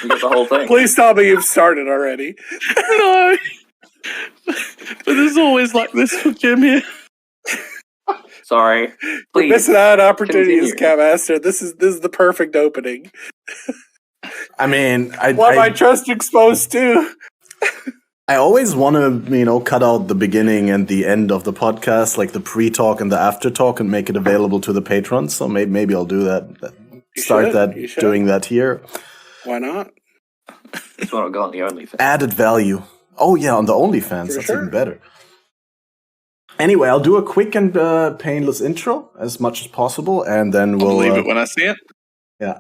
You got the whole thing. Please tell me you've started already. No. But there's always like this for Jim here. Sorry. We're Please. missing out on opportunities, Continue. Catmaster. This is the perfect opening. I mean, What am I just exposed to? I always want to, cut out the beginning and the end of the podcast, like the pre-talk and the after-talk, and make it available to the patrons. So maybe I'll do that. Doing that here. Why not? Just want to go on the OnlyFans. Added value. Oh yeah, on the OnlyFans. That's even better. Anyway, I'll do a quick and painless intro as much as possible, and then we'll believe it when I see it. Yeah.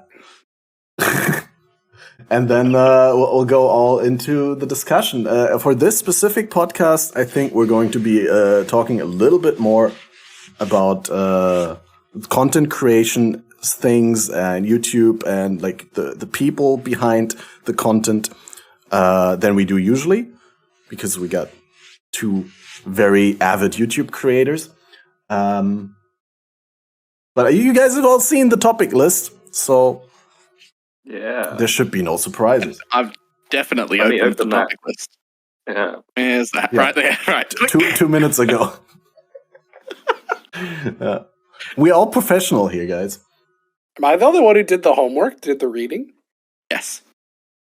And then we'll go all into the discussion. For this specific podcast, I think we're going to be talking a little bit more about content creation things and YouTube and like the people behind the content than we do usually, because we got two very avid YouTube creators. But you guys have all seen the topic list, so yeah, there should be no surprises. I've definitely opened the topic list. Yeah. There's that right there. Right. 2 minutes ago. We're all professional here, guys. Am I the only one who did the homework, did the reading? Yes.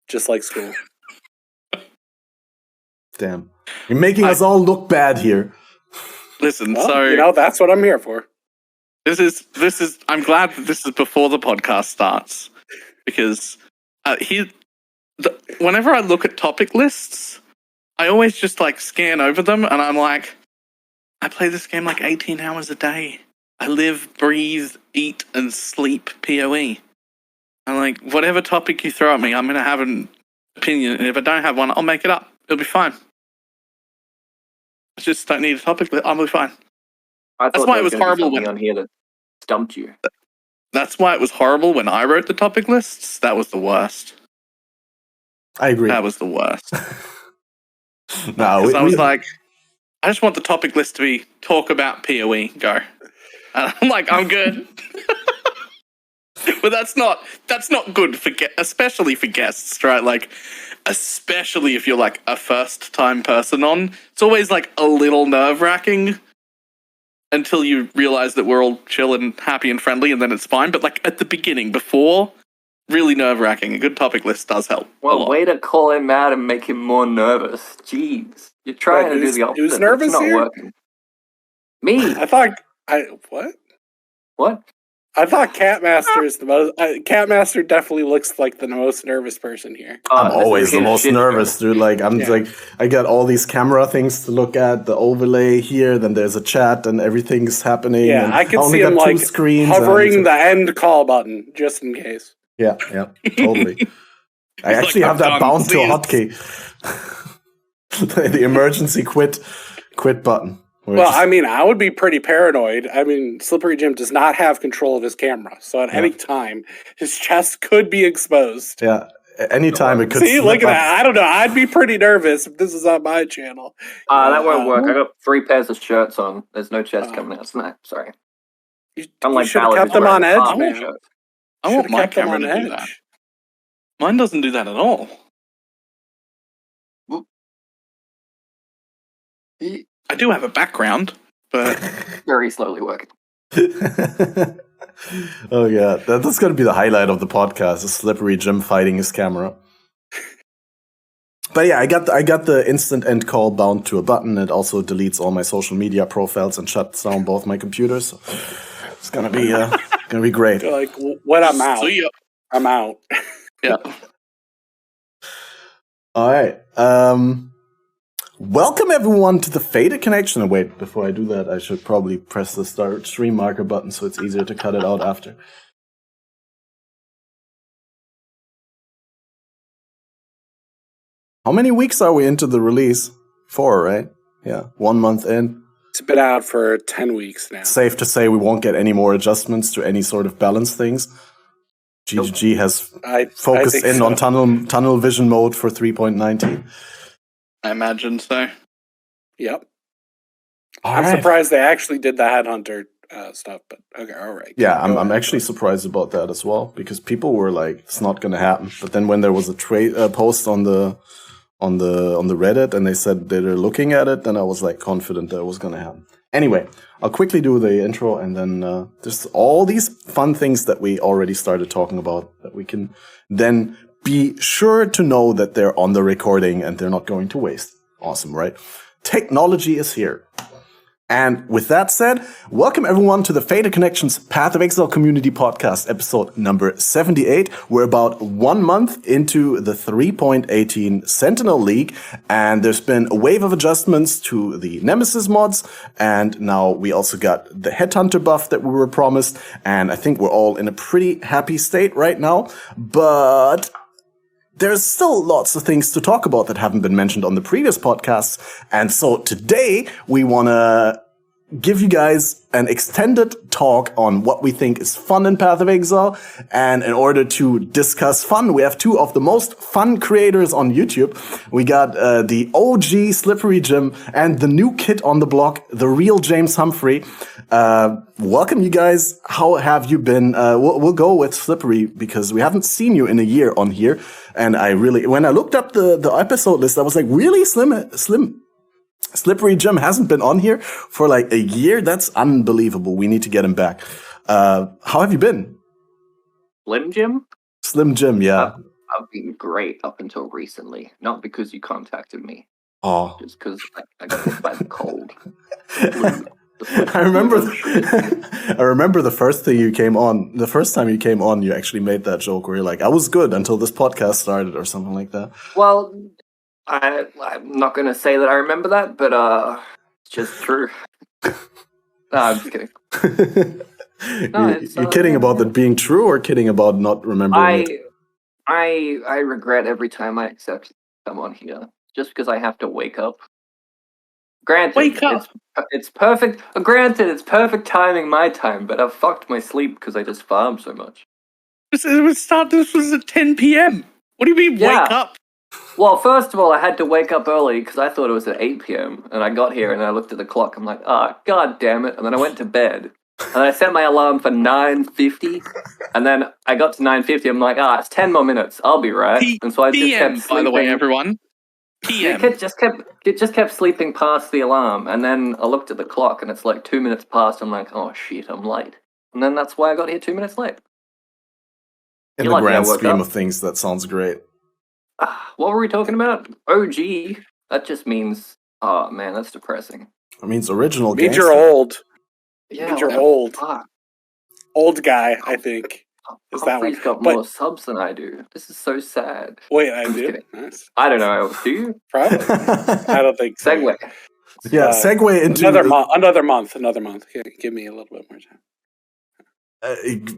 Just like school. Damn. You're making us all look bad here. Listen, Well, so that's what I'm here for. this is I'm glad that this is before the podcast starts, because whenever I look at topic lists, I always just like scan over them and I'm like, I play this game like 18 hours a day. I live, breathe, eat, and sleep PoE. I'm like, whatever topic you throw at me, I'm going to have an opinion. And if I don't have one, I'll make it up. It'll be fine. I just don't need a topic. I'll be fine. That's why it was horrible when on here that stumped you. That's why it was horrible when I wrote the topic lists. That was the worst. I agree. That was the worst. No, I was like, I just want the topic list to be talk about PoE. Go. And I'm like, I'm good. But that's not good for especially for guests, right? Like, especially if you're like a first time person on, it's always like a little nerve wracking until you realize that we're all chill and happy and friendly, and then it's fine. But like at the beginning, before, really nerve wracking. A good topic list does help. Well, way to call him out and make him more nervous. Jeez, you're trying to do the opposite. Who's nervous it's not here? working. Me. What? What? I thought Catmaster is the most. Catmaster definitely looks like the most nervous person here. I'm always the most nervous, dude. Like like, I got all these camera things to look at, the overlay here. Then there's a chat, and everything's happening. Yeah, and I can see him like hovering the end call button just in case. Yeah, totally. I actually have that bound to a hotkey. The emergency quit button. Well, I mean, I would be pretty paranoid. I mean, Slippery Jim does not have control of his camera, so at any time, his chest could be exposed. Yeah, anytime it could. See, look at that. I don't know. I'd be pretty nervous if this is on my channel. That won't work. I got 3 pairs of shirts on. There's no chest coming out. No, sorry. You should have kept them on edge, man. I want my camera to do that. Mine doesn't do that at all. I do have a background, but very slowly working. Oh yeah, that's going to be the highlight of the podcast: is Slippery Jim fighting his camera. But yeah, I got the instant end call bound to a button. It also deletes all my social media profiles and shuts down both my computers. So it's gonna be great. Like when I'm out, I'm out. Yeah. All right. Welcome everyone to the FATED connection. Oh, wait, before I do that, I should probably press the start stream marker button so it's easier to cut it out after. How many weeks are we into the release? 4, right? Yeah, 1 month in. It's been out for 10 weeks now. Safe to say we won't get any more adjustments to any sort of balance things. GGG has focused in on tunnel vision mode for 3.19. I imagine so. Yep. I'm surprised they actually did the Headhunter stuff. But okay, all right. Yeah, Go I'm ahead. actually surprised about that as well, because people were like, "It's not going to happen." But then when there was a post on the Reddit and they said they were looking at it, then I was like confident that it was going to happen. Anyway, I'll quickly do the intro, and then there's all these fun things that we already started talking about that we can then be sure to know that they're on the recording and they're not going to waste. Awesome, right? Technology is here. And with that said, welcome everyone to the FATED Connections Path of Exile Community Podcast, episode number 78. We're about 1 month into the 3.18 Sentinel League, and there's been a wave of adjustments to the Nemesis mods, and now we also got the Headhunter buff that we were promised, and I think we're all in a pretty happy state right now, but there's still lots of things to talk about that haven't been mentioned on the previous podcasts. And so today we want to give you guys an extended talk on what we think is fun in Path of Exile. And in order to discuss fun, we have two of the most fun creators on YouTube. We got the OG Slippery Jim and the new kid on the block, the real James Humphrey. Welcome, you guys. How have you been? We'll go with Slippery because we haven't seen you in a year on here. And when I looked up the episode list, I was like, really? Slippery Jim hasn't been on here for like a year? That's unbelievable. We need to get him back. How have you been? Slim Jim? Slim Jim, yeah. I've been great up until recently. Not because you contacted me. Oh. Just because I got hit by the cold. I remember the first time you came on, you actually made that joke where you're like, I was good until this podcast started or something like that. Well, I'm not going to say that I remember that, but it's just true. No, I'm just kidding. You're kidding about that being true or kidding about not remembering it? I regret every time I accept to come on here just because I have to wake up. Granted, Wake up. It's perfect. Granted, it's perfect timing my time, but I've fucked my sleep because I just farm so much. This was at 10 p.m. What do you mean, Yeah. wake up? Well, first of all, I had to wake up early because I thought it was at 8 p.m. And I got here and I looked at the clock. I'm like, god damn it. And then I went to bed. And I set my alarm for 9:50. And then I got to 9:50. I'm like, it's 10 more minutes. I'll be right. And so I just PM, kept by sleeping. the way, everyone. PM. It just kept sleeping past the alarm. And then I looked at the clock and it's like 2 minutes past. I'm like, oh shit, I'm late. And then that's why I got here 2 minutes late. In the grand scheme of things, that sounds great. What were we talking about? OG. That just means, oh man, that's depressing. It means original. It means gangster. you're old. Yeah, It means you're what the old. fuck? Old guy, I think. Is that Humphrey's one? got But- more subs than I do. This is so sad. Wait, I I'm do? kidding. Nice. I don't know. Do you? Probably. I don't think so. Segue. Yeah, segue into another month. Give me a little bit more time.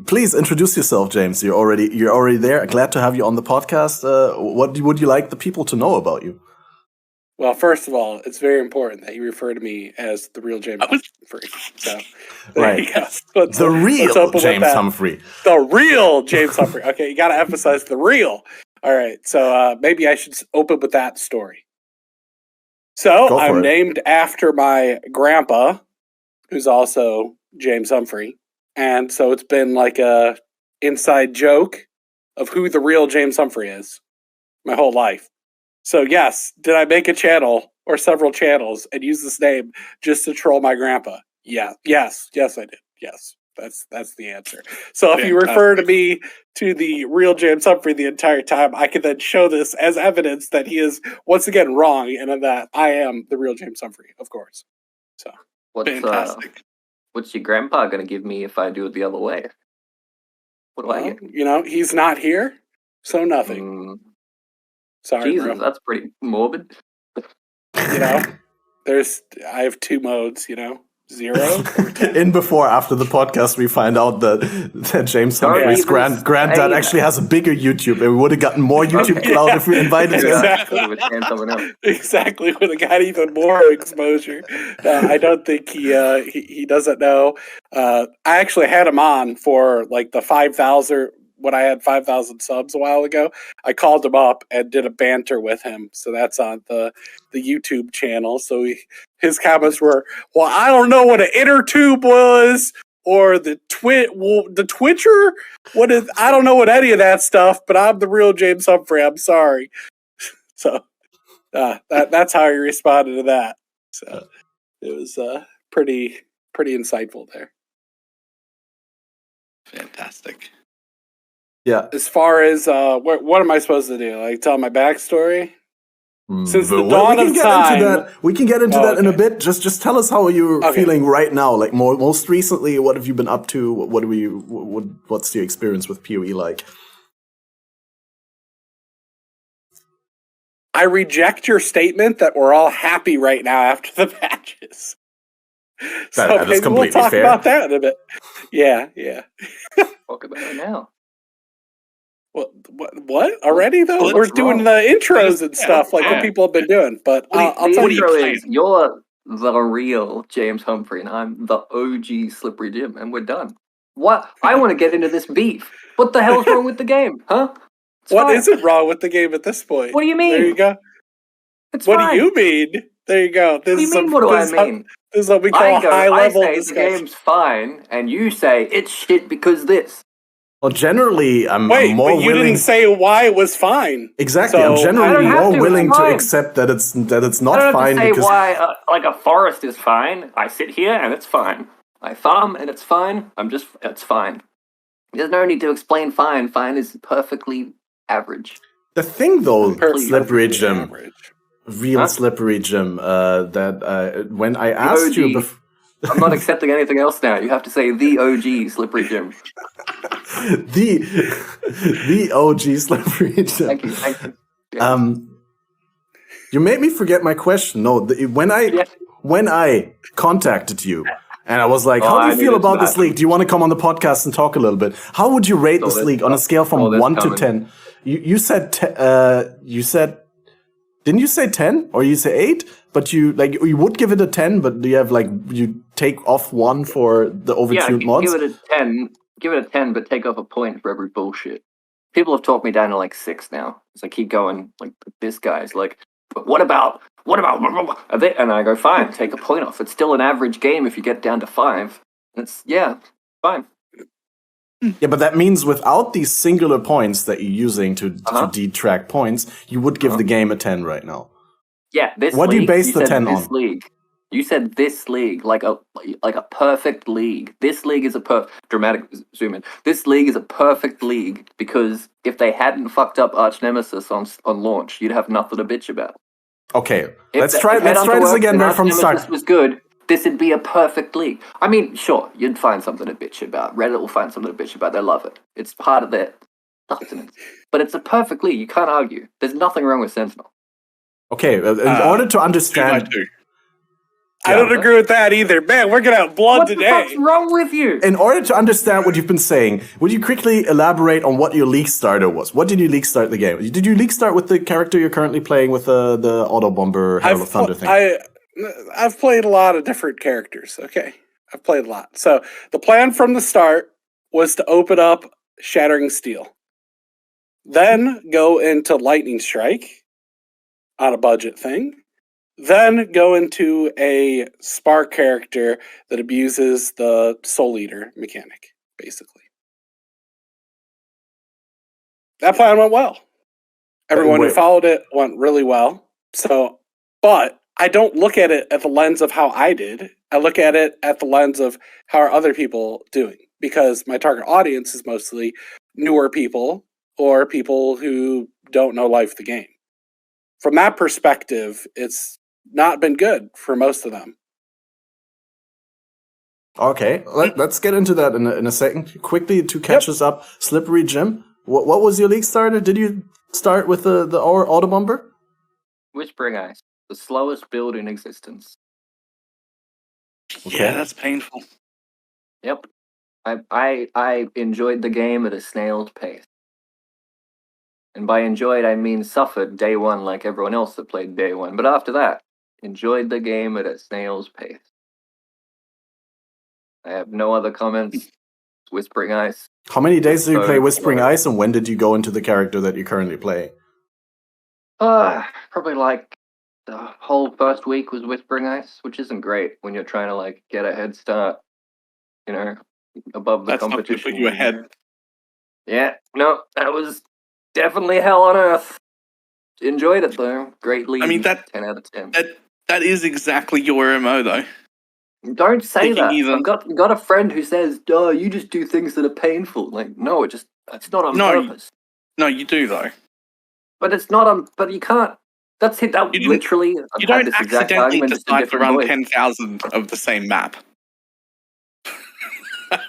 Please introduce yourself, James. You're already there. Glad to have you on the podcast. What would you like the people to know about you? Well, first of all, it's very important that you refer to me as the real James Humphrey. So, there Right. you go. Let's The real open with James that. Humphrey. The real James Humphrey. Okay, you got to emphasize the real. All right, so maybe I should open with that story. So Go for I'm it. named after my grandpa, who's also James Humphrey, and so it's been like a inside joke of who the real James Humphrey is my whole life. So yes, did I make a channel or several channels and use this name just to troll my grandpa? Yeah, yes, I did. Yes, that's the answer. So if you refer to me to the real James Humphrey the entire time, I can then show this as evidence that he is once again wrong and that I am the real James Humphrey, of course. So Fantastic. What's your grandpa gonna give me if I do it the other way? What do I get? you know, he's not here, so nothing. Sorry, Jesus, bro. that's pretty morbid. You know, I have two modes, you know, 0 or 10. In before, after the podcast, we find out that James Don't Humphrey's even granddad say actually has a bigger YouTube, and we would have gotten more YouTube clout if we invited him. Exactly. Exactly, would have got even more exposure. I don't think he doesn't know. I actually had him on for like the 5,000 when I had 5,000 subs a while ago. I called him up and did a banter with him. So that's on the YouTube channel. So his comments were, well, I don't know what an inner tube was or the Twitcher. What is? I don't know what any of that stuff, but I'm the real James Humphrey. I'm sorry. So that's how he responded to that. So it was pretty insightful there. Fantastic. Yeah. As far as what am I supposed to do? Like tell my backstory? Since the Well, dawn of time. We can get into that in a bit. Just tell us how you're feeling right now. Like most recently, what have you been up to? What's your experience with PoE like? I reject your statement that we're all happy right now after the patches. That is completely we'll talk fair. about that in a bit. Yeah. Talk about it now. What already though? What's We're doing the intros and stuff like what people have been doing. But I'll the tell you. intro is you're the real James Humphrey and I'm the OG Slippery Jim, and we're done. What? I want to get into this beef. What the hell's wrong with the game, huh? What isn't wrong with the game at this point? What do you mean? There you go. It's What fine. do you mean? There you go. What do you mean? What do I mean? This is what we call high level I say discussion. the game's fine, and you say it's shit because this. Well, generally, I'm Wait, more but you willing. didn't say why it was fine. Exactly, So, I'm generally more willing to fine. accept that it's not I don't fine have to say because why like a forest is fine. I sit here and it's fine. I farm and it's fine. It's fine. There's no need to explain fine. Fine is perfectly average. the thing though, Please. Slippery Jim, Average. real Slippery Jim, that when I asked you OG. before. I'm not accepting anything else now. You have to say the OG Slippery Jim. the OG Slippery Jim. Thank you. Yeah. You made me forget my question. No, when I contacted you and I was like, "How do you feel about this league? Do you want to come on the podcast and talk a little bit? How would you rate this league on a scale from 1 to 10?" You said didn't you say 10 or you say 8? But you would give it a 10, but do you have you take off 1 for the overtuned mods? Give it a 10. Give it a 10, but take off a point for every bullshit. People have talked me down to 6 now. As I keep going, this guy's like, but what about? And I go, fine, take a point off. It's still an average game if you get down to 5. It's fine. Yeah, but that means without these singular points that you're using to detract points, you would give the game a 10 right now. Yeah, this what league, do you base the 10 on? League. You said this league, like a perfect league. This league is a dramatic zoom in. This league is a perfect league because if they hadn't fucked up Arch Nemesis on launch, you'd have nothing to bitch about. Okay, let's try this again right from the start. If Arch Nemesis was good, this would be a perfect league. I mean, sure, you'd find something to bitch about. Reddit will find something to bitch about. They love it. It's part of their sustenance. But it's a perfect league. You can't argue. There's nothing wrong with Sentinel. Okay, in order to understand... I don't agree with that either. Man, we're going to have blood today. What the fuck's wrong with you? In order to understand what you've been saying, would you quickly elaborate on what your league starter was? What did you league start the game? Did you league start with the character you're currently playing with the Auto Bomber Herald of Thunder thing? I've played a lot of different characters, okay? I've played a lot. So the plan from the start was to open up Shattering Steel. Then go into Lightning Strike on a budget thing. Then go into a Spark character that abuses the Soul Eater mechanic, basically. That plan went well. Everyone who followed it went really well. But I don't look at it at the lens of how I did. I look at it at the lens of how are other people doing. Because my target audience is mostly newer people or people who don't know life of the game. From that perspective, it's not been good for most of them. Okay, let's get into that in a second. Quickly to catch us up, Slippery Jim, what was your league starter? Did you start with the Auto Bomber? Whispering Ice, the slowest build in existence. Okay. Yeah, that's painful. Yep. I enjoyed the game at a snail's pace. And by enjoyed, I mean suffered day one like everyone else that played day one. But after that, enjoyed the game at a snail's pace. I have no other comments. Whispering Ice. How many days do you So, play Whispering Ice, and when did you go into the character that you currently play? Probably like the whole first week was Whispering Ice, which isn't great when you're trying to like get a head start, above the That's not competition. good to put you ahead. Yeah, no, that was definitely hell on earth. Enjoyed it though, greatly. I mean, 10 out of 10. That is exactly your MO, though. Don't say Taking that. either- I've got a friend who says, "Oh, you just do things that are painful." Like, no, it's not on purpose. No, you do, though. But it's not on. But you can't. That's it. That You didn't- literally. You I've had don't this exact accidentally argument, just in decide to different run voice. 10,000 of the same map.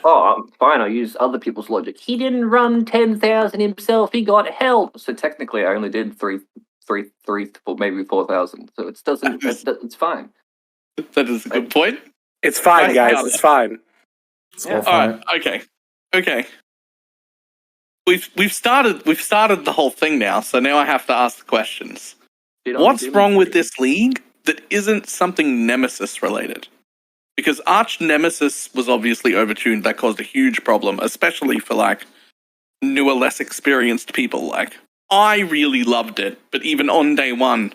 Oh, I'm fine. I use other people's logic. He didn't run 10,000 himself. He got help. So technically, I only did three, or maybe 4,000. So it doesn't. It's fine. That is a good point. It's fine, Right, guys. got It's it. fine. It's Yeah. all fine. Okay. We've started the whole thing now, so now I have to ask the questions. What's wrong with this league that isn't something Nemesis related? Because Arch Nemesis was obviously overtuned. That caused a huge problem, especially for like newer, less experienced people. Like, I really loved it, but even on day one,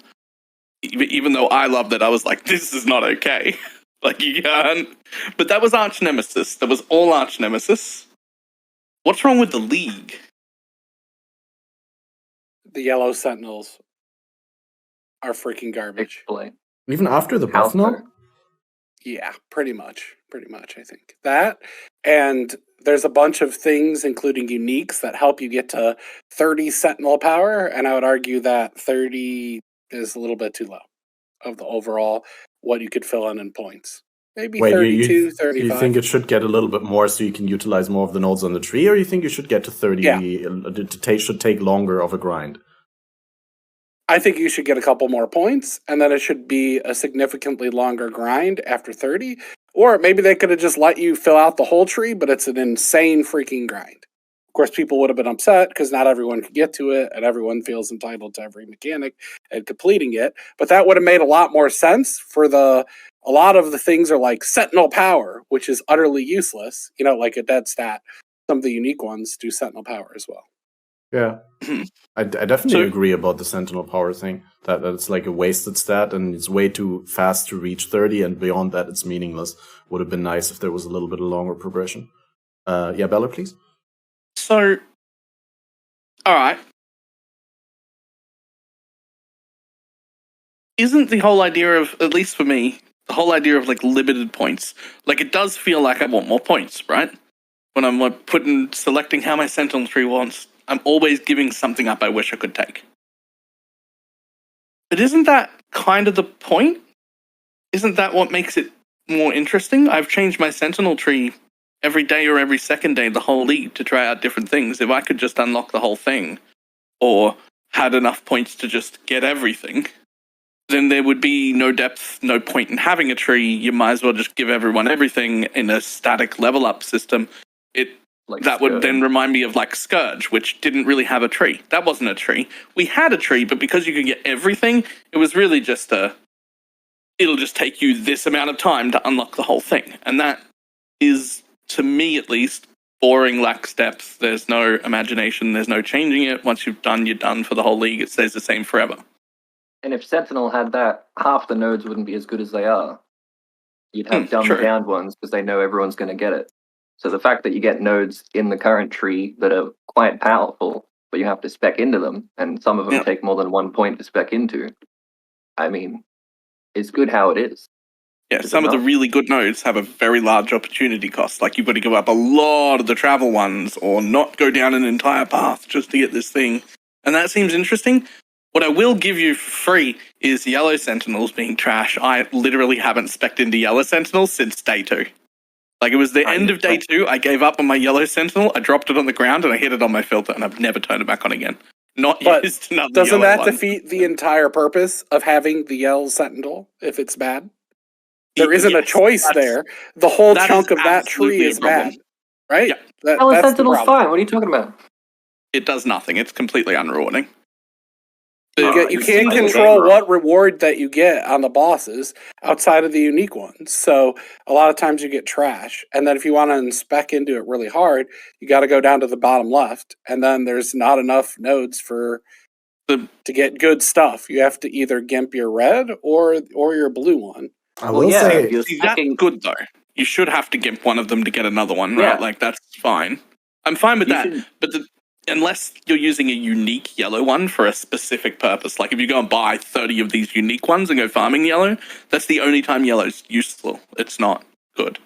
even though I loved it, I was like, this is not okay. Like, you can't. But that was Arch Nemesis. That was all Arch Nemesis. What's wrong with the league? The yellow Sentinels are freaking garbage. Explain. Even after the How buff, no? so? Yeah, pretty much, I think. That, and there's a bunch of things, including uniques, that help you get to 30 Sentinel power, and I would argue that 30 is a little bit too low of the overall what you could fill in points. Maybe Wait, 32, 35. you think it should get a little bit more so you can utilize more of the nodes on the tree, or you think you should get to 30? Yeah. Should take longer of a grind? I think you should get a couple more points, and then it should be a significantly longer grind after 30. Or maybe they could have just let you fill out the whole tree, but it's an insane freaking grind. Of course, people would have been upset because not everyone could get to it, and everyone feels entitled to every mechanic and completing it. But that would have made a lot more sense for a lot of the things are like Sentinel power, which is utterly useless. Like a dead stat. Some of the unique ones do Sentinel power as well. Yeah. I definitely agree about the Sentinel power thing. That it's like a wasted stat, and it's way too fast to reach 30, and beyond that, it's meaningless. Would have been nice if there was a little bit of longer progression. Yeah, Bella, please. So, all right. Isn't the whole idea of, at least for me, the whole idea of like limited points, like it does feel like I want more points, right? When I'm like selecting how my Sentinel tree wants, I'm always giving something up I wish I could take. But isn't that kind of the point? Isn't that what makes it more interesting? I've changed my Sentinel tree every day or every second day the whole league to try out different things. If I could just unlock the whole thing, or had enough points to just get everything, then there would be no depth, no point in having a tree. You might as well just give everyone everything in a static level up system. That would then remind me of like Scourge, which didn't really have a tree. That wasn't a tree. We had a tree, but because you could get everything, it was really just it'll just take you this amount of time to unlock the whole thing. And that is, to me at least, boring, lacks depth. There's no imagination. There's no changing it. Once you're done for the whole league. It stays the same forever. And if Sentinel had that, half the nodes wouldn't be as good as they are. You'd have dumbed-down ones because they know everyone's going to get it. So the fact that you get nodes in the current tree that are quite powerful, but you have to spec into them, and some of them take more than 1 point to spec into, I mean, it's good how it is. Yeah, some of the really good nodes have a very large opportunity cost. Like, you've got to give up a lot of the travel ones, or not go down an entire path just to get this thing. And that seems interesting. What I will give you for free is Yellow Sentinels being trash. I literally haven't spec'd into Yellow Sentinels since day 2. Like, it was the end of day 2, I gave up on my Yellow Sentinel, I dropped it on the ground, and I hit it on my filter, and I've never turned it back on again. Used another doesn't yellow that one. defeat the entire purpose of having the Yellow Sentinel if it's bad? There isn't a choice there. The whole chunk of that tree is bad, right? Yeah. Yellow Sentinel's fine. What are you talking about? It does nothing. It's completely unrewarding. You can't control what reward that you get on the bosses outside of the unique ones. So a lot of times you get trash. And then if you want to inspec into it really hard, you got to go down to the bottom left. And then there's not enough nodes to get good stuff. You have to either gimp your red or your blue one. I will say that's good though. You should have to gimp one of them to get another one, right? Like that's fine. I'm fine with that. But unless you're using a unique yellow one for a specific purpose, like if you go and buy 30 of these unique ones and go farming yellow, that's the only time yellow's useful. It's not good.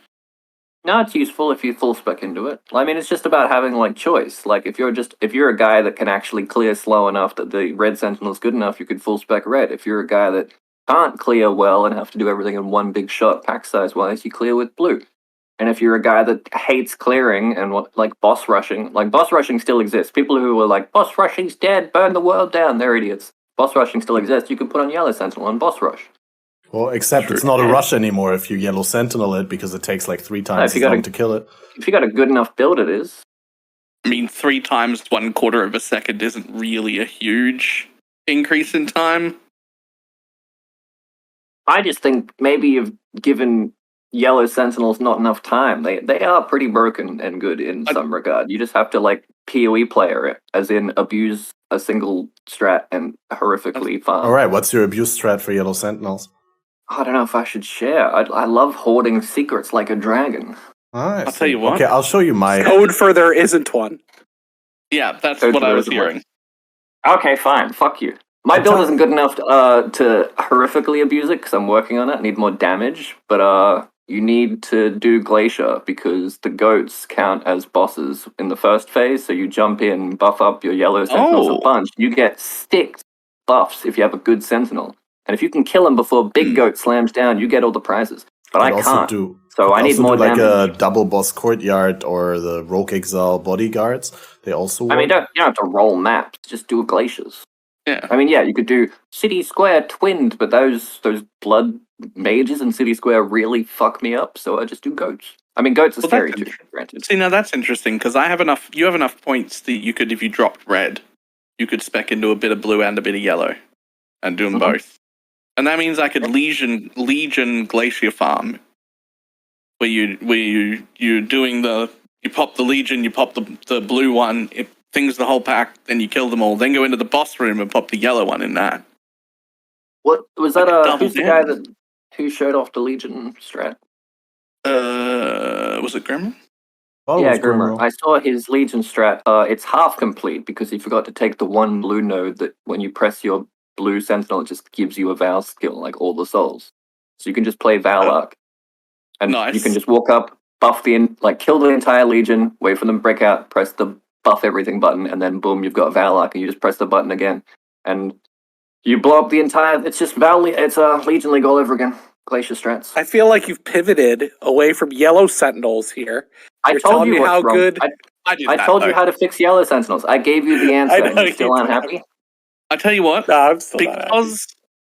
No, it's useful if you full spec into it. I mean, it's just about having like choice. Like if you're a guy that can actually clear slow enough that the red sentinel is good enough, you could full spec red. If you're a guy that can't clear well and have to do everything in one big shot pack size wise, you clear with blue. And if you're a guy that hates clearing and like boss rushing still exists. People who are like, boss rushing's dead, burn the world down, they're idiots. Boss rushing still exists. You can put on yellow sentinel and boss rush. Well, except it's not a rush anymore if you yellow sentinel it, because it takes like 3 times as long to kill it. If you got a good enough build, it is. I mean, 3 times 1/4 of a second isn't really a huge increase in time. I just think maybe you've given yellow sentinels not enough time. They are pretty broken and good in some regard. You just have to like PoE player it, as in abuse a single strat and horrifically farm. All right, what's your abuse strat for yellow sentinels? I don't know if I should share. I love hoarding secrets like a dragon. I'll tell you what. Okay, I'll show you my code for there isn't one. Yeah, that's what I was hearing. Okay, fine. Fuck you. My build isn't good enough to horrifically abuse it because I'm working on it. I need more damage, but you need to do Glacier because the goats count as bosses in the first phase. So you jump in, buff up your yellow sentinels a bunch. You get 6 buffs if you have a good sentinel. And if you can kill him before Big Goat slams down, you get all the prizes. But I can't. So I need more damage. Like a double boss courtyard or the Rogue Exile bodyguards. They also work. I mean, you don't have to roll maps. Just do glaciers. Yeah. I mean, yeah, you could do City Square twinned, but those blood mages in City Square really fuck me up. So I just do goats. I mean, goats are scary too. Granted. See, now that's interesting because you have enough points that you could, if you dropped red, you could spec into a bit of blue and a bit of yellow, and do them both. And that means I could Legion Glacier farm, where you're doing you pop the Legion, you pop the blue one, it things the whole pack, then you kill them all, then go into the boss room and pop the yellow one in that. What was that? Who's the guy who showed off the Legion strat? Was it Grimmer? Oh, yeah, Grimmer. I saw his Legion strat. It's half complete because he forgot to take the one blue node that when you press your blue sentinel, it just gives you a Val skill, like all the souls. So you can just play Val Arc. And you can just walk up, buff kill the entire Legion, wait for them to break out, press the buff everything button, and then boom, you've got Val Arc, and you just press the button again. And you blow up the entire, it's just it's a Legion League all over again. Glacier strats. I feel like you've pivoted away from yellow sentinels here. I told you how good. I told you how to fix yellow sentinels. I gave you the answer. And you still unhappy? I tell you what, no, I'm still not happy.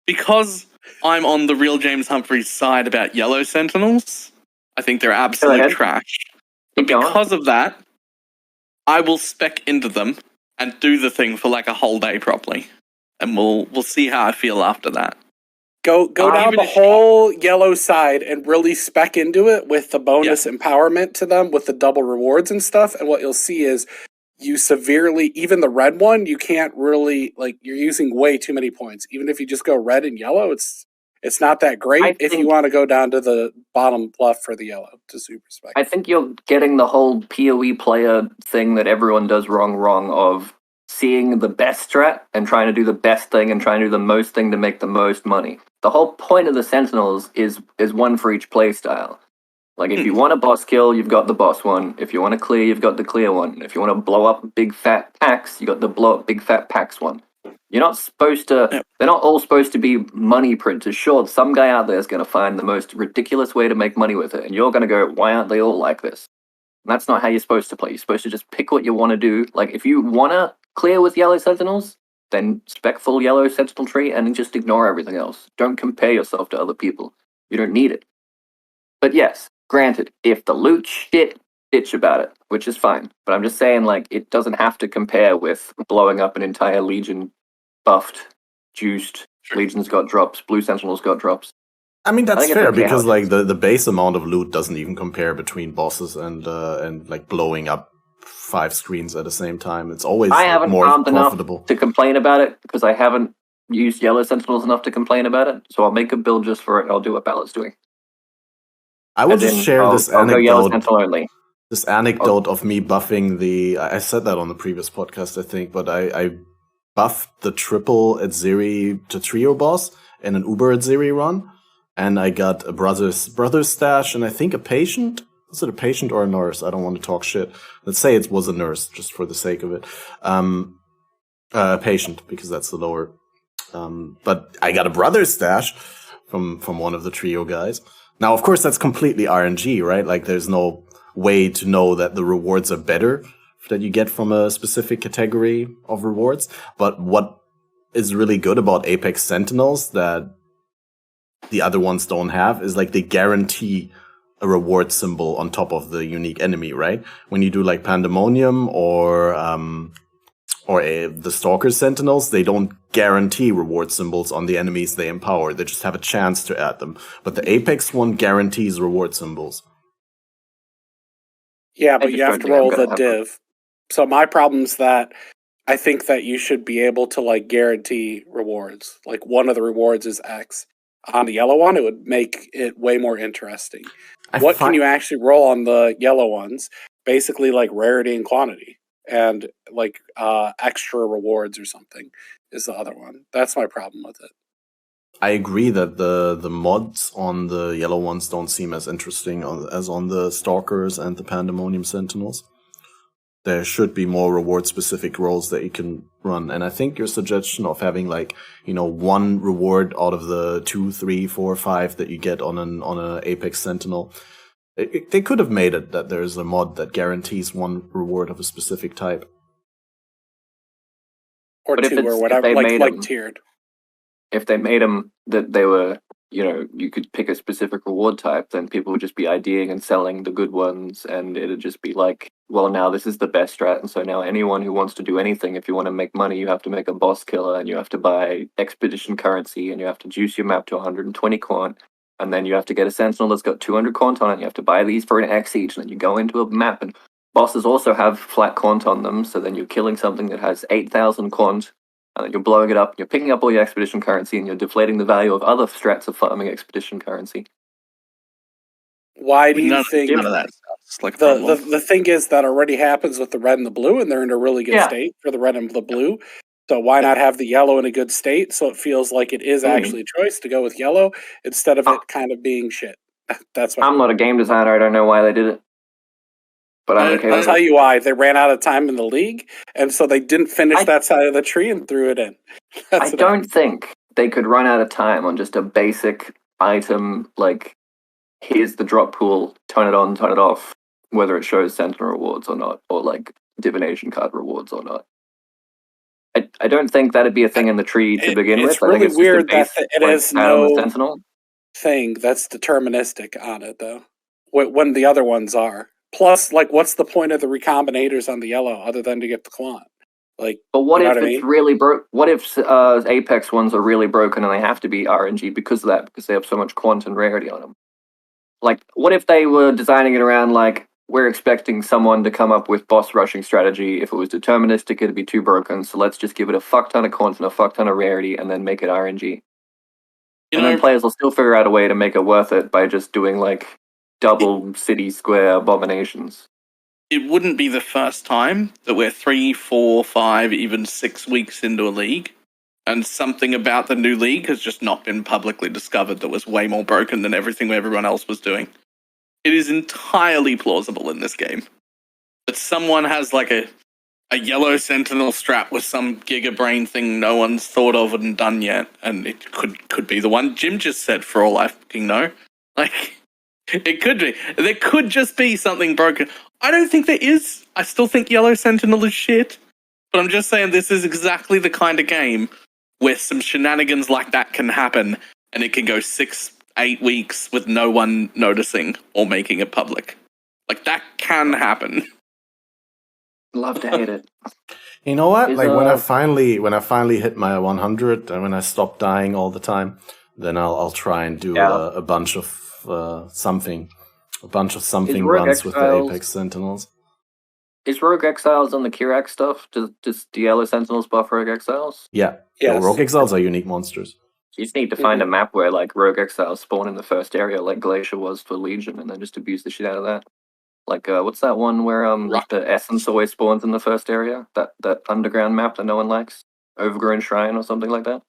Because I'm on the Real James Humphrey's side about yellow sentinels, I think they're absolute trash. But because of that, I will spec into them and do the thing for like a whole day properly, and we'll see how I feel after that. Go down the whole yellow side and really spec into it with the bonus empowerment to them with the double rewards and stuff. And what you'll see is you severely, even the red one, you can't really, you're using way too many points. Even if you just go red and yellow, it's not that great if you want to go down to the bottom left for the yellow to super spec. I think you're getting the whole PoE player thing that everyone does wrong of seeing the best strat and trying to do the best thing and trying to do the most thing to make the most money. The whole point of the Sentinels is one for each play style. Like, if you want a boss kill, you've got the boss one. If you want to clear, you've got the clear one. If you want to blow up big fat packs, you got the blow up big fat packs one. You're not supposed to, they're not all supposed to be money printers. Sure, some guy out there is going to find the most ridiculous way to make money with it. And you're going to go, why aren't they all like this? And that's not how you're supposed to play. You're supposed to just pick what you want to do. Like, if you want to clear with yellow sentinels, then spec full yellow sentinel tree and just ignore everything else. Don't compare yourself to other people. You don't need it. But yes, granted, if the loot shit, bitch about it, which is fine. But I'm just saying, like, it doesn't have to compare with blowing up an entire Legion buffed juiced. Legion's got drops. Blue Sentinel's got drops. I mean, that's think it's fair okay because how it like the base amount of loot doesn't even compare between bosses and like blowing up 5 screens at the same time. It's always I haven't more farmed enough profitable. to complain about it because I haven't used yellow Sentinels enough to complain about it. So I'll make a build just for it. I'll do what Ballot's doing. I will As just in, share this I'll go yellow anecdote. Sentinel only. This anecdote of me buffing the. I said that on the previous podcast, I think, but I buffed the triple at Zeri to trio boss in an Uber at Zeri run, and I got a brother's stash and I think a patient. Was it a patient or a nurse? I don't want to talk shit. Let's say it was a nurse, just for the sake of it. A patient, because that's the lower. But I got a brother's stash from one of the trio guys. Now, of course, that's completely RNG, right? Like, there's no way to know that the rewards are better that you get from a specific category of rewards. But what is really good about Apex Sentinels that the other ones don't have is like they guarantee a reward symbol on top of the unique enemy, right? When you do like Pandemonium or the Stalker Sentinels, they don't guarantee reward symbols on the enemies they empower. They just have a chance to add them. But the Apex one guarantees reward symbols. Yeah, but you have to roll the div. So my problem's that I think that you should be able to like guarantee rewards. Like one of the rewards is X. On the yellow one, it would make it way more interesting. What can you actually roll on the yellow ones? Basically like rarity and quantity. And like extra rewards or something is the other one. That's my problem with it. I agree that the mods on the yellow ones don't seem as interesting as on the Stalkers and the Pandemonium Sentinels. There should be more reward-specific roles that you can run. And I think your suggestion of having like, one reward out of the 2, 3, 4, 5 that you get on a Apex Sentinel, they could have made it that there's a mod that guarantees one reward of a specific type. Or two, or whatever, like tiered. If they made them that they were, you could pick a specific reward type, then people would just be IDing and selling the good ones, and it'd just be like, well, now this is the best strat, and so now anyone who wants to do anything, if you want to make money, you have to make a boss killer, and you have to buy expedition currency, and you have to juice your map to 120 quant, and then you have to get a Sentinel that's got 200 quant on it, and you have to buy these for an X each, and then you go into a map, and bosses also have flat quant on them, so then you're killing something that has 8,000 quant, and then you're blowing it up, you're picking up all your expedition currency, and you're deflating the value of other strats of farming expedition currency. Why do you think none of that stuff's like the thing is that already happens with the red and the blue, and they're in a really good state for the red and the blue. So why not have the yellow in a good state so it feels like it is actually a choice to go with yellow instead of it kind of being shit? That's why. I'm not a game designer. I don't know why they did it. But I'm okay with it. I'll tell you why. They ran out of time in the league, and so they didn't finish that side of the tree and threw it in. I don't think they could run out of time on just a basic item like, here's the drop pool, turn it on, turn it off, whether it shows Sentinel rewards or not, or like divination card rewards or not. I don't think that'd be a thing in the tree to begin with. It's really weird that it is no Sentinel thing that's deterministic on it, though, when the other ones are. Plus, like, what's the point of the recombinators on the yellow other than to get the quant? Like, but what if it's really broke? What if Apex ones are really broken and they have to be RNG because of that, because they have so much quant and rarity on them? Like, what if they were designing it around like, we're expecting someone to come up with boss rushing strategy. If it was deterministic, it'd be too broken. So let's just give it a fuck ton of quant and a fuck ton of rarity, and then make it RNG. Then players will still figure out a way to make it worth it by just doing like double city square abominations. It wouldn't be the first time that we're 3, 4, 5, even 6 weeks into a league, and something about the new league has just not been publicly discovered that was way more broken than everything everyone else was doing. It is entirely plausible in this game that someone has like a yellow Sentinel strap with some gigabrain thing no one's thought of and done yet, and it could be the one Jim just said for all I fucking know. Like, it could be. There could just be something broken. I don't think there is. I still think yellow Sentinel is shit, but I'm just saying this is exactly the kind of game where some shenanigans like that can happen, and it can go 6, 8 weeks with no one noticing or making it public. Like, that can happen. Love to hate it. You know what? Is, Like when I finally hit my 100 and when I stop dying all the time, then I'll try and do a bunch of something Rogue runs with the Exiles- Apex Sentinels. Is Rogue Exiles on the Kirac stuff? Does the Yellow Sentinels buff Rogue Exiles? Yeah. Yes. Rogue Exiles are unique monsters. You just need to find a map where like Rogue Exiles spawn in the first area, like Glacier was for Legion, and then just abuse the shit out of that. Like, what's that one where the Essence always spawns in the first area? That underground map that no one likes? Overgrown Shrine or something like that?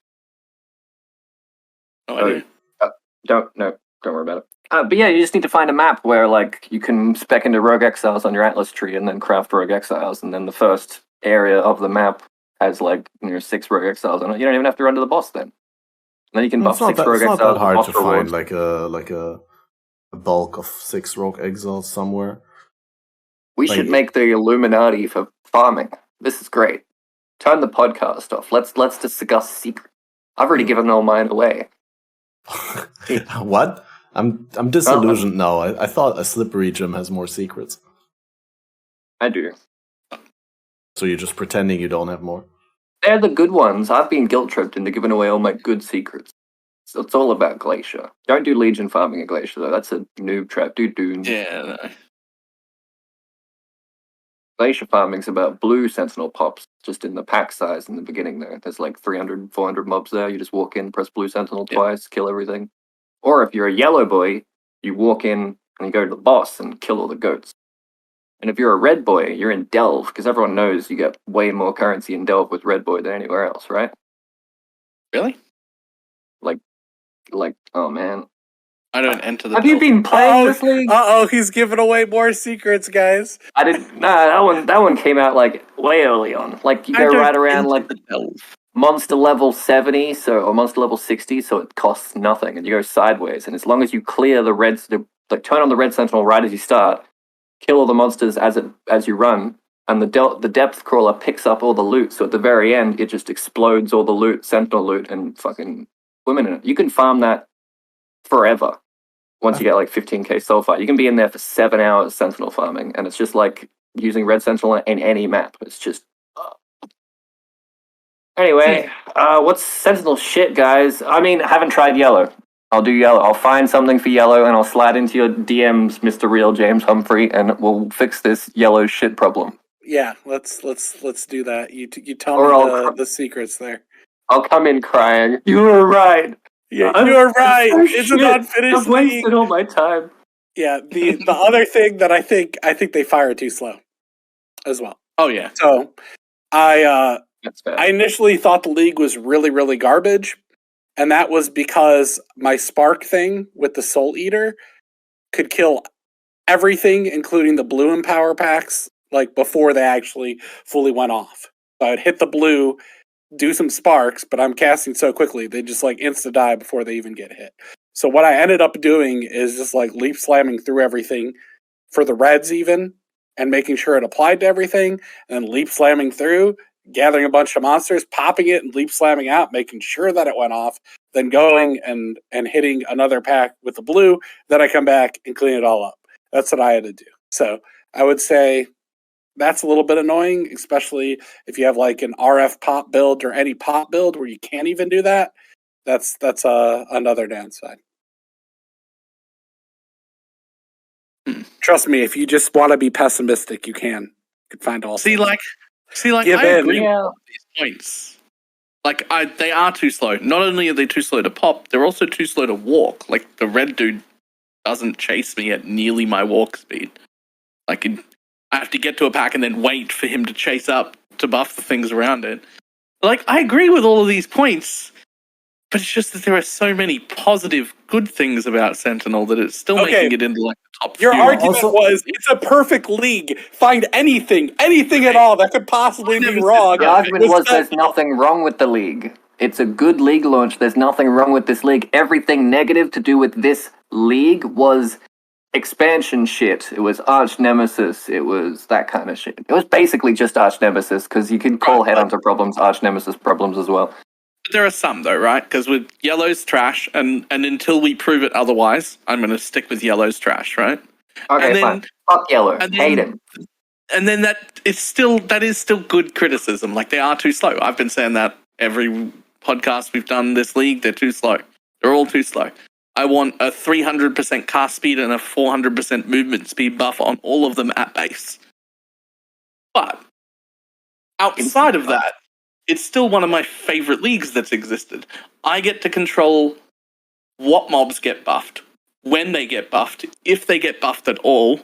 No idea. Don't worry about it. But yeah, you just need to find a map where like you can spec into Rogue Exiles on your Atlas tree and then craft Rogue Exiles, and then the first area of the map has like 6 Rogue Exiles on it. You don't even have to run to the boss then. And then you can buff 6 Rogue Exiles. It's not that hard to rewards. find like a bulk of 6 Rogue Exiles somewhere. We should make the Illuminati for farming. This is great. Turn the podcast off. Let's discuss secrets. I've already given all mine away. What? I'm disillusioned now. I thought a Slippery Jim has more secrets. I do. So you're just pretending you don't have more? They're the good ones. I've been guilt-tripped into giving away all my good secrets. So it's all about Glacier. Don't do Legion farming at Glacier, though. That's a noob trap. Do Dune. Yeah, no. Glacier farming's about blue Sentinel pops, just in the pack size in the beginning there. There's like 300, 400 mobs there. You just walk in, press blue Sentinel twice, kill everything. Or if you're a yellow boy, you walk in and you go to the boss and kill all the goats. And if you're a red boy, you're in Delve, because everyone knows you get way more currency in Delve with red boy than anywhere else, right? Really? Like, oh man. I don't enter the. Have you been playing this league? He's giving away more secrets, guys. I didn't. Nah, that one came out like way early on. Like you go right around like monster level 70, or monster level 60, so it costs nothing, and you go sideways. And as long as you clear the reds, like turn on the red sentinel right as you start, kill all the monsters as you run, and the depth crawler picks up all the loot. So at the very end, it just explodes all the loot, sentinel loot, and fucking women in it. You can farm that forever. Once you get like 15k sulfite, you can be in there for 7 hours sentinel farming, and it's just like using red sentinel in any map. It's just anyway. What's sentinel shit, guys? I mean, I haven't tried yellow. I'll do yellow. I'll find something for yellow, and I'll slide into your DMs, Mr. Real James Humphrey, and we'll fix this yellow shit problem. Yeah, let's do that. You tell me the secrets there. I'll come in crying. You were right. Yeah, you were right. It's an unfinished I've wasted all my time. Yeah, the other thing that I think they fire too slow as well. Oh yeah. So I That's fair. I initially thought the league was really, really garbage, and that was because my spark thing with the Soul Eater could kill everything, including the blue empower packs, like before they actually fully went off. So I'd hit the blue, do some sparks, but I'm casting so quickly they just like insta die before they even get hit. So what I ended up doing is just like leap slamming through everything for the reds even, and making sure it applied to everything, and then leap slamming through, gathering a bunch of monsters, popping it and leap slamming out, making sure that it went off, then going and hitting another pack with the blue, then I come back and clean it all up. That's what I had to do. So I would say that's a little bit annoying, especially if you have like an RF pop build or any pop build where you can't even do that. That's another downside. Trust me, if you just want to be pessimistic, you can find all. See, like Give I in. agree with these points. Like they are too slow. Not only are they too slow to pop, they're also too slow to walk. Like the red dude doesn't chase me at nearly my walk speed. Like I have to get to a pack and then wait for him to chase up to buff the things around it. Like, I agree with all of these points, but it's just that there are so many positive, good things about Sentinel that it's still making it into like the top Your few. argument was it's a perfect league. Find anything at all that could possibly be wrong. The argument was there's nothing wrong with the league. It's a good league launch. There's nothing wrong with this league. Everything negative to do with this league was expansion shit. It was Arch Nemesis. It was that kind of shit. It was basically just Arch Nemesis, because you can call Headhunter problems Arch Nemesis problems as well. But there are some though, right? Because with yellow's trash, and until we prove it otherwise, I'm going to stick with yellow's trash, right? Okay, and then, fine. Fuck yellow. and then- Hate him. And then that is still good criticism. Like, they are too slow. I've been saying that every podcast we've done this league. They're too slow. They're all too slow. I want a 300% cast speed and a 400% movement speed buff on all of them at base. But outside of that, it's still one of my favorite leagues that's existed. I get to control what mobs get buffed, when they get buffed, if they get buffed at all,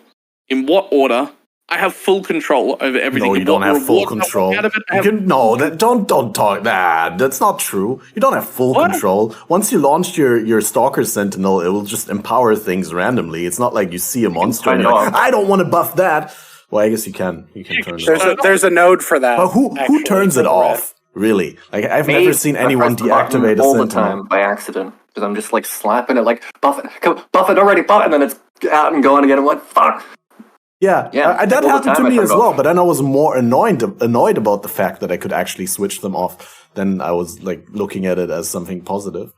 in what order. I have full control over everything. No, you don't have full control. Don't talk that. That's not true. You don't have full control. Once you launched your Stalker Sentinel, it will just empower things randomly. It's not like you see a monster and you're like, I don't want to buff that. Well, I guess you can. You can turn it off. There's a node for that. But who turns it off? Really? Like, I've never seen anyone deactivate a all Sentinel. the time by accident, because I'm just like slapping it, like buff it already, buff it, and then it's out and going again. I'm like, fuck. Yeah, that happened to me as well. But then I was more annoyed about the fact that I could actually switch them off than I was like looking at it as something positive.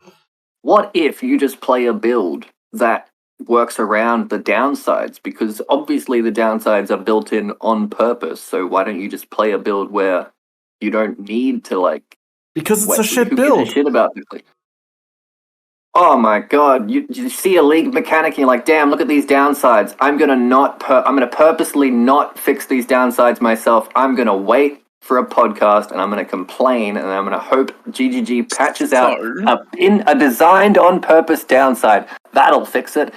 What if you just play a build that works around the downsides? Because obviously the downsides are built in on purpose. So why don't you just play a build where you don't need to like? Because it's a shit who build. gives a shit about it? Like, oh my god! You see a league mechanic and you're like, damn! Look at these downsides. I'm gonna purposely not fix these downsides myself. I'm gonna wait for a podcast and I'm gonna complain and I'm gonna hope GGG patches out a designed on purpose downside. That'll fix it.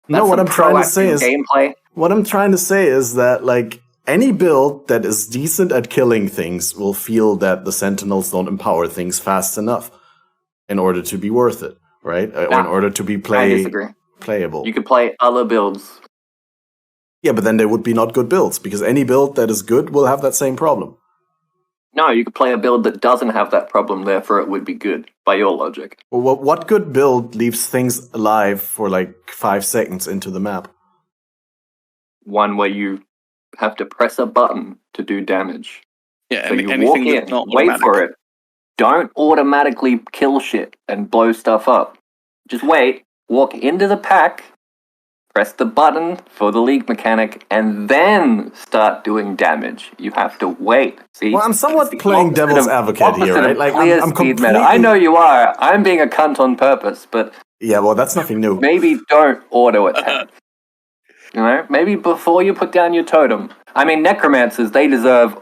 No, what I'm trying to say is gameplay. What I'm trying to say is that like any build that is decent at killing things will feel that the Sentinels don't empower things fast enough in order to be worth it. Right? Or in order to be playable. You could play other builds. Yeah, but then they would be not good builds, because any build that is good will have that same problem. No, you could play a build that doesn't have that problem, therefore it would be good, by your logic. Well, what good build leaves things alive for like 5 seconds into the map? One where you have to press a button to do damage. Yeah, so you walk in, wait for it. Don't automatically kill shit and blow stuff up. Just wait, walk into the pack, press the button for the league mechanic, and then start doing damage. You have to wait. See? Well, I'm somewhat playing devil's advocate here, right? Like, I'm completely... I know you are. I'm being a cunt on purpose, but... Yeah, well, that's nothing new. Maybe don't auto-attack. You know? Maybe before you put down your totem. I mean, necromancers, they deserve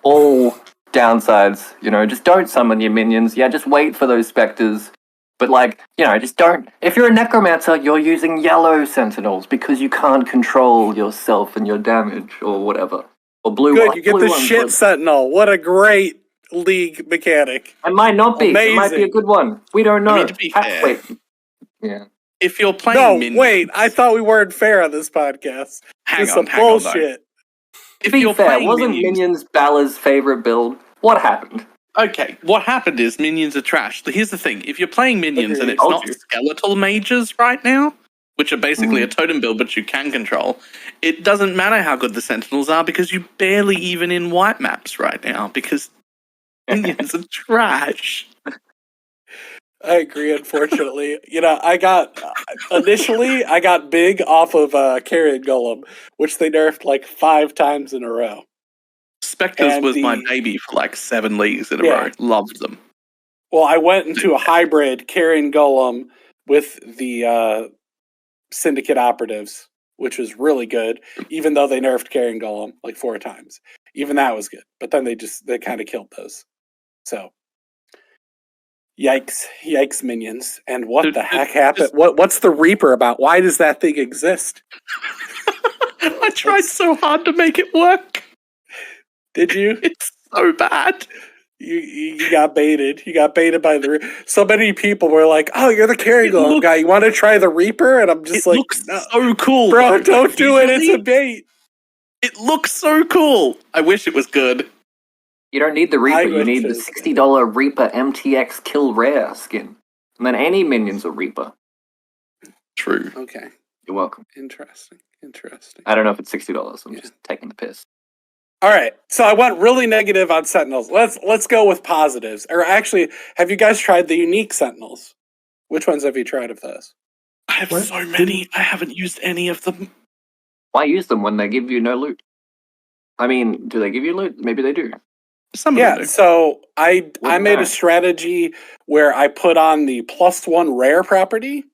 all downsides, you know, just don't summon your minions. Yeah, just wait for those specters. But like, you know, just don't. If you're a necromancer, you're using yellow sentinels because you can't control yourself and your damage or whatever. Or blue. Good, you get the shit sentinel. What a great league mechanic. It might not be. Amazing. It might be a good one. We don't know. I mean, to be fair, wait. Yeah. If you're playing minions... wait. I thought we weren't fair on this podcast. Hang on, bullshit. To be fair, wasn't minions Balor's favorite build? What happened? Okay, what happened is minions are trash. Here's the thing. If you're playing minions and it's not skeletal mages right now, which are basically a totem build but you can control, it doesn't matter how good the Sentinels are because you're barely even in white maps right now because minions are trash. I agree, unfortunately. You know, I got big off of Carrion Golem, which they nerfed like 5 times in a row. Spectres was my baby for like 7 leagues in a row. Loved them. Well, I went into a hybrid Carrion Golem with the Syndicate Operatives, which was really good, even though they nerfed Carrion Golem like 4 times. Even that was good. But then they kind of killed those. So... Yikes, minions. And what the heck happened? What's the Reaper about? Why does that thing exist? I tried so hard to make it work. Did you? It's so bad. You got baited. You got baited by the... So many people were like, oh, you're the Carrion Golem guy. You want to try the Reaper? And I'm just like... It looks so cool. Bro, don't do it. It's a bait. It looks so cool. I wish it was good. You don't need the Reaper, you need the $60 Reaper MTX Kill Rare skin. And then any minion's a Reaper. True. Okay. You're welcome. Interesting. I don't know if it's $60. I'm just taking the piss. All right. So I went really negative on Sentinels. Let's go with positives. Or actually, have you guys tried the unique Sentinels? Which ones have you tried of those? I have so many. I haven't used any of them. Why use them when they give you no loot? I mean, do they give you loot? Maybe they do. Some of them do. So I Wouldn't made matter. a strategy where I put on the +1 rare property,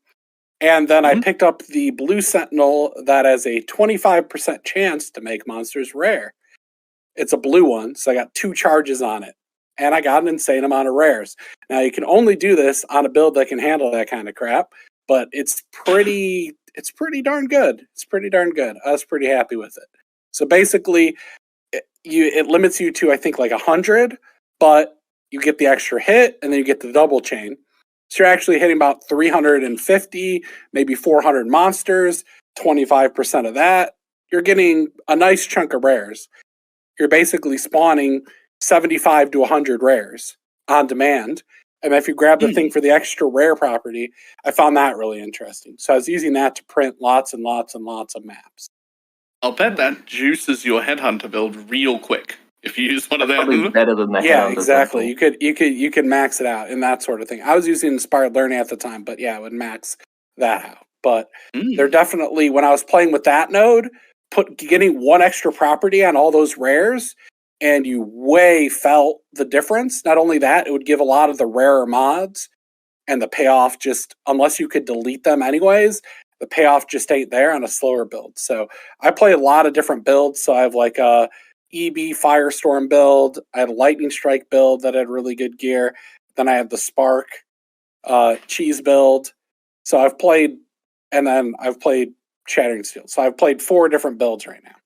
and then I picked up the blue Sentinel that has a 25% chance to make monsters rare. It's a blue one, so I got 2 charges on it. And I got an insane amount of rares. Now you can only do this on a build that can handle that kind of crap, but it's pretty darn good. It's pretty darn good. I was pretty happy with it. So basically, it limits you to, I think, like 100, but you get the extra hit, and then you get the double chain. So you're actually hitting about 350, maybe 400 monsters, 25% of that. You're getting a nice chunk of rares. You're basically spawning 75 to 100 rares on demand. And if you grab the thing for the extra rare property, I found that really interesting. So I was using that to print lots and lots and lots of maps. I'll bet that juices your Headhunter build real quick if you use one of Probably them. better than the Yeah, Headhunter exactly. Buff. You could max it out and that sort of thing. I was using Inspired Learning at the time, but yeah, it would max that out. But they're definitely, when I was playing with that node, getting one extra property on all those rares, and you way felt the difference. Not only that, it would give a lot of the rarer mods, and the payoff just, unless you could delete them anyways, the payoff just ain't there on a slower build. So I play a lot of different builds. So I have like a EB Firestorm build. I had a Lightning Strike build that had really good gear. Then I have the Spark cheese build. So I've played, and then I've played Shattering Steel. So I've played 4 different builds right now.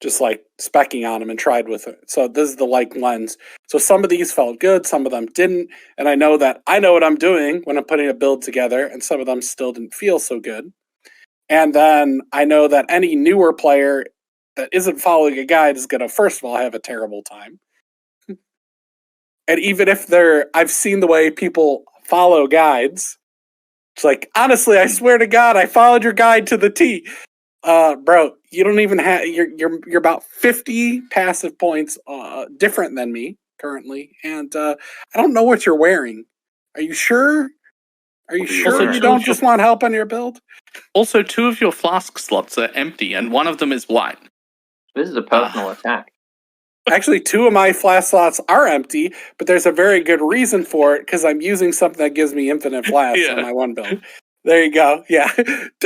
Just like specking on them and tried with it. So this is the like lens. So some of these felt good, some of them didn't. And I know that I know what I'm doing when I'm putting a build together, and some of them still didn't feel so good. And then I know that any newer player that isn't following a guide is going to, first of all, have a terrible time. And even if I've seen the way people follow guides. It's like, honestly, I swear to God, I followed your guide to the T. Bro, you don't even have, you're about 50 passive points different than me currently, and I don't know what you're wearing. Are you sure? Are you sure you don't just want help on your build? Also, 2 of your flask slots are empty, and one of them is white. This is a personal attack. Actually, 2 of my flask slots are empty, but there's a very good reason for it, because I'm using something that gives me infinite flasks on my one build. There you go. Yeah.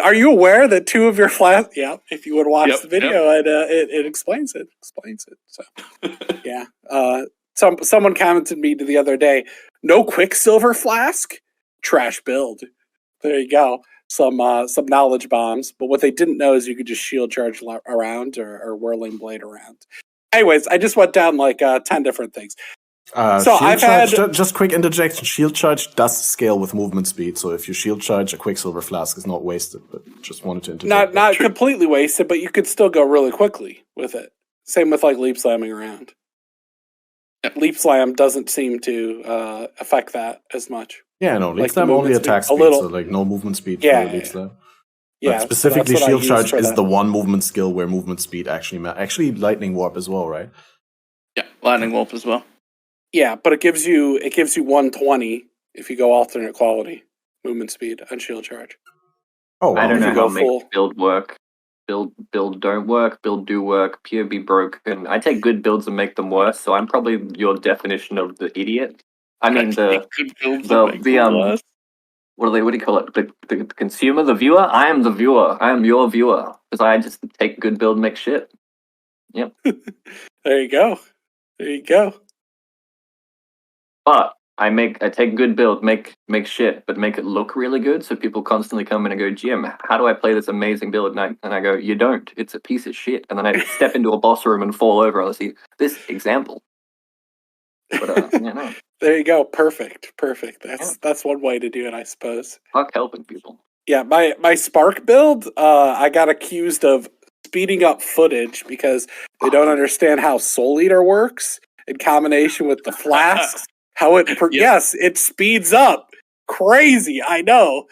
Are you aware that 2 of your flasks? Yeah. If you would watch the video, it explains it. So, yeah. Someone commented me the other day, no Quicksilver flask? Trash build. There you go. Some knowledge bombs. But what they didn't know is you could just shield charge around or whirling blade around. Anyways, I just went down like 10 different things. So I've charge, had just quick interjection. Shield charge does scale with movement speed, so if you shield charge, a Quicksilver flask is not wasted. But just wanted to interject. not completely wasted, but you could still go really quickly with it. Same with like leap slamming around. Leap slam doesn't seem to affect that as much. Yeah, no, leap Like slam only attack speed, so like no movement speed for leap slam. Yeah, but specifically, so shield charge is the one movement skill where movement speed actually lightning warp as well, right? Yeah, lightning warp as well. Yeah, but it gives you 120 if you go alternate quality movement speed on shield charge. Oh, wow. I don't know how to full make build work. Build don't work. Build do work. Pure be broken. I take good builds and make them worse. So I'm probably your definition of the idiot. I mean the what do you call it? The consumer, the viewer. I am the viewer. I am your viewer because I just take good build, and make shit. Yep. There you go. But I take good build, make shit, but make it look really good, so people constantly come in and go, Jim, how do I play this amazing build? And I go, you don't. It's a piece of shit. And then I step into a boss room and fall over. I see this example. But no. There you go. Perfect. That's one way to do it, I suppose. Fuck helping people. Yeah, my Spark build, I got accused of speeding up footage because they don't understand how Soul Eater works in combination with the flasks. How it yes, it speeds up. Crazy, I know.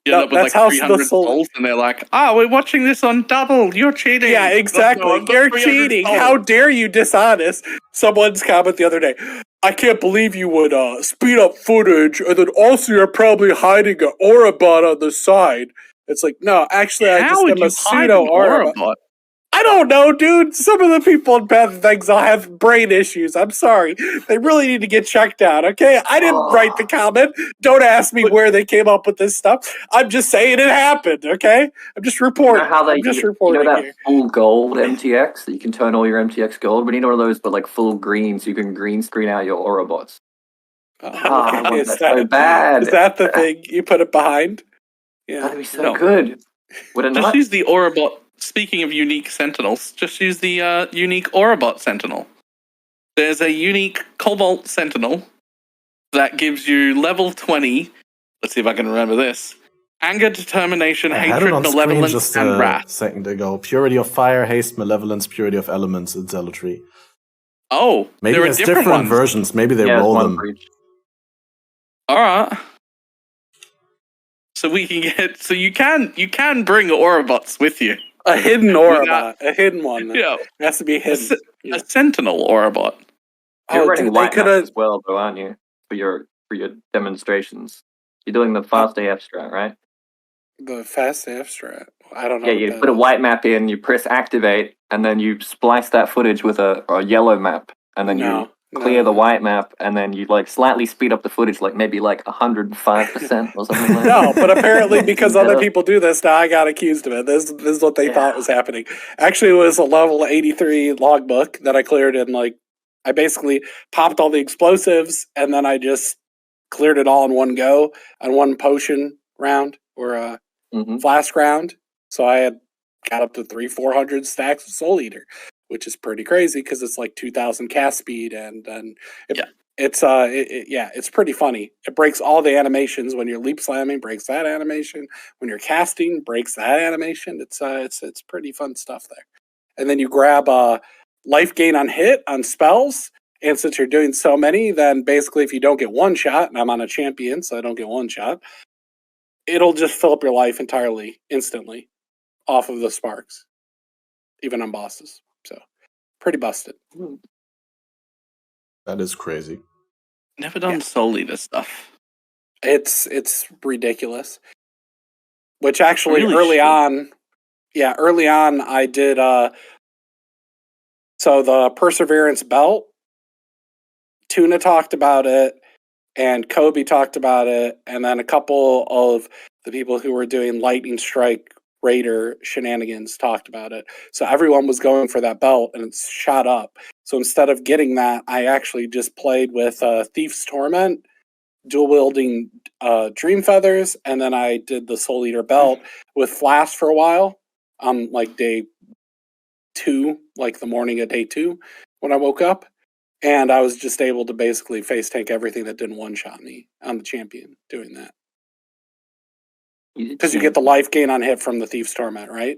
That's like how the soul. And they're like, we're watching this on double. You're cheating. Yeah, exactly. You're cheating. Souls. How dare you dishonest? Someone's comment the other day. I can't believe you would speed up footage, and then also you're probably hiding an aura bot on the side. It's like, no, actually, I just am a pseudo aura bot. I don't know, dude. Some of the people in Path of Exile have brain issues. I'm sorry. They really need to get checked out, okay? I didn't write the comment. Don't ask me where they came up with this stuff. I'm just saying it happened, okay? I'm just reporting. I'm just reporting that here. full gold MTX that you can turn all your MTX gold? We need one of those, but like full green, so you can green screen out your aura bots. I want that so bad. Is that the thing? You put it behind? Yeah. That'd be so good. Would it Just not? use the aura bot. Speaking of unique Sentinels, just use the unique aura bot Sentinel. There's a unique Cobalt Sentinel that gives you level 20. Let's see if I can remember this. Anger, determination, I had it hatred, on screen malevolence, just and a wrath. second ago. Purity of fire, haste, malevolence, purity of elements, and zealotry. Oh, Maybe there are there's different ones. versions. Maybe they Yeah, roll one them. for each. All right. So we can get. So you can bring aura bots with you. A hidden aura Without- bot. A hidden one. Yeah, It has to be a, hidden. a Sentinel aura bot. You're Oh, running dude, white they maps coulda- as well, though, aren't you? For your demonstrations. You're doing the fast AF strat, right? The fast AF strat. I don't know. Yeah, what you that put a is. white map in, you press activate, and then you splice that footage with a yellow map, and then you clear the white map, and then you like slightly speed up the footage, like maybe like 105% or something like No, that. but apparently because Yeah. other people do this, now I got accused of it. This is what they thought was happening. Actually, it was a level 83 logbook that I cleared in I basically popped all the explosives and then I just cleared it all in one go on one potion round or a flask round. So I had got up to 300-400 stacks of Soul Eater, which is pretty crazy because it's like 2,000 cast speed and it's pretty funny. It breaks all the animations when you're leap slamming, breaks that animation. When you're casting, breaks that animation. It's pretty fun stuff there. And then you grab life gain on hit on spells. And since you're doing so many, then basically if you don't get one shot, and I'm on a champion, so I don't get one shot, it'll just fill up your life entirely, instantly, off of the sparks, even on bosses. So pretty busted. That is crazy. Never done Soul Eater stuff. It's ridiculous. Which actually Really early on I did so the Perseverance belt, Tuna talked about it, and Kobe talked about it, and then a couple of the people who were doing Lightning Strike Raider shenanigans talked about it. So everyone was going for that belt, and it's shot up. So instead of getting that, I actually just played with Thief's Torment, dual wielding Dream Feathers, and then I did the Soul Eater belt with Flash for a while on like day 2, like the morning of day 2 when I woke up. And I was just able to basically face tank everything that didn't one-shot me on the champion doing that. Because you get the life gain on hit from the Thief's Torment, right?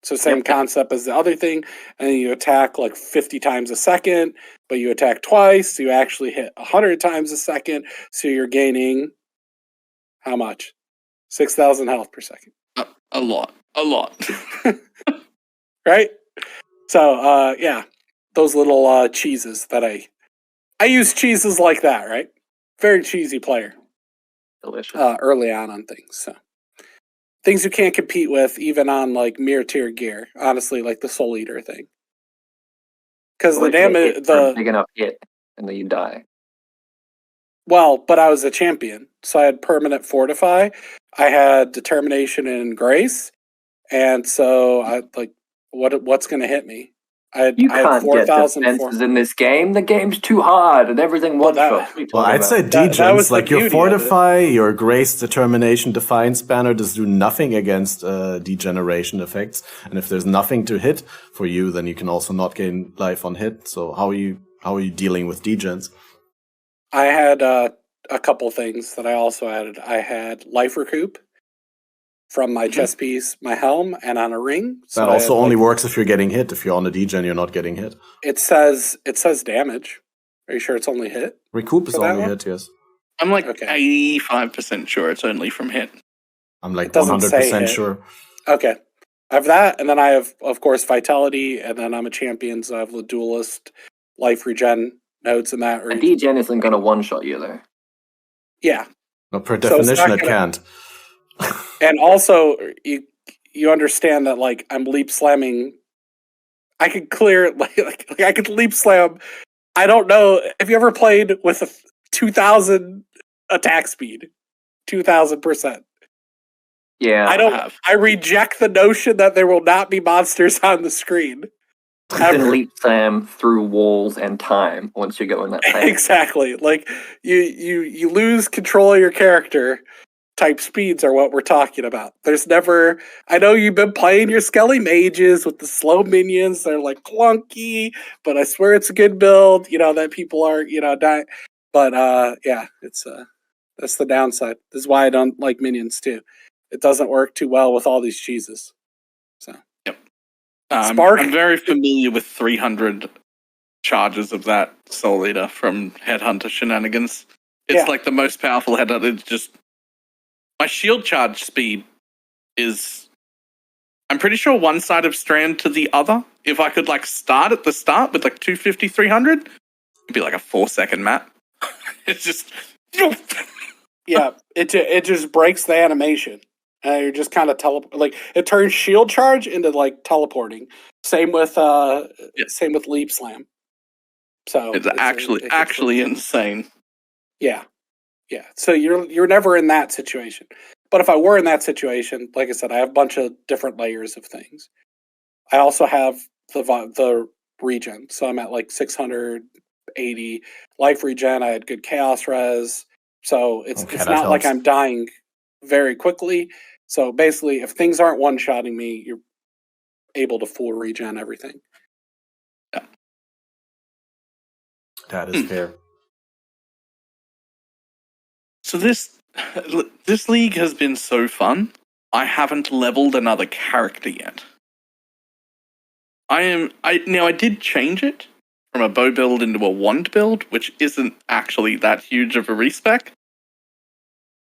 So same concept as the other thing. And then you attack like 50 times a second, but you attack twice. So you actually hit 100 times a second. So you're gaining how much? 6,000 health per second. A lot. A lot. Right? So, those little cheeses that I use cheeses like that, right? Very cheesy player. Delicious. Early on things. So things you can't compete with even on like mirror tier gear. Honestly, like the Soul Eater thing. Because the damage, big enough hit, and then you die. Well, but I was a champion, so I had permanent fortify. I had determination and grace, and so I like what's going to hit me? I You had can't get 4,000 defenses in this game. The game's too hard, and everything one shot. Well, I'd say That was degens, the like your beauty of it. Fortify, your Grace, Determination, Defiance banner does do nothing against degeneration effects. And if there's nothing to hit for you, then you can also not gain life on hit. So how are you dealing with degens? I had a couple things that I also added. I had life recoup from my chest piece, my helm, and on a ring. So That also only works if you're getting hit. If you're on a degen, you're not getting hit. It says damage. Are you sure it's only hit? Recoup is For that only one? hit, yes. I'm like 85% sure it's only from hit. I'm like It doesn't say 100% hit. sure. Okay. I have that, and then I have, of course, Vitality, and then I'm a champion, so I have the Duelist, Life Regen nodes and that. A degen isn't going to one-shot you, though. Yeah. No, per So it's definition, not it gonna- can't. And also, you understand that, like, I'm leap slamming I could clear like I could leap slam. I don't know. Have you ever played with a 2,000 attack speed? 2,000%. Yeah. I don't. I reject the notion that there will not be monsters on the screen. You can leap slam through walls and time once you go in that phase. Exactly. Like you lose control of your character. Type speeds are what we're talking about. There's never. I know you've been playing your Skelly mages with the slow minions. They're like clunky, but I swear it's a good build. You know that people are dying. But yeah, it's that's the downside. This is why I don't like minions too. It doesn't work too well with all these cheeses. So yep. Spark. I'm very familiar with 300 charges of that Soul Eater from Headhunter shenanigans. It's like the most powerful Headhunter. It's just my shield charge speed is, I'm pretty sure one side of strand to the other. If I could like start at the start with like 250, 300, it'd be like a 4-second map. It's just yeah, it just breaks the animation. You're just kind of like it turns shield charge into like teleporting. Same with leap slam. So it's actually insane. Yeah. Yeah. So you're never in that situation. But if I were in that situation, like I said, I have a bunch of different layers of things. I also have the regen. So I'm at like 680 life regen. I had good chaos res. So it's not like I'm dying very quickly. So basically, if things aren't one-shotting me, you're able to full regen everything. Yeah. That is fair. So this league has been so fun. I haven't leveled another character yet. I did change it from a bow build into a wand build, which isn't actually that huge of a respec.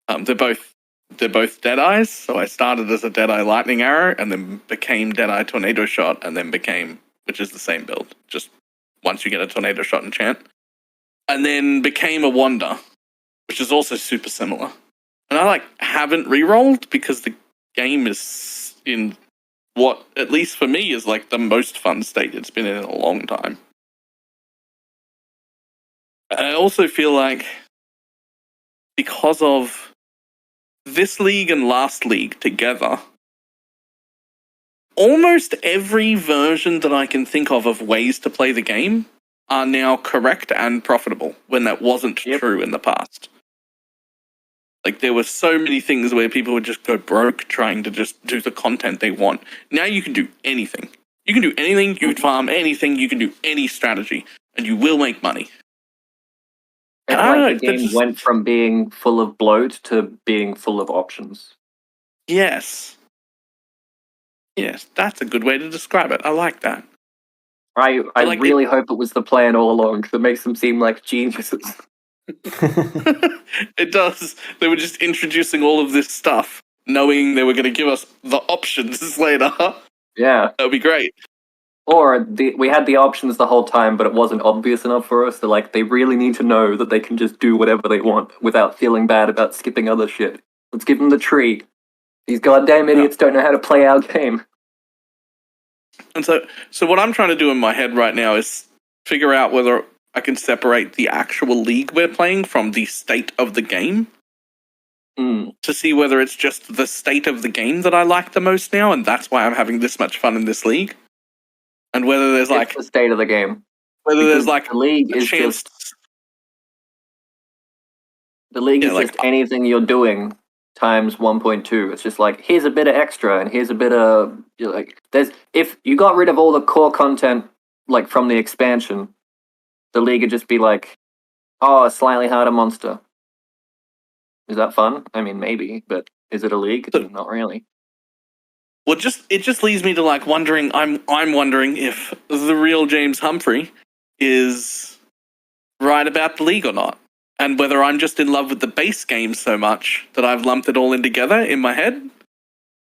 They're both Deadeyes, so I started as a Deadeye Lightning Arrow and then became Deadeye Tornado Shot and then became, which is the same build, just once you get a Tornado Shot enchant. And then became a Wander, which is also super similar. And I haven't rerolled because the game is in what, at least for me, is like the most fun state it's been in a long time. I also feel like because of this league and last league together, almost every version that I can think of ways to play the game are now correct and profitable when that wasn't true in the past. Like, there were so many things where people would just go broke trying to just do the content they want. Now you can do anything. You can do anything, you can farm anything, you can do any strategy, and you will make money. And the game went from being full of bloat to being full of options. Yes. Yes, that's a good way to describe it. I like that. I really hope it was the plan all along, because it makes them seem like geniuses. It does. They were just introducing all of this stuff, knowing they were going to give us the options later. Yeah. That would be great. Or we had the options the whole time, but it wasn't obvious enough for us. They're like, they really need to know that they can just do whatever they want without feeling bad about skipping other shit. Let's give them the tree. These goddamn idiots don't know how to play our game. And so what I'm trying to do in my head right now is figure out whether I can separate the actual league we're playing from the state of the game. To see whether it's just the state of the game that I like the most now, and that's why I'm having this much fun in this league. And whether there's it's the state of the game. Whether because there's like the league is chance. The league is just anything you're doing times 1.2. It's just like, here's a bit of extra, and here's a bit of if you got rid of all the core content like from the expansion, the league would just be like, oh, a slightly harder monster. Is that fun? I mean, maybe, but is it a league? Not really. Well, it just leaves me to like wondering. I'm wondering if the real James Humphrey is right about the league or not, and whether I'm just in love with the base game so much that I've lumped it all in together in my head,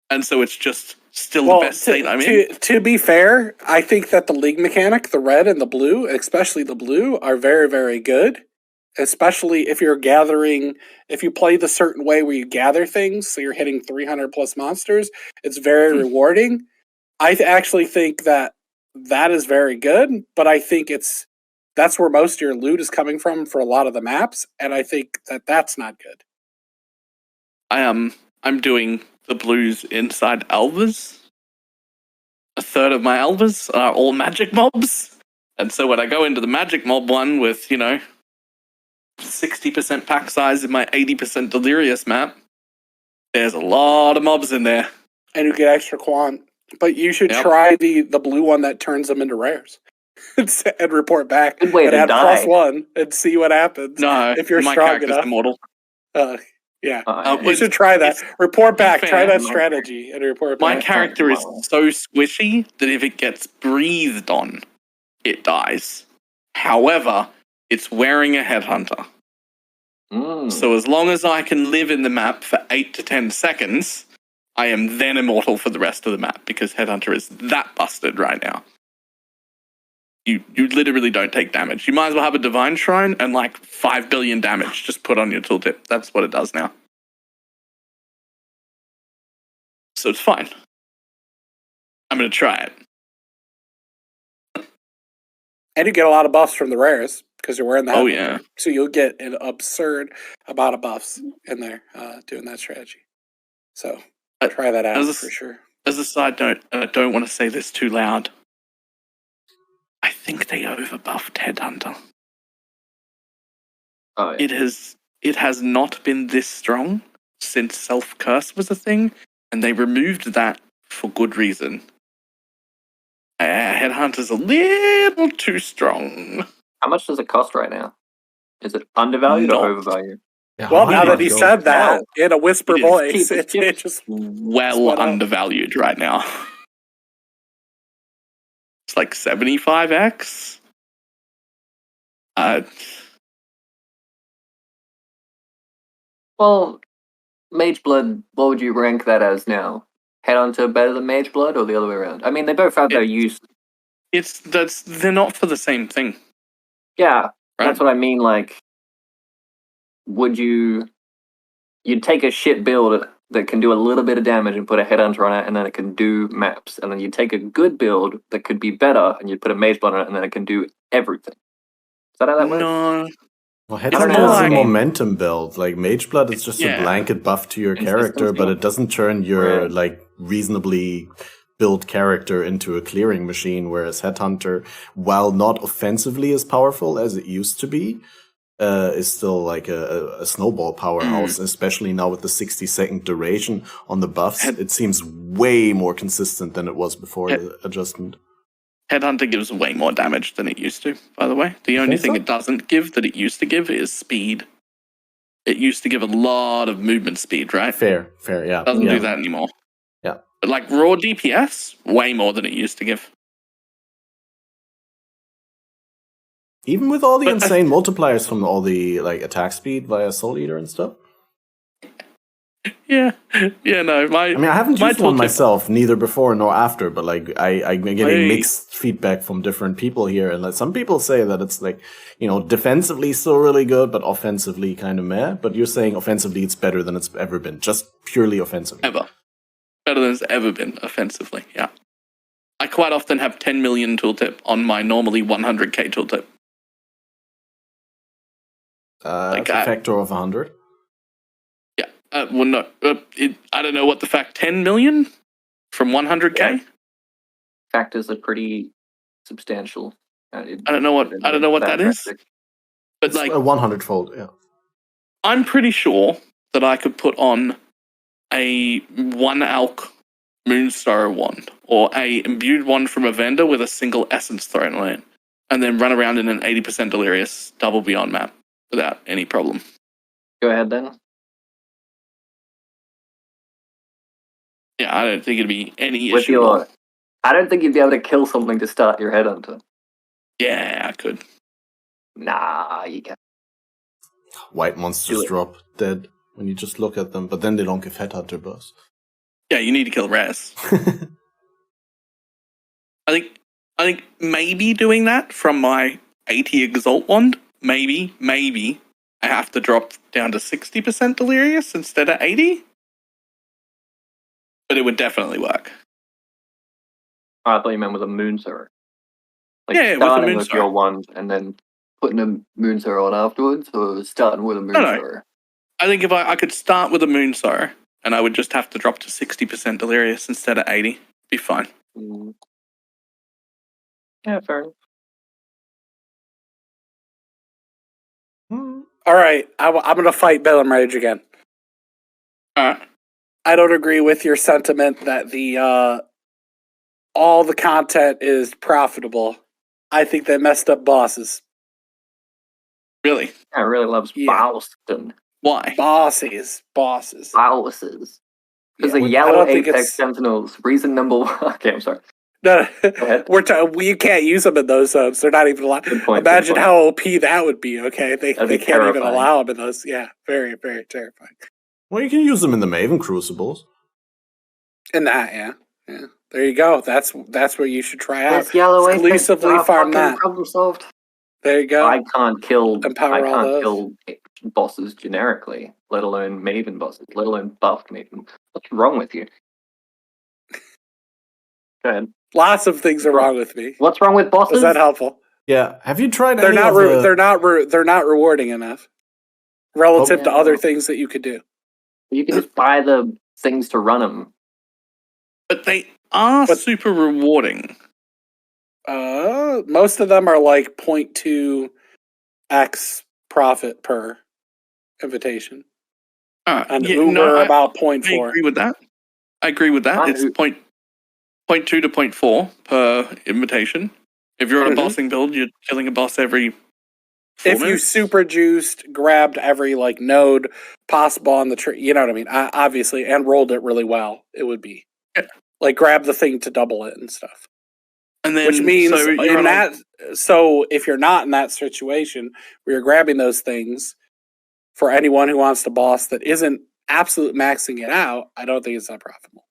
and so it's just still the best state I'm in. To be fair, I think that the league mechanic, the red and the blue, especially the blue, are very, very good. Especially if you're gathering, if you play the certain way where you gather things, so you're hitting 300 plus monsters, it's very rewarding. I actually think that that is very good, but I think that's where most of your loot is coming from for a lot of the maps, and I think that's not good. I'm doing the blues inside Elvers. A third of my Elvers are all magic mobs. And so when I go into the magic mob one with, 60% pack size in my 80% delirious map, there's a lot of mobs in there. And you get extra quant. But you should Yep. try the blue one that turns them into rares. And report back. Good way and to add die. +1 and see what happens. No, if you're my strong character's enough. immortal. Yeah. You Well, should try that. Report back. fair, Try that my- strategy and report My back. character is Wow. so squishy that if it gets breathed on, it dies. However, it's wearing a headhunter. Mm. So as long as I can live in the map for 8 to 10 seconds, I am then immortal for the rest of the map because Headhunter is that busted right now. You literally don't take damage. You might as well have a Divine Shrine and 5 billion damage just put on your tooltip. That's what it does now. So it's fine. I'm going to try it. And you get a lot of buffs from the rares because you're wearing that. Oh, yeah. So you'll get an absurd amount of buffs in there doing that strategy. So try that out for sure. As a side note, and I don't want to say this too loud, I think they overbuffed Headhunter. Oh, yeah. It has not been this strong since self-curse was a thing, and they removed that for good reason. Headhunter's a little too strong. How much does it cost right now? Is it undervalued or Not. overvalued? Yeah, Well, how now did that it he go? said that in a whisper It is voice, cheap, it just Well went up. undervalued right now. It's like 75x. Well, Mage Blood, what would you rank that as now? Headhunter better than Mage Blood or the other way around? I mean, they both have their use. They're not for the same thing. Yeah, Right? that's what I mean. Would you'd take a shit build that can do a little bit of damage and put a Headhunter on it, and then it can do maps, and then you take a good build that could be better, and you'd put a Mage Blood on it, and then it can do everything. Is that how that works? No. Well, don't Headhunter know, is a like- momentum build. Like Mage Blood is just Yeah. a blanket buff to your Consistency. character, but it doesn't turn your Right. reasonably built character into a clearing machine. Whereas Headhunter, while not offensively as powerful as it used to be, is still like a snowball powerhouse. Especially now with the 60-second duration on the buffs, it seems way more consistent than it was before the adjustment. Headhunter gives way more damage than it used to, by the way. The only think thing so? it doesn't give that it used to give is speed. It used to give a lot of movement speed, right? Fair, yeah. Doesn't yeah. do that anymore. Yeah. But raw DPS, way more than it used to give. Even with all the But insane multipliers from all the attack speed via Soul Eater and stuff. Yeah. Yeah, no. I mean, I haven't my used one tooltip- myself, neither before nor after, but I'm getting I- mixed feedback from different people here. And some people say that it's defensively still really good, but offensively kind of meh. But you're saying offensively it's better than it's ever been, just purely offensively. Ever. Better than it's ever been offensively, yeah. I quite often have 10 million tooltip on my normally 100k tooltip. It's a factor of 100. Yeah. Well, no. I don't know what the fact. 10 million from 100k. Yeah. Factors are pretty substantial. I don't know what that is. But It's a 100-fold, yeah. I'm pretty sure that I could put on a 1 alch Moonstar wand or a imbued wand from a vendor with a single essence thrown on it, and then run around in an 80% delirious double beyond map without any problem. Go ahead then. Yeah, I don't think it'd be any With issue. your, I don't think you'd be able to kill something to start your Headhunter. Yeah, I could. Nah, you can't. White monsters Do it. drop dead when you just look at them, but then they don't give Headhunter buffs. Yeah, you need to kill Raz. I think maybe doing that from my 80 Exalt wand, maybe I have to drop down to 60% delirious instead of 80. But it would definitely work. Oh, I thought you meant with a Moonstar. Like Yeah, with the starting moon with star. your wand and then putting a moonstar on afterwards, or starting with a moonstar? I think if I could start with a moonstar, and I would just have to drop to 60% delirious instead of 80, be fine. Mm. Yeah, fair enough. All right, I'm going to fight BalorMage again. I don't agree with your sentiment that the all the content is profitable. I think they messed up bosses. Really? I really loves Boston. Why? Bosses. Bosses. Because Yeah, the I yellow don't think Apex it's- Sentinels, reason number one. Okay, I'm sorry. No, ahead. we can't use them in those zones. They're not even allowed. Good point, Imagine good point. how OP that would be. Okay, they That'd be can't even terrifying. allow them in those. Yeah, very, very terrifying. Well, you can use them in the Maven Crucibles. And that, yeah. There you go. That's what you should try out. There's yellow Exclusively Apex, farm fucking that. problem solved. There you go. I can't kill Empower bosses generically, let alone Maven bosses, let alone buffed Maven. What's wrong with you? Go ahead. Lots of things are wrong with me. What's wrong with bosses? Was that helpful? Yeah. Have you tried They're any not. of the... They're not rewarding enough relative to Yeah. other things that you could do. You can just buy the things to run them. But they are super rewarding. Most of them are like 0.2x profit per invitation, and Uber about 0.4. I agree with that. It's 0.2 to 0.4 per invitation. If you're on a bossing build, you're killing a boss every 4 If you minutes. super juiced, grabbed every like node possible on the tree, you know what I mean? Obviously, and rolled it really well, it would be like grab the thing to double it and stuff. And then, Which means so so if you're not in that situation where you're grabbing those things, for anyone who wants to boss that isn't absolute maxing it out, I don't think it's that profitable.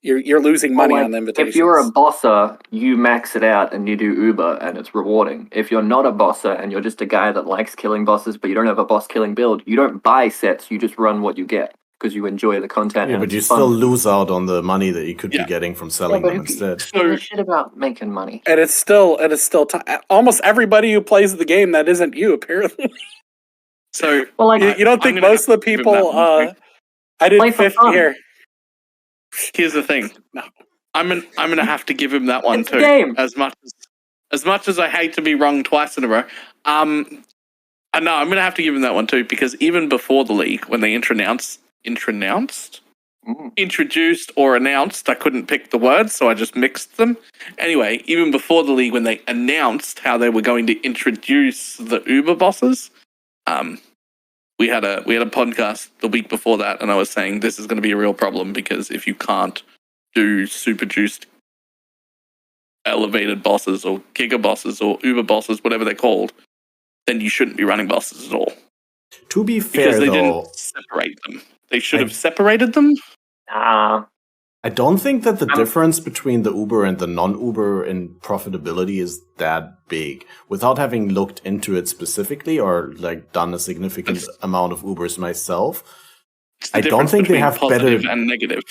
You're losing money on the invitations. If you're a bosser, you max it out and you do Uber and it's rewarding. If you're not a bosser and you're just a guy that likes killing bosses but you don't have a boss killing build, you don't buy sets, you just run what you get because you enjoy the content. Yeah, but you still lose out on the money that you could be getting from selling but them instead. So shit about making money. And it's still almost everybody who plays the game that isn't you, apparently. So well, like, you don't think most of the people I did 50 here. Here's the thing. No. I'm gonna have to give him that one It's too. a game. As much as I hate to be wrong twice in a row. No, I'm gonna have to give him that one too, because even before the league, when they introduced or announced, I couldn't pick the words, so I just mixed them. Anyway, even before the league, when they announced how they were going to introduce the Uber bosses, we had a podcast the week before that, and I was saying this is going to be a real problem, because if you can't do super juiced elevated bosses or giga bosses or Uber bosses, whatever they're called, then you shouldn't be running bosses at all. To be fair, because they though, didn't separate them. They should have separated them. I don't think that the difference between the Uber and the non-Uber in profitability is that big. Without having looked into it specifically or like done a significant amount of Ubers myself, I don't think they have better and negative.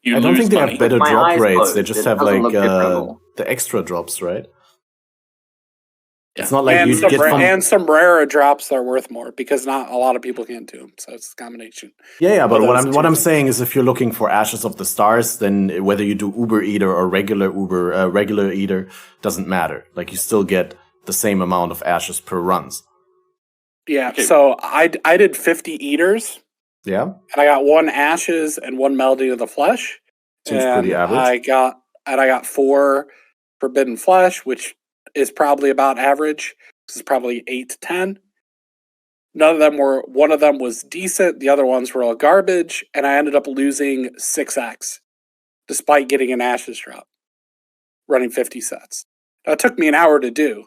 I don't think they have better drop rates. They just have like the extra drops, right? Yeah. It's not like you get from... and some rarer drops that are worth more, because not a lot of people can do them. So it's a combination. Yeah, but what I'm saying is, if you're looking for Ashes of the Stars, then whether you do Uber Eater or regular Eater doesn't matter. Like, you still get the same amount of Ashes per runs. Yeah. Okay. So I did 50 Eaters. Yeah. And I got 1 Ashes and 1 Melody of the Flesh. Seems pretty average. I got 4 Forbidden Flesh, which is probably about average. This is probably 8 to 10. One of them was decent. The other ones were all garbage. And I ended up losing 6x despite getting an Ashes drop, running 50 sets. Now, it took me an hour to do.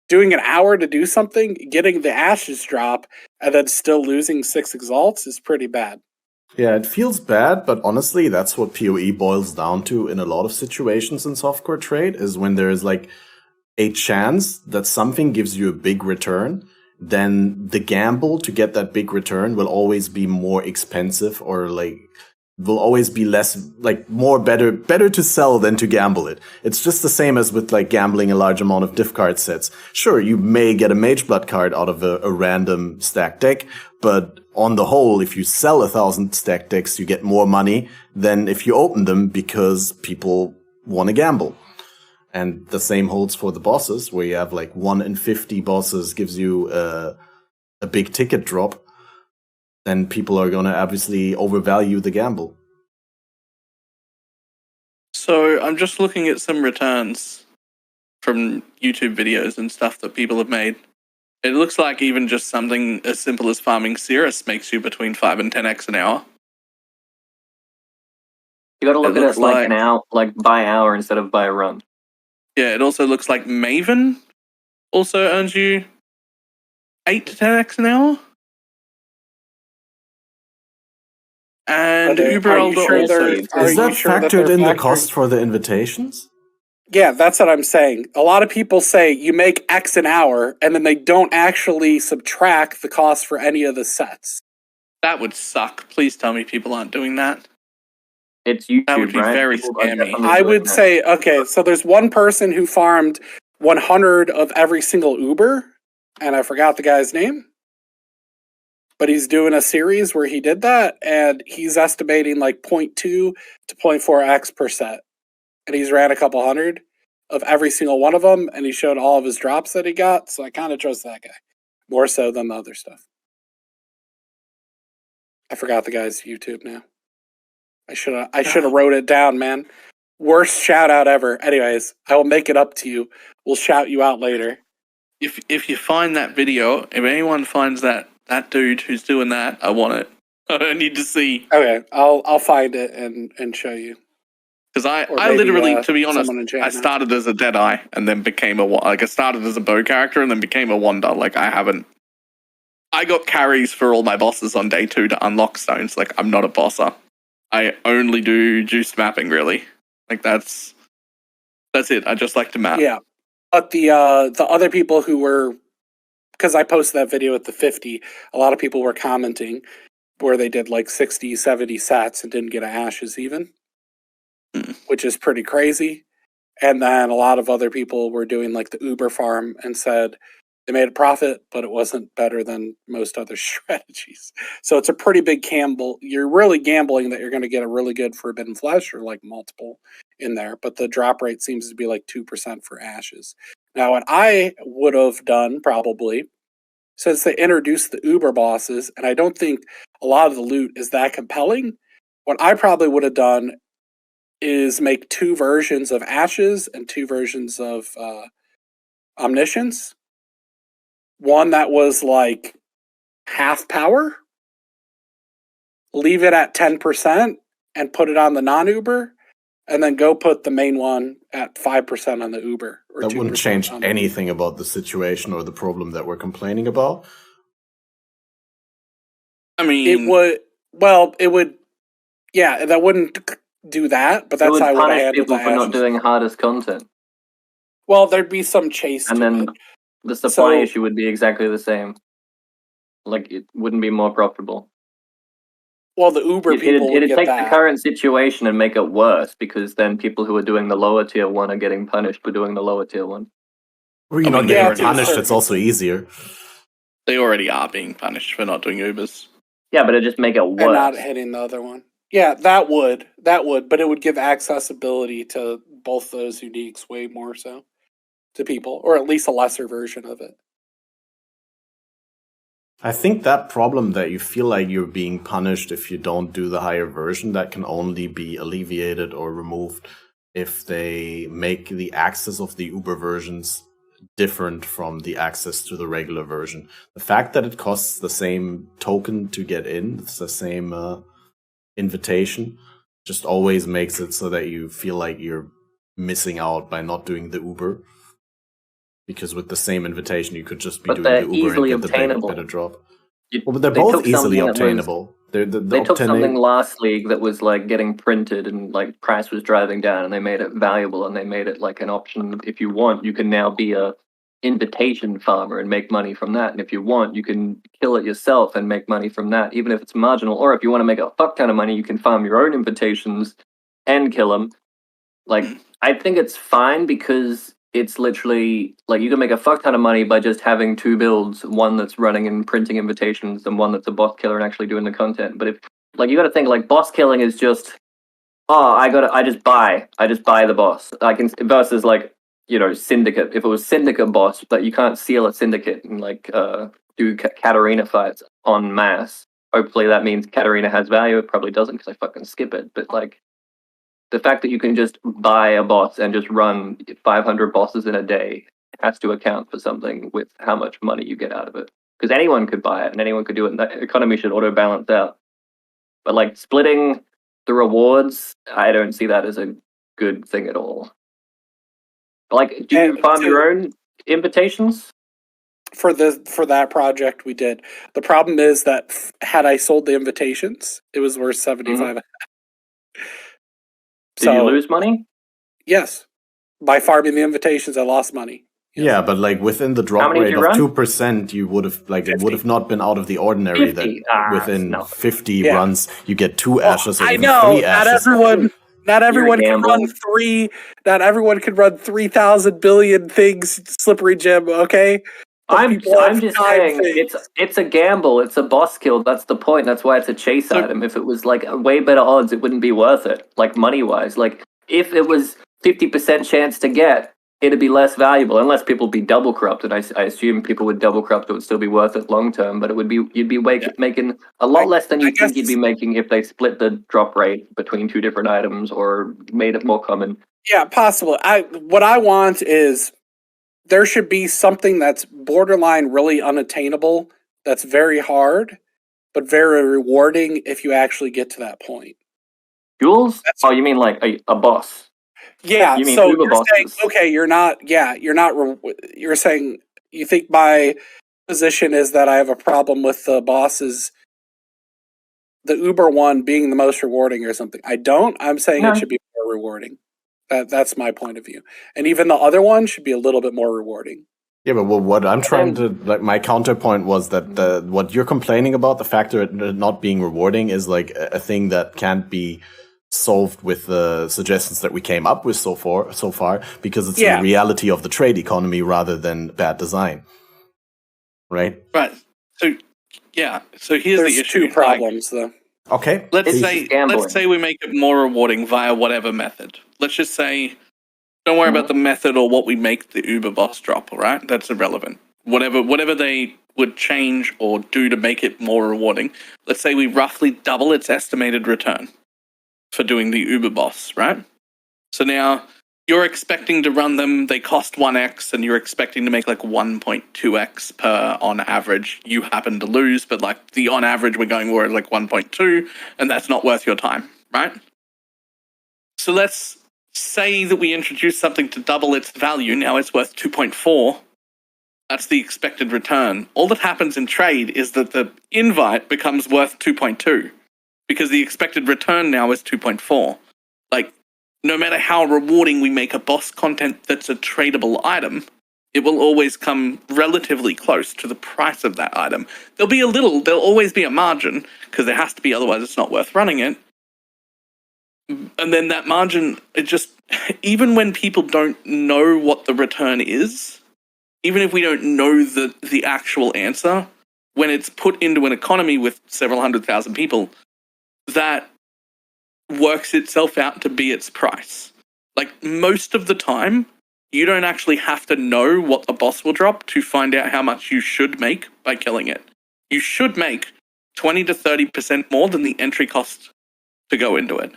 Doing an hour to do something, getting the Ashes drop, and then still losing 6 Exalts is pretty bad. Yeah, it feels bad, but honestly, that's what PoE boils down to in a lot of situations in softcore trade, is when there is like a chance that something gives you a big return, then the gamble to get that big return will always be more expensive, or like will always be better to sell than to gamble it. It's just the same as with like gambling a large amount of diff card sets. Sure, you may get a Mage Blood card out of a random stacked deck, but on the whole, if you sell 1,000 stacked decks, you get more money than if you open them because people want to gamble. And the same holds for the bosses, where you have like 1 in 50 bosses gives you a big ticket drop. Then people are going to obviously overvalue the gamble. So I'm just looking at some returns from YouTube videos and stuff that people have made. It looks like even just something as simple as farming Cirrus makes you between 5 and 10x an hour. You got to look at it like an hour, like by hour instead of by run. Yeah, it also looks like Maven also earns you 8 to 10x an hour. And Uber Elder also. Is that factored in the cost for the invitations? Yeah, that's what I'm saying. A lot of people say you make X an hour, and then they don't actually subtract the cost for any of the sets. That would suck. Please tell me people aren't doing that. It's YouTube, that would be right? very scammy. I would say, okay, so there's one person who farmed 100 of every single Uber, and I forgot the guy's name. But he's doing a series where he did that, and he's estimating like 0.2 to 0.4x per set. And he's ran a couple hundred of every single one of them, and he showed all of his drops that he got, so I kind of trust that guy. More so than the other stuff. I forgot the guy's YouTube now. I should have wrote it down, man. Worst shout out ever. Anyways, I will make it up to you. We'll shout you out later. If you find that video, if anyone finds that dude who's doing that, I want it. I need to see. Okay, I'll find it and show you. Because I literally, to be honest, I started as a Deadeye and then became I started as a bow character and then became a Wonder. Like I got carries for all my bosses on day 2 to unlock stones. Like I'm not a bosser. I only do juiced mapping, really. Like that's it. I just like to map. Yeah, but the other people who were, because I posted that video at the 50, a lot of people were commenting where they did like 60, 70 sats and didn't get ashes even, which is pretty crazy. And then a lot of other people were doing like the Uber farm and said they made a profit, but it wasn't better than most other strategies. So it's a pretty big gamble. You're really gambling that you're going to get a really good Forbidden Flesh or like multiple in there, but the drop rate seems to be like 2% for ashes. Now, what I would have done probably, since they introduced the Uber bosses, and I don't think a lot of the loot is that compelling, what I probably would have done is make 2 versions of Ashes and 2 versions of Omniscience. One that was like half power, leave it at 10% and put it on the non-Uber, and then go put the main one at 5% on the Uber. Or that wouldn't change anything about the situation or the problem that we're complaining about. I mean, it would. Well, it would. Yeah, that wouldn't do that. But that's how I would handle people for not doing hardest content. Well, there'd be some chase, and then the supply issue would be exactly the same. Like it wouldn't be more profitable. Well, the Uber people would it'd get take that. the current situation and make it worse, because then people who are doing the lower tier one are getting punished for doing the lower tier one. Or you're not getting punished, it's also easier. They already are being punished for not doing Ubers. Yeah, but it'd just make it worse. And not hitting the other one. Yeah, that would, but it would give accessibility to both those uniques way more so to people, or at least a lesser version of it. I think that problem that you feel like you're being punished if you don't do the higher version, that can only be alleviated or removed if they make the access of the Uber versions different from the access to the regular version. The fact that it costs the same token to get in, it's the same invitation, just always makes it so that you feel like you're missing out by not doing the Uber. Because with the same invitation, you could just be doing the Uber and get the better drop. But they're both easily obtainable. They took something last league that was like getting printed and like price was driving down, and they made it valuable, and they made it like an option. If you want, you can now be a invitation farmer and make money from that. And if you want, you can kill it yourself and make money from that, even if it's marginal. Or if you want to make a fuck ton of money, you can farm your own invitations and kill them. Like, I think it's fine because it's literally like you can make a fuck ton of money by just having two builds, one that's running and printing invitations and one that's a boss killer and actually doing the content. But if like you got to think like boss killing is just I just buy the boss. I can versus like syndicate. If it was syndicate boss, but you can't seal a syndicate and like do Katarina fights en masse. Hopefully that means Katarina has value. It probably doesn't because I fucking skip it. But like the fact that you can just buy a boss and just run 500 bosses in a day has to account for something with how much money you get out of it. Because anyone could buy it and anyone could do it. And that economy should auto balance out. But like splitting the rewards, I don't see that as a good thing at all. Like, do you farm your own invitations? For that project, we did. The problem is that had I sold the invitations, it was worth 75. Did you lose money? Yes. By farming the invitations, I lost money. Yes. Yeah, but like within the drop rate of 2%, you would have like 50. It would have not been out of the ordinary 50. That within 50 runs you get 2 ashes or even 3 ashes. Not everyone can run 3. Not everyone can run 3,000 billion things. Slippery Jim, okay? I'm just saying it's a gamble. It's a boss kill. That's the point. That's why it's a chase item. If it was like way better odds, it wouldn't be worth it. Like money wise, like if it was 50% chance to get, it'd be less valuable unless people be double corrupted. I assume people would double corrupt, it would still be worth it long term. But it would be you'd be making a lot less than you think you'd be making if they split the drop rate between 2 different items or made it more common. Yeah, possible. What I want is there should be something that's borderline really unattainable, that's very hard, but very rewarding if you actually get to that point. Jewels? You mean like a boss? Yeah, you mean so Uber you're bosses. saying, okay, you're saying you think my position is that I have a problem with the bosses, the Uber one being the most rewarding or something. I don't. I'm saying it should be more rewarding. That's my point of view. And even the other one should be a little bit more rewarding. Yeah, but what I'm trying to, like, my counterpoint was that what you're complaining about, the fact that it not being rewarding is like a thing that can't be solved with the suggestions that we came up with so far, because it's the reality of the trade economy rather than bad design. Right? Right. So, yeah. So here's the issue. 2 problems, though. Okay. Let's say we make it more rewarding via whatever method. Let's just say, don't worry about the method or what we make the Uber boss drop, all right? That's irrelevant. Whatever they would change or do to make it more rewarding. Let's say we roughly double its estimated return for doing the Uber boss, right? So now you're expecting to run them, they cost 1x, and you're expecting to make like 1.2x per on average. You happen to lose, but like the on average we're going for like 1.2, and that's not worth your time, right? So let's say that we introduce something to double its value. Now it's worth 2.4. That's the expected return. All that happens in trade is that the invite becomes worth 2.2 because the expected return now is 2.4. Like, no matter how rewarding we make a boss content that's a tradable item, it will always come relatively close to the price of that item. There'll always be a margin, because there has to be, otherwise it's not worth running it. And then that margin, even when people don't know what the return is, even if we don't know the actual answer, when it's put into an economy with several 100,000 people, that works itself out to be its price. Like, most of the time, you don't actually have to know what the boss will drop to find out how much you should make by killing it. You should make 20 to 30% more than the entry cost to go into it.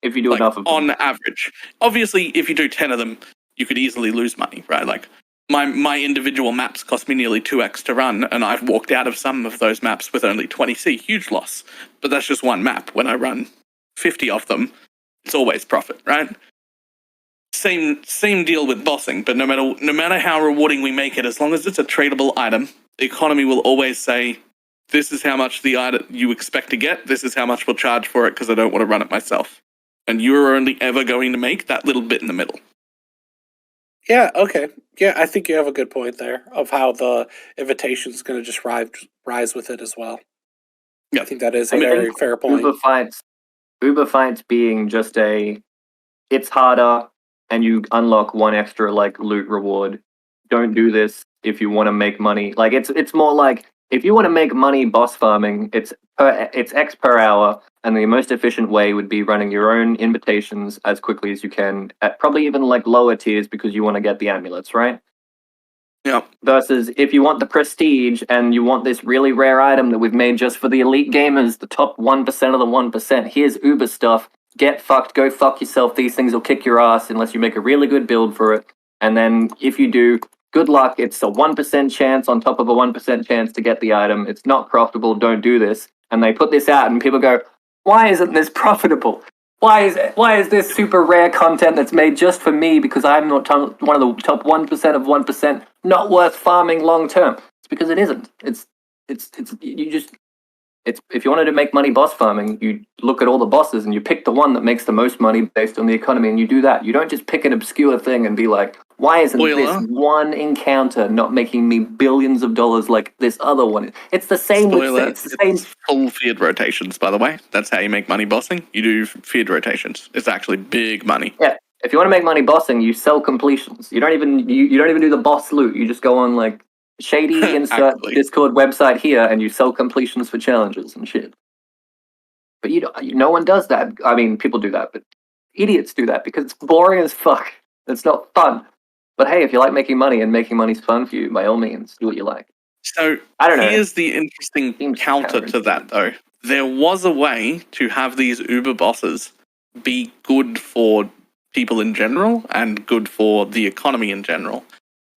If you do enough of them. On average. Obviously, if you do 10 of them, you could easily lose money, right? Like, my individual maps cost me nearly 2x to run, and I've walked out of some of those maps with only 20C. Huge loss. But that's just one map. When I run 50 of them, it's always profit, right? Same deal with bossing, but no matter how rewarding we make it, as long as it's a tradable item, the economy will always say, this is how much the item you expect to get, this is how much we'll charge for it because I don't want to run it myself. And you're only ever going to make that little bit in the middle. Yeah, okay. Yeah, I think you have a good point there of how the invitation is going to just rise with it as well. Yeah. I think that is a I mean, very fair point. Uber fights being just it's harder and you unlock one extra like loot reward. Don't do this if you want to make money. Like it's more like if you want to make money boss farming, it's X per hour, and the most efficient way would be running your own invitations as quickly as you can at probably even like lower tiers because you want to get the amulets, right? Yeah. Versus if you want the prestige and you want this really rare item that we've made just for the elite gamers, the top 1% of the 1%, here's Uber stuff. Get fucked, go fuck yourself. These things will kick your ass unless you make a really good build for it. And then if you do, good luck. It's a 1% chance on top of a 1% chance to get the item. It's not profitable. Don't do this. And they put this out and people go, why isn't this profitable? Why is this super rare content that's made just for me because I'm not one of the top 1% of 1% not worth farming long term? It's because it isn't. If you wanted to make money boss farming, you look at all the bosses and you pick the one that makes the most money based on the economy, and you do that. You don't just pick an obscure thing and be like, why isn't this one encounter not making me billions of dollars like this other one? It's the same Spoiler, it's the same. Full feared rotations, by the way. That's how you make money bossing. You do feared rotations. It's actually big money. Yeah. If you want to make money bossing, you sell completions. You don't even do the boss loot. You just go on like shady insert Discord website here and you sell completions for challenges and shit. But no one does that. I mean, people do that, but idiots do that because it's boring as fuck. It's not fun. But hey, if you like making money and making money's fun for you, by all means, do what you like. So I don't know. Here's the interesting counter to that, though. There was a way to have these Uber bosses be good for people in general and good for the economy in general.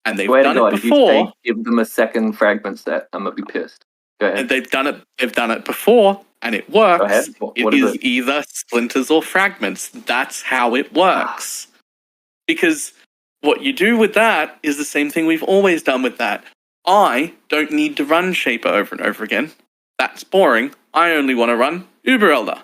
And they've done it before. If you give them a second fragment set, I'm gonna be pissed. Go ahead. And they've done it before, and it works. Go ahead. What is it? Either splinters or fragments. That's how it works. Because what you do with that is the same thing we've always done with that. I don't need to run Shaper over and over again. That's boring. I only want to run Uber Elder.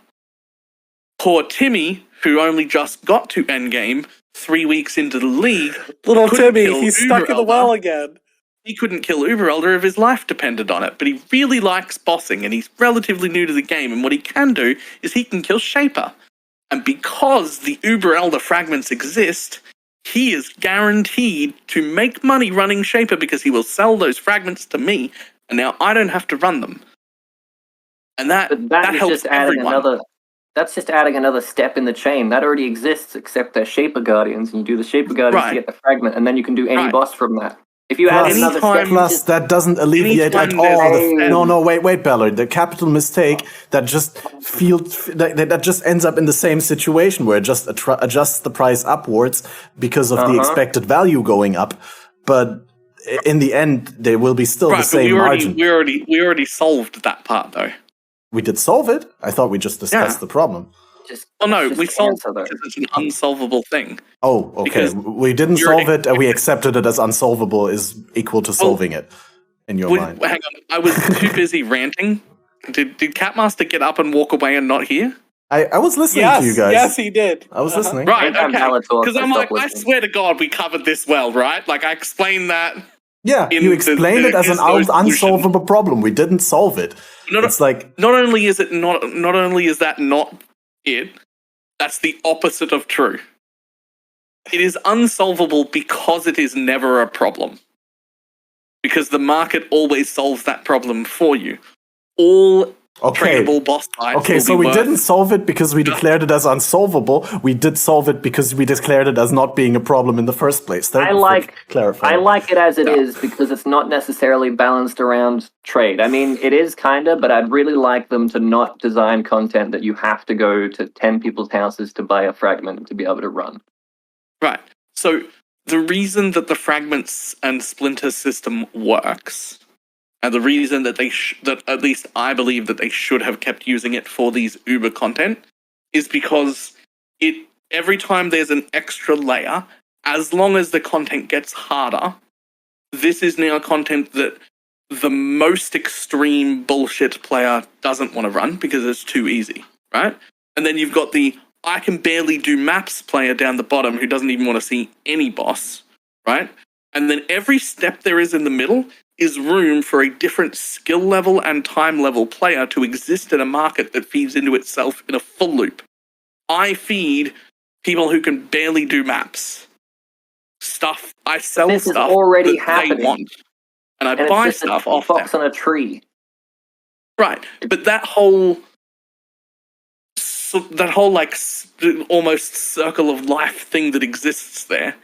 Poor Timmy, who only just got to endgame 3 weeks into the league. Little Timmy, he's stuck in the well again. He couldn't kill Uber Elder if his life depended on it, but he really likes bossing, and he's relatively new to the game, and what he can do is he can kill Shaper. And because the Uber Elder fragments exist, he is guaranteed to make money running Shaper because he will sell those fragments to me, and now I don't have to run them. And that helps just adding everyone. That's just adding another step in the chain. That already exists, except they're Shaper Guardians, and you do the Shaper Guardians to get the fragment, and then you can do any boss from that. If you add another step, plus that doesn't alleviate at all. No, wait, Ballard. The capital mistake that just that just ends up in the same situation where it just adjusts the price upwards because of the expected value going up, but in the end, they will be still the same margin. We already solved that part though. We did solve it. I thought we just discussed the problem. We solved it because it's an unsolvable thing. Oh, okay. Because we didn't solve it, and we accepted it as unsolvable is equal to solving it in your mind. Hang on, I was too busy ranting. Did Catmaster get up and walk away and not hear? I was listening to you guys. Yes, he did. I was listening. Right, okay. Because I'm like, I swear to God, we covered this well, right? Like, I explained that. Yeah, you explained it as an unsolvable problem. We didn't solve it. It's like not only is that not it, that's the opposite of true. It is unsolvable because it is never a problem. Because the market always solves that problem for you. All tradable boss types. Okay, so we didn't solve it because we declared it as unsolvable. We did solve it because we declared it as not being a problem in the first place. I like it as it is because it's not necessarily balanced around trade. I mean, it is kinda, but I'd really like them to not design content that you have to go to 10 people's houses to buy a fragment to be able to run. Right. So the reason that the fragments and splinter system works, and the reason that that at least I believe that they should have kept using it for these Uber content, is because every time there's an extra layer, as long as the content gets harder, this is now content that the most extreme bullshit player doesn't want to run because it's too easy, right? And then you've got the I can barely do maps player down the bottom who doesn't even want to see any boss, right? And then every step there is in the middle is room for a different skill level and time level player to exist in a market that feeds into itself in a full loop. I feed people who can barely do maps. Stuff, I sell This is stuff that already they happening. want. And I And buy it's just stuff a off them. box on a tree. Right, but that whole like almost circle of life thing that exists there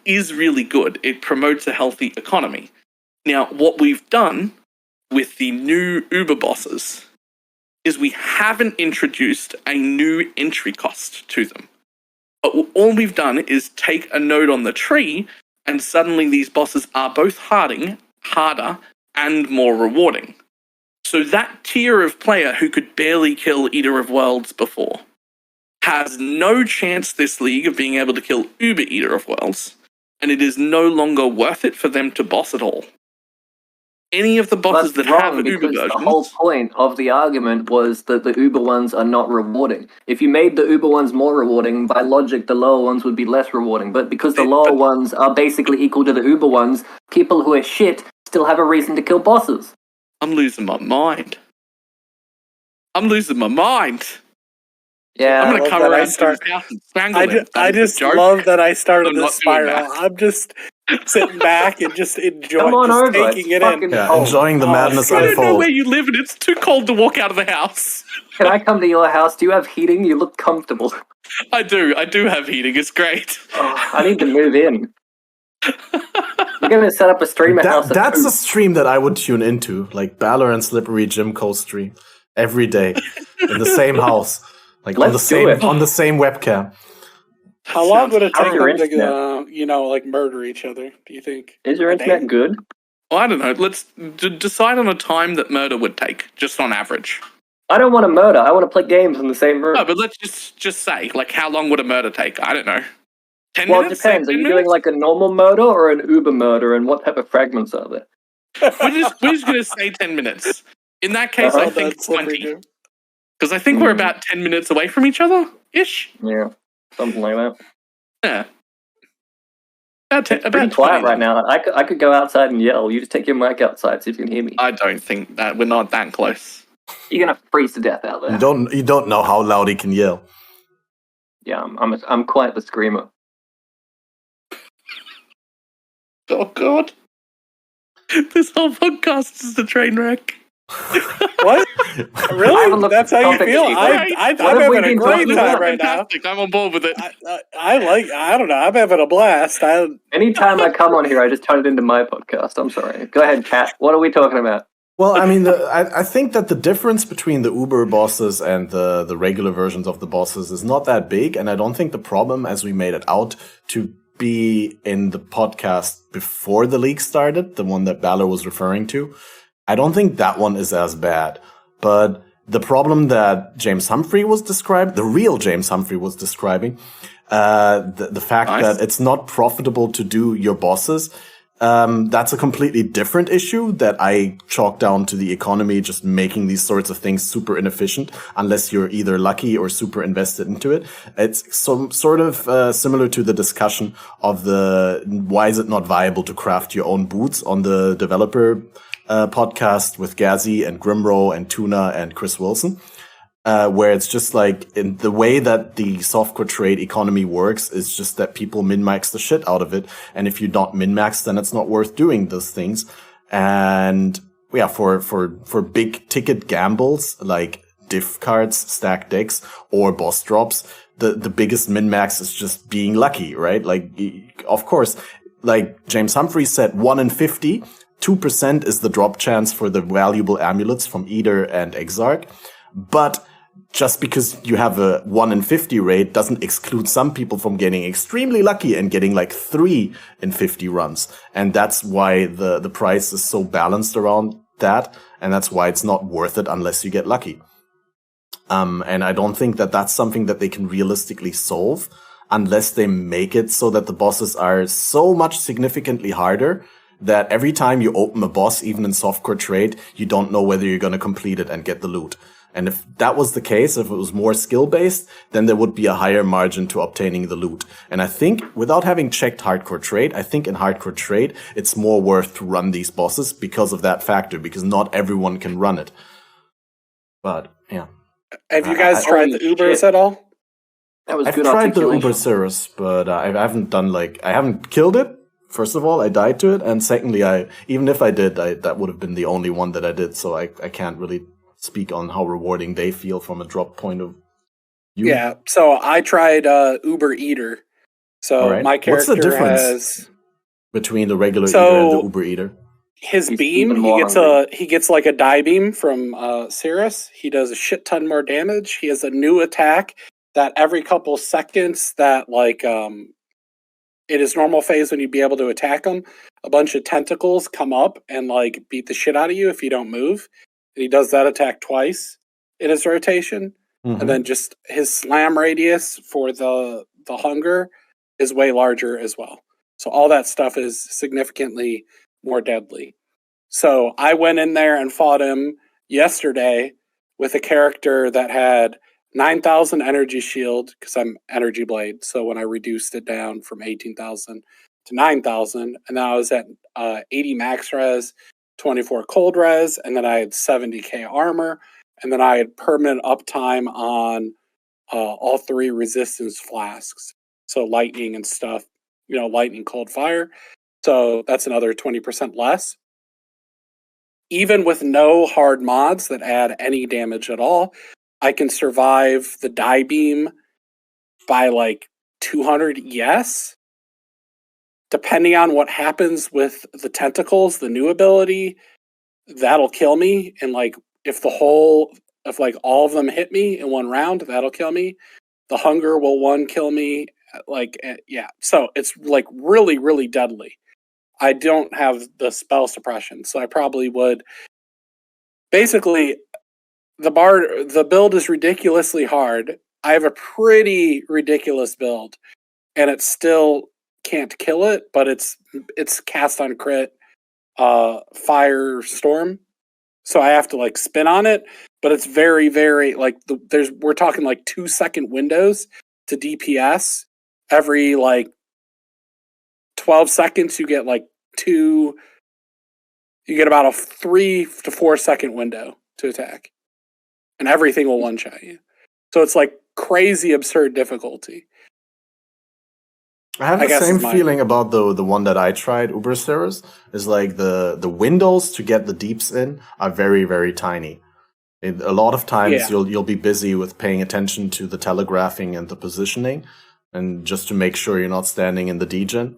is really good. It promotes a healthy economy. Now, what we've done with the new Uber bosses is we haven't introduced a new entry cost to them. But all we've done is take a node on the tree, and suddenly these bosses are both harder, and more rewarding. So that tier of player who could barely kill Eater of Worlds before has no chance this league of being able to kill Uber Eater of Worlds, and it is no longer worth it for them to boss at all. Any of the bosses That's that have wrong, Uber because versions... the whole point of the argument was that the Uber ones are not rewarding. If you made the Uber ones more rewarding, by logic, the lower ones would be less rewarding. But because the lower ones are basically equal to the Uber ones, people who are shit still have a reason to kill bosses. I'm losing my mind. Yeah, I'm going to love come that I around to start- his house and strangle him. I That is just a joke. love that I started I'm this not doing spiral. that. I'm just sitting back and just come enjoying, on just over. taking It's it in. fucking Yeah, cold. enjoying the Oh, madness I I don't know unfold. where you live and it's too cold to walk out of the house. Can I come to your house? Do you have heating? You look comfortable. I do have heating. It's great. Oh, I need to move in. We're going to set up a streamer house. That's a stream that I would tune into, like Balor and Slippery Jim co-stream every day in the same house, like on Let's the do same it. on the same webcam. How long would it How's take your them to, internet? like murder each other? Do you think? Is your A internet day? good? Well, I don't know. Let's decide on a time that murder would take, just on average. I don't want to murder. I want to play games in the same room. No, but let's just say, like, how long would a murder take? I don't know. 10 Well, it minutes? depends. Are 10 you minutes? doing like a normal murder or an Uber murder, and what type of fragments are there? We're just going to say 10 minutes. In that case, Uh-huh. I think That's Slippery 20. Jim. Because I think we're about 10 minutes away from each other-ish. Yeah, something like that. Yeah. About It's 10, pretty about quiet 20 right now. I could go outside and yell. You just take your mic outside so you can hear me. I don't think that we're not that close. You're gonna freeze to death out there. You don't know how loud he can yell. Yeah, I'm quite the screamer. Oh, God. This whole podcast is a train wreck. What? I haven't Really? looked That's at how you the feel? topic sheet. I'm What have we having a been great talking time about? right now. Fantastic. I'm on board with it. I don't know. I'm having a blast. Anytime I come on here, I just turn it into my podcast. I'm sorry. Go ahead, Kat. What are we talking about? Well, I mean, I think that the difference between the Uber bosses and the regular versions of the bosses is not that big, and I don't think the problem, as we made it out to be in the podcast before the league started, the one that Balor was referring to, I don't think that one is as bad. But the problem that James Humphrey was describing, the real James Humphrey was describing, the fact that it's not profitable to do your bosses, that's a completely different issue that I chalk down to the economy just making these sorts of things super inefficient unless you're either lucky or super invested into it. It's some sort of similar to the discussion of why is it not viable to craft your own boots on the developer podcast with Gazi and Grimro and Tuna and Chris Wilson. Where it's just like in the way that the software trade economy works is just that people min-max the shit out of it. And if you don't min-max, then it's not worth doing those things. And yeah, for big ticket gambles like diff cards, stack decks, or boss drops, the biggest min-max is just being lucky, right? Like, of course, like James Humphrey said, 1 in 50, 2% is the drop chance for the valuable amulets from Eater and Exarch. But just because you have a 1 in 50 rate doesn't exclude some people from getting extremely lucky and getting like 3 in 50 runs. And that's why the price is so balanced around that. And that's why it's not worth it unless you get lucky. And I don't think that that's something that they can realistically solve unless they make it so that the bosses are so much significantly harder that every time you open a boss, even in softcore trade, you don't know whether you're going to complete it and get the loot. And if that was the case, if it was more skill-based, then there would be a higher margin to obtaining the loot. And I think, without having checked Hardcore Trade, I think in Hardcore Trade, it's more worth to run these bosses because of that factor, because not everyone can run it. But, yeah. Have you guys tried the Ubers at all? That was I've good tried the articulation. Uber Cirrus, but I haven't done, like, I haven't killed it. First of all, I died to it. And secondly, even if I did, that would have been the only one that I did. So I can't really speak on how rewarding they feel from a drop point of view. Yeah, so I tried Uber Eater. So my character What's the difference has between the regular Eater and the Uber Eater? His He's beam, even more he gets like a die beam from Cirrus. He does a shit ton more damage. He has a new attack that every couple seconds that like in his normal phase when you'd be able to attack him, a bunch of tentacles come up and like beat the shit out of you if you don't move. And he does that attack twice in his rotation. Mm-hmm. And then just his slam radius for the hunger is way larger as well. So all that stuff is significantly more deadly. So I went in there and fought him yesterday with a character that had 9,000 energy shield, because I'm energy blade. So when I reduced it down from 18,000 to 9,000, and then I was at 80 max res, 24 cold res, and then I had 70k armor, and then I had permanent uptime on all 3 resistance flasks. So lightning and stuff, lightning, cold, fire. So that's another 20% less. Even with no hard mods that add any damage at all, I can survive the die beam by like 200, yes. Depending on what happens with the tentacles, the new ability, that'll kill me. And like if all of them hit me in one round, that'll kill me. The hunger will kill me. Yeah. So it's like really, really deadly. I don't have the spell suppression, so I probably would. Basically, the build is ridiculously hard. I have a pretty ridiculous build, and it still can't kill it, but it's cast on crit firestorm. So I have to like spin on it, but it's very, very like we're talking like 2-second windows to DPS. Every like 12 seconds you get like you get about a 3 to 4 second window to attack. And everything will one-shot you. So it's like crazy absurd difficulty. I have the same feeling about the one that I tried, Uber Cirrus, is like the windows to get the deeps in are very, very tiny. A lot of times you'll be busy with paying attention to the telegraphing and the positioning, and just to make sure you're not standing in the degen.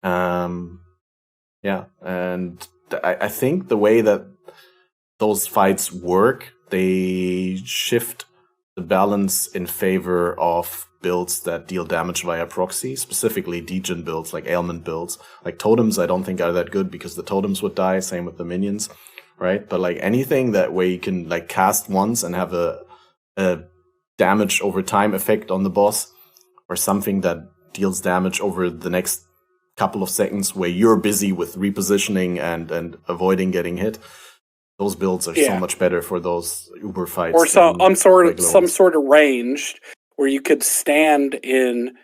Yeah, and I think the way that those fights work, they shift the balance in favor of builds that deal damage via proxy, specifically degen builds, like ailment builds. Like totems, I don't think are that good because the totems would die, same with the minions, right? But like anything that way you can like cast once and have a damage over time effect on the boss, or something that deals damage over the next couple of seconds where you're busy with repositioning and avoiding getting hit. Those builds are so much better for those Uber fights. Or some sort of ranged where you could stand in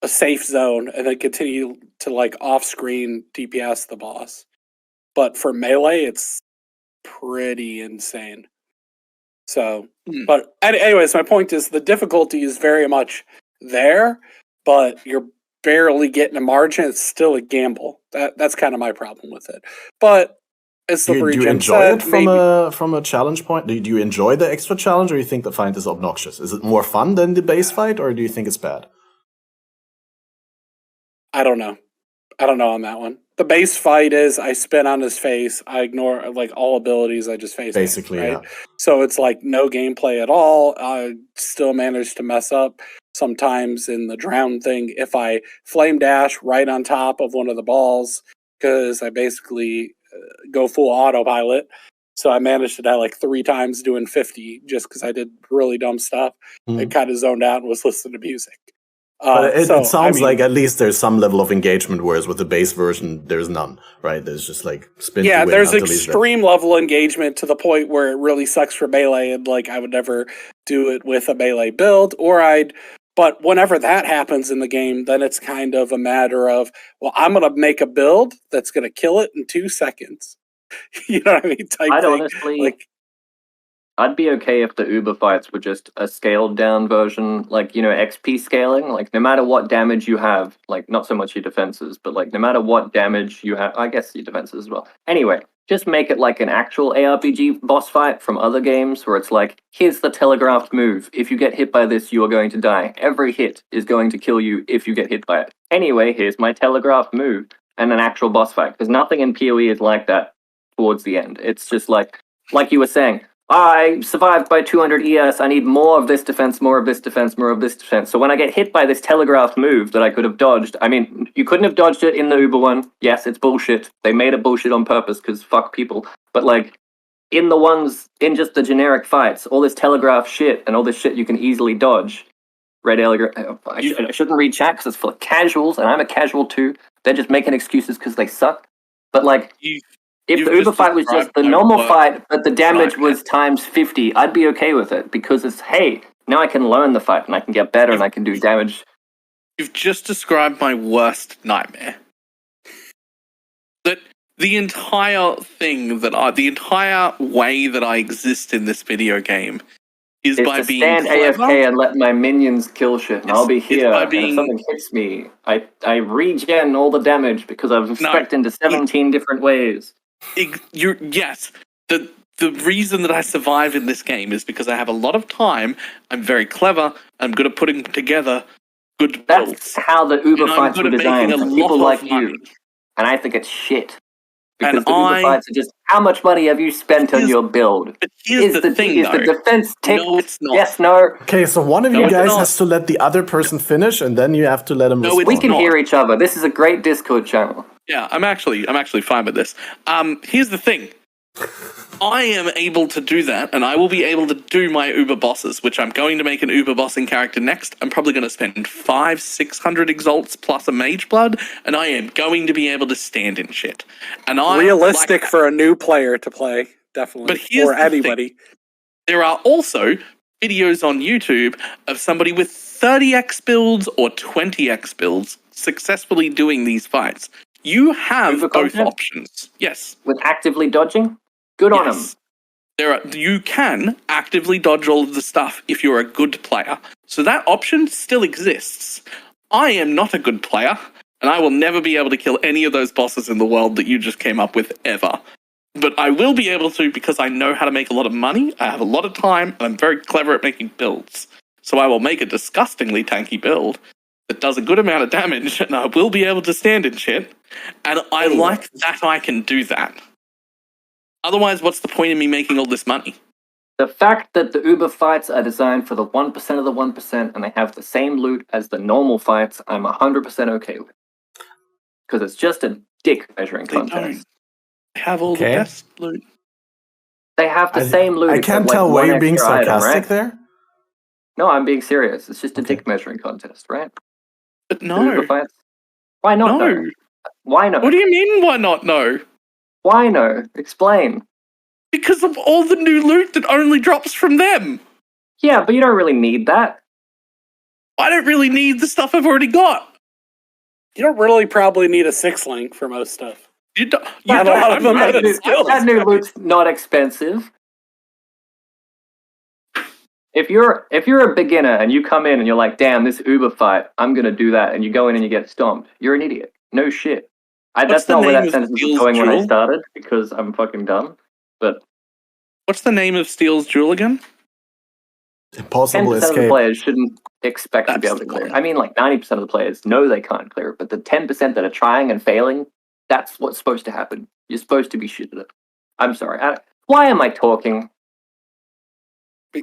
a safe zone and then continue to like off-screen DPS the boss. But for melee, it's pretty insane. So, but anyways, my point is the difficulty is very much there, but you're barely getting a margin. It's still a gamble. That's kind of my problem with it. But as do you enjoy it from a challenge point? Do you enjoy the extra challenge, or you think the fight is obnoxious? Is it more fun than the base fight, or do you think it's bad? I don't know on that one. The base fight is I spin on his face. I ignore like all abilities. I just face basically, him, right? Yeah. So it's like no gameplay at all. I still manage to mess up sometimes in the drown thing. If I flame dash right on top of one of the balls, because I basically go full autopilot. So I managed to die like 3 times doing 50 just because I did really dumb stuff. I kind of zoned out and was listening to music. But it So, sounds I mean, like at least there's some level of engagement, whereas with the base version, there's none, right? There's just like spin to yeah, win there's until he's dead. extreme level engagement to the point where it really sucks for melee, and like I would never do it with a melee build, but whenever that happens in the game, then it's kind of a matter of, well, I'm gonna make a build that's gonna kill it in 2 seconds. You know what I mean? Type I'd thing. honestly, Like, I'd be okay if the Uber fights were just a scaled down version, like, XP scaling. Like, no matter what damage you have, like, not so much your defenses, but like, no matter what damage you have, I guess your defenses as well. Anyway, just make it like an actual ARPG boss fight from other games where it's like, here's the telegraphed move. If you get hit by this, you are going to die. Every hit is going to kill you if you get hit by it. Anyway, here's my telegraphed move and an actual boss fight. Because nothing in PoE is like that towards the end. It's just like you were saying, I survived by 200 ES, I need more of this defense, more of this defense, more of this defense. So when I get hit by this telegraphed move that I could have dodged, I mean, you couldn't have dodged it in the Uber one. Yes, it's bullshit. They made it bullshit on purpose because fuck people. But like, in the ones, in just the generic fights, all this telegraph shit and all this shit you can easily dodge. I shouldn't read chat because it's full of casuals, and I'm a casual too. They're just making excuses because they suck. But like, if the Uber fight was just the normal fight, but the damage was times 50, I'd be okay with it because it's, hey, now I can learn the fight and I can get better and I can do damage. You've just described my worst nightmare. That the entire the entire way that I exist in this video game is It's by to being stand clever. AFK and let my minions kill shit, and I'll be here. And if something hits me, I regen all the damage because I've spec'd into 17 different ways. Yes. The reason that I survive in this game is because I have a lot of time. I'm very clever. I'm good at putting together good builds. That's how the Uber fights were designed for people like you. And I think it's shit. Because the Uber fights are just, how much money have you spent on your build? But here's the thing, is the defense ticked? No, it's not. Yes, no. Okay, so one of you guys has to let the other person finish, and then you have to let him respond. We can hear each other. This is a great Discord channel. Yeah, I'm actually fine with this. Here's the thing. I am able to do that, and I will be able to do my Uber bosses, which I'm going to make an Uber bossing character next. I'm probably going to spend 500-600 exalts plus a mage blood, and I am going to be able to stand in shit. And realistic for a new player to play, definitely, or anybody. There are also videos on YouTube of somebody with 30x builds or 20x builds successfully doing these fights. You have both options. Yes. With actively dodging? Good on them. You can actively dodge all of the stuff if you're a good player. So that option still exists. I am not a good player, and I will never be able to kill any of those bosses in the world that you just came up with ever. But I will be able to because I know how to make a lot of money, I have a lot of time, and I'm very clever at making builds. So I will make a disgustingly tanky build that does a good amount of damage, and I will be able to stand in shit. And I like that I can do that. Otherwise, what's the point of me making all this money? The fact that the Uber fights are designed for the 1% of the 1% and they have the same loot as the normal fights, I'm 100% okay with. Because it's just a dick measuring contest. They have all the best loot. They have the same loot. I can't tell why you're being sarcastic item, right? there. No, I'm being serious. It's just a dick measuring contest, right? But no. Uber fights. Why not? No. Why not? What do you mean, why not no? Why no? Explain. Because of all the new loot that only drops from them. Yeah, but you don't really need that. I don't really need the stuff I've already got. You don't really probably need a 6-link for most stuff. You don't. That new loot's not expensive. If you're a beginner and you come in and you're like, damn, this Uber fight, I'm gonna do that, and you go in and you get stomped, you're an idiot. No shit. That's not where that sentence was going when I started, because I'm fucking dumb. But what's the name of Steel's Jewel again? Impossible 10% escape. of the players shouldn't expect to be able to clear it. I mean, like 90% of the players know they can't clear it, but the 10% that are trying and failing, that's what's supposed to happen. You're supposed to be shit at it. I'm sorry. Why am I talking?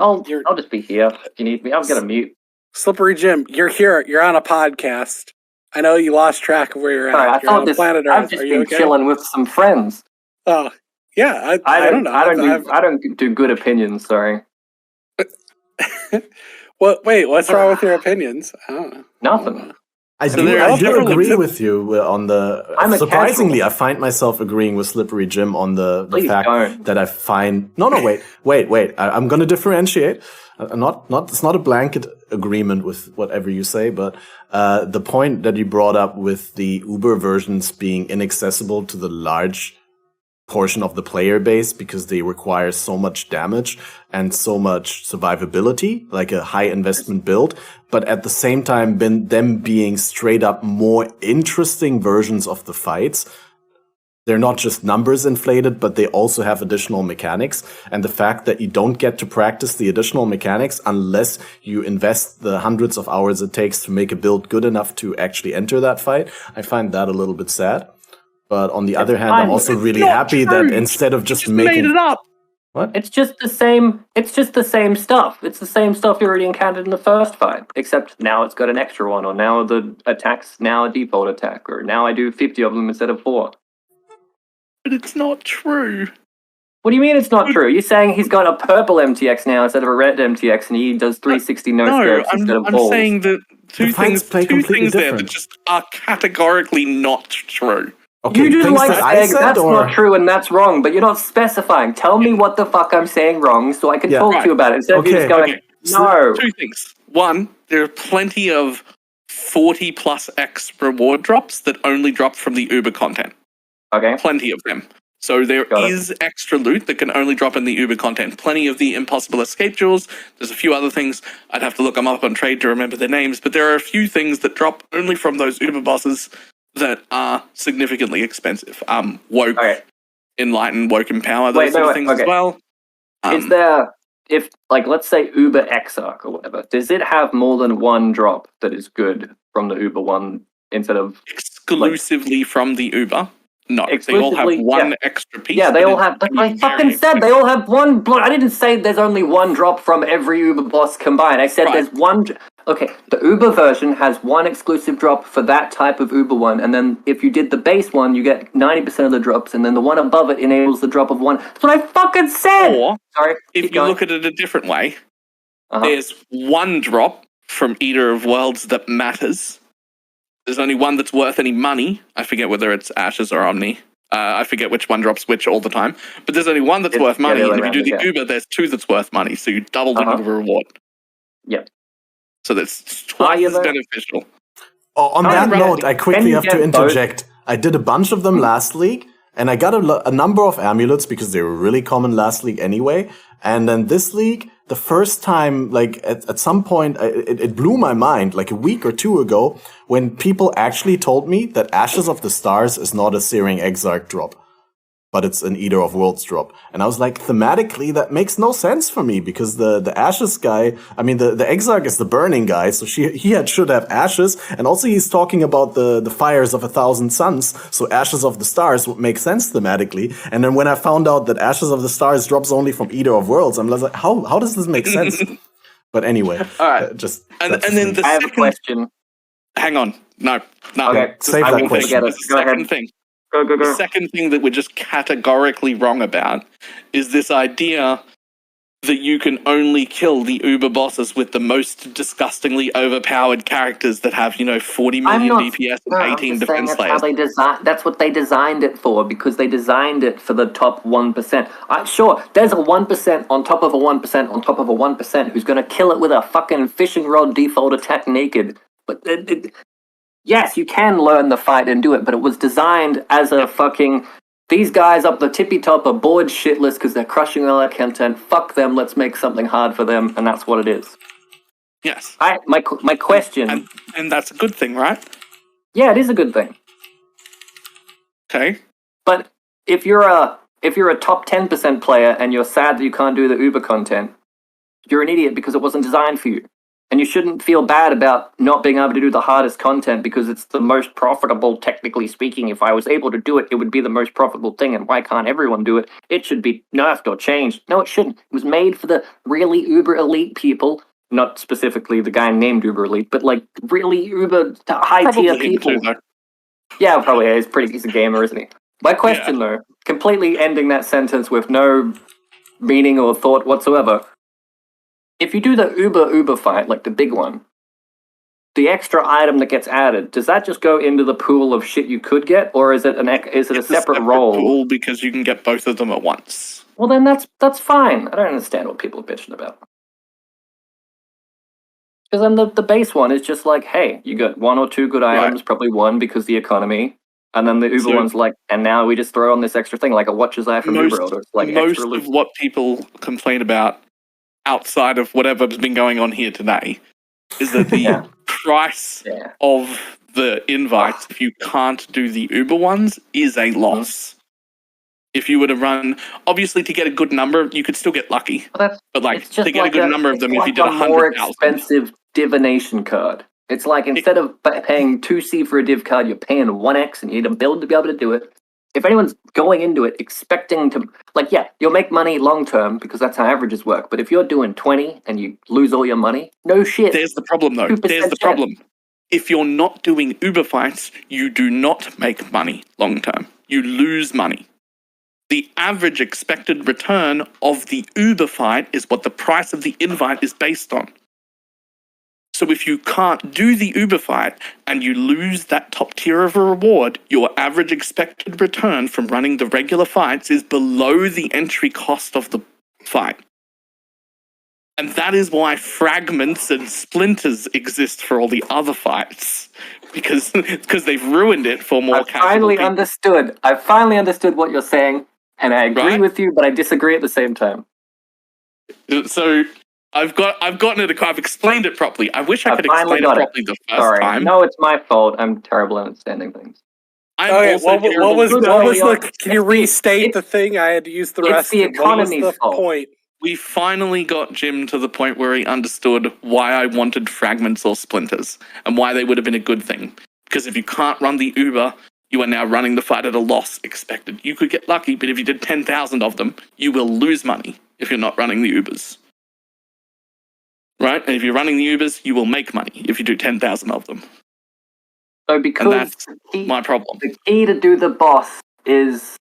I'll just be here if you need me. I'm gonna mute. Slippery Jim, you're here. You're on a podcast. I know you lost track of where you're at. You're on planet Earth. I've just been chilling with some friends. Oh, yeah. I don't know. I don't do good opinions. Sorry. What? Wait, what's wrong with your opinions? I don't know. Nothing. I So do, there I are do different agree limits. with you on the. I'm a Surprisingly, casual. I find myself agreeing with Slippery Jim on the Please fact don't. that I find. No, wait. I'm going to differentiate. It's not a blanket agreement with whatever you say, but the point that you brought up with the Uber versions being inaccessible to the large portion of the player base because they require so much damage and so much survivability, like a high investment build, but at the same time them being straight up more interesting versions of the fights. They're not just numbers inflated, but they also have additional mechanics. And the fact that you don't get to practice the additional mechanics unless you invest the hundreds of hours it takes to make a build good enough to actually enter that fight, I find that a little bit sad. But on the other hand, I'm also really happy that instead of just making made it up. What? It's just the same. It's just the same stuff. It's the same stuff you already encountered in the first fight, except now it's got an extra one, or now the attack's now a default attack, or now I do 50 of them instead of 4. But it's not true. What do you mean it's not true? You're saying he's got a purple MTX now instead of a red MTX, and he does 360 no scopes instead of I'm balls. saying that two fights things, play two completely things there different. that just are categorically not true. Okay, You just things like that I saying said, that's or not true and that's wrong, but you're not specifying. Tell me what the fuck I'm saying wrong so I can Yeah. talk to you about it instead of you just going, no. Two things. One, there are plenty of 40 plus X reward drops that only drop from the Uber content. Okay. Plenty of them. So there Got it. is extra loot that can only drop in the Uber content. Plenty of the impossible escape jewels. There's a few other things. I'd have to look them up on trade to remember their names, but there are a few things that drop only from those Uber bosses that are significantly expensive. Woke, Okay. Enlighten, Woke Empower, those Wait, sort no, of things okay. as well. Is there, if, like, let's say Uber Exarch or whatever, does it have more than one drop that is good from the Uber one instead of... Exclusively from the Uber? No, they all have Exclusively, one yeah. extra piece. Yeah, they but all it's have. Like I very fucking said, they all have one. I didn't say there's only one drop from every Uber boss combined. I said Right. there's one. Okay, the Uber version has one exclusive drop for that type of Uber one, and then if you did the base one, you get 90% of the drops, and then the one above it enables the drop of one. That's what I fucking said. Or, Sorry. if keep you going. look at it a different way, Uh-huh. there's one drop from Eater of Worlds that matters. There's only one that's worth any money. I forget whether it's Ashes or Omni. I forget which one drops which all the time. But there's only one that's It's- worth money, yeah, and if you do the yeah. Uber, there's two that's worth money. So you double the Uber reward. Yep. So that's twice you as there? beneficial. on How that about- note, I can quickly you have to get both? interject. I did a bunch of them last league, and I got a number of amulets because they were really common last league anyway. And then this league, the first time, like at some point, it blew my mind, like a week or two ago, when people actually told me that Ashes of the Stars is not a Searing Exarch drop, but it's an Eater of Worlds drop. And I was like, thematically, that makes no sense for me, because the Ashes guy, I mean, the Exarch is the burning guy, so he should have Ashes, and also he's talking about the fires of 1,000 suns, so Ashes of the Stars would make sense thematically. And then when I found out that Ashes of the Stars drops only from Eater of Worlds, I'm like, how does this make sense? But anyway, All right. just... And then the I have a second... question. Hang on. No. Okay, save I that will question. forget it. There's a Go second ahead. thing. Go. The second thing that we're just categorically wrong about is this idea that you can only kill the Uber bosses with the most disgustingly overpowered characters that have, 40 million DPS and 18 defense layers. That's what they designed it for, because they designed it for the top 1%. Sure, there's a 1% on top of a 1% on top of a 1% who's going to kill it with a fucking fishing rod default attack naked. But yes, you can learn the fight and do it, but it was designed as a fucking... These guys up the tippy top are bored shitless because they're crushing all their content. Fuck them, let's make something hard for them, and that's what it is. Yes. My question... And that's a good thing, right? Yeah, it is a good thing. Okay. But if you're a top 10% player and you're sad that you can't do the Uber content, you're an idiot because it wasn't designed for you. And you shouldn't feel bad about not being able to do the hardest content because it's the most profitable, technically speaking. If I was able to do it, it would be the most profitable thing. And why can't everyone do it? It should be nerfed or changed. No, it shouldn't. It was made for the really uber elite people. Not specifically the guy named Uber Elite, but like really uber high tier people. Too, though. Yeah, probably. He's a gamer, isn't he? My question, though, completely ending that sentence with no meaning or thought whatsoever. if you do the Uber fight, like the big one, the extra item that gets added, does that just go into the pool of shit you could get, or is it a separate role? Pool because you can get both of them at once. Well, then that's fine. I don't understand what people are bitching about. Because then the base one is just like, hey, you got 1 or 2 good items, probably 1 because the economy, and then the Uber one's like, and now we just throw on this extra thing, like a Watcher's Eye from Uber. Or it's like most of what people complain about outside of whatever's been going on here today is that the price of the invites, if you can't do the Uber ones, is a loss. If you were to run, obviously to get a good number, you could still get lucky. But like to get a good number of them, if you did 100,000, more expensive divination card. It's like instead of paying 2C for a div card, you're paying 1x, and you need a build to be able to do it. If anyone's going into it expecting to, like, you'll make money long term because that's how averages work. But if you're doing 20 and you lose all your money, no shit. There's the problem, though. There's the problem. If you're not doing Uber fights, you do not make money long term. You lose money. The average expected return of the Uber fight is what the price of the invite is based on. So if you can't do the Uber fight and you lose that top tier of a reward, your average expected return from running the regular fights is below the entry cost of the fight. And that is why fragments and splinters exist for all the other fights. Because they've ruined it for more casual people. I finally understood what you're saying. And I agree with you, but I disagree at the same time. So I've explained it properly. I wish I could explain it properly the first time. No, it's my fault. I'm terrible at understanding things. Can you restate the thing? I had to use the rest. It's the economy's fault. Point? We finally got Jim to the point where he understood why I wanted fragments or splinters and why they would have been a good thing. Because if you can't run the Uber, you are now running the fight at a loss expected. You could get lucky, but if you did 10,000 of them, you will lose money if you're not running the Ubers. Right? And if you're running the Ubers, you will make money if you do 10,000 of them. So because and that's my problem. The key to do the boss is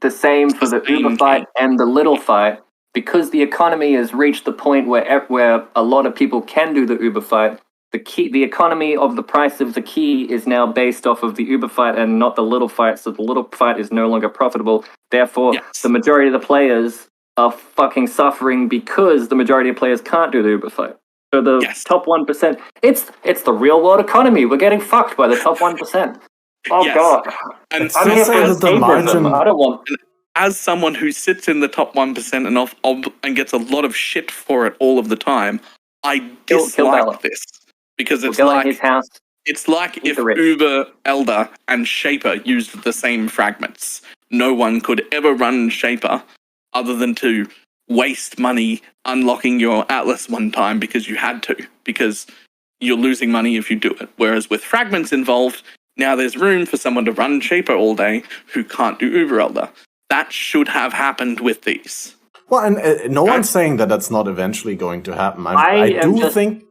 the same for the Uber fight and the little fight. Because the economy has reached the point where a lot of people can do the Uber fight, the economy of the price of the key is now based off of the Uber fight and not the little fight, so the little fight is no longer profitable. Therefore, the majority of the players are fucking suffering because the majority of players can't do the Uber fight. So the top 1%, it's the real world economy. We're getting fucked by the top 1%. Oh God! And I'm here for the margin. I don't want. As someone who sits in the top 1% and gets a lot of shit for it all of the time, I dislike this. Because it's like his house. It's like if Uber, Elder, and Shaper used the same fragments. No one could ever run Shaper other than to waste money unlocking your Atlas one time because you had to. Because you're losing money if you do it. Whereas with fragments involved, now there's room for someone to run Shaper all day who can't do Uber Elder. That should have happened with these. Well, and no one's saying that that's not eventually going to happen. I do think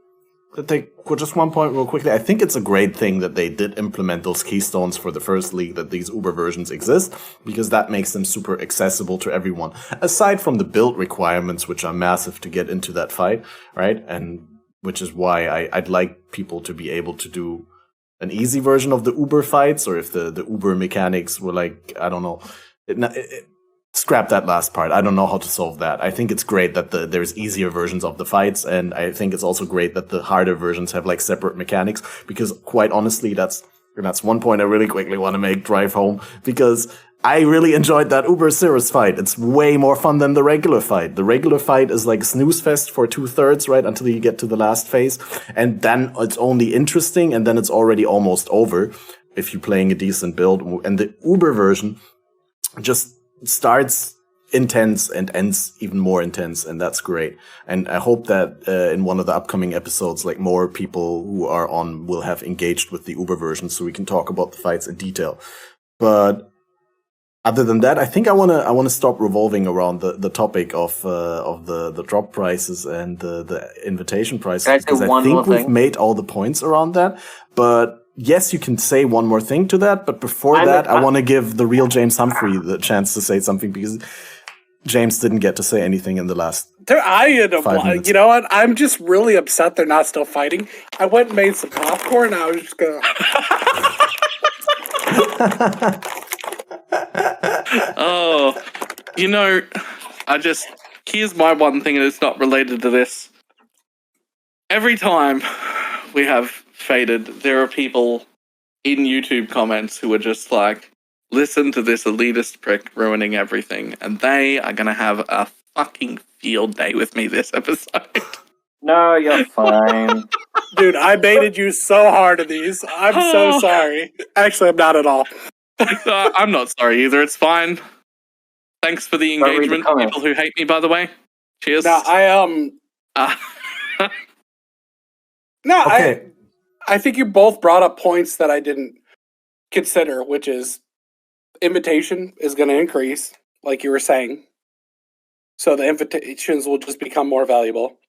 that just one point real quickly, I think it's a great thing that they did implement those keystones for the first league, that these Uber versions exist, because that makes them super accessible to everyone. Aside from the build requirements, which are massive to get into that fight, right? And which is why I'd like people to be able to do an easy version of the Uber fights, or if the Uber mechanics were like, I don't know, scrap that last part. I don't know how to solve that. I think it's great that there's easier versions of the fights, and I think it's also great that the harder versions have like separate mechanics, because quite honestly, that's one point I really quickly want to drive home, because I really enjoyed that Uber Cirrus fight. It's way more fun than the regular fight. The regular fight is like snooze fest for 2/3, right, until you get to the last phase, and then it's only interesting, and then it's already almost over if you're playing a decent build. And the Uber version just starts intense and ends even more intense, and that's great. And I hope that in one of the upcoming episodes, like, more people who are on will have engaged with the Uber version, so we can talk about the fights in detail. But other than that, I think I wanna stop revolving around the topic of the drop prices and the invitation prices, because I think we've made all the points around that. But yes, you can say one more thing to that, but before I want to give the real James Humphrey the chance to say something, because James didn't get to say anything in the last. You know what? I'm just really upset they're not still fighting. I went and made some popcorn. I was just gonna. Oh, here's my one thing, and it's not related to this. Every time we have FATED, there are people in YouTube comments who are just like, listen to this elitist prick ruining everything, and they are going to have a fucking field day with me this episode. No, you're fine. Dude, I baited you so hard in these. I'm so sorry. Actually, I'm not at all. I'm not sorry either. It's fine. Thanks for the engagement, people who hate me, by the way. Cheers. No, Okay. I think you both brought up points that I didn't consider, which is invitation is going to increase, like you were saying. So the invitations will just become more valuable.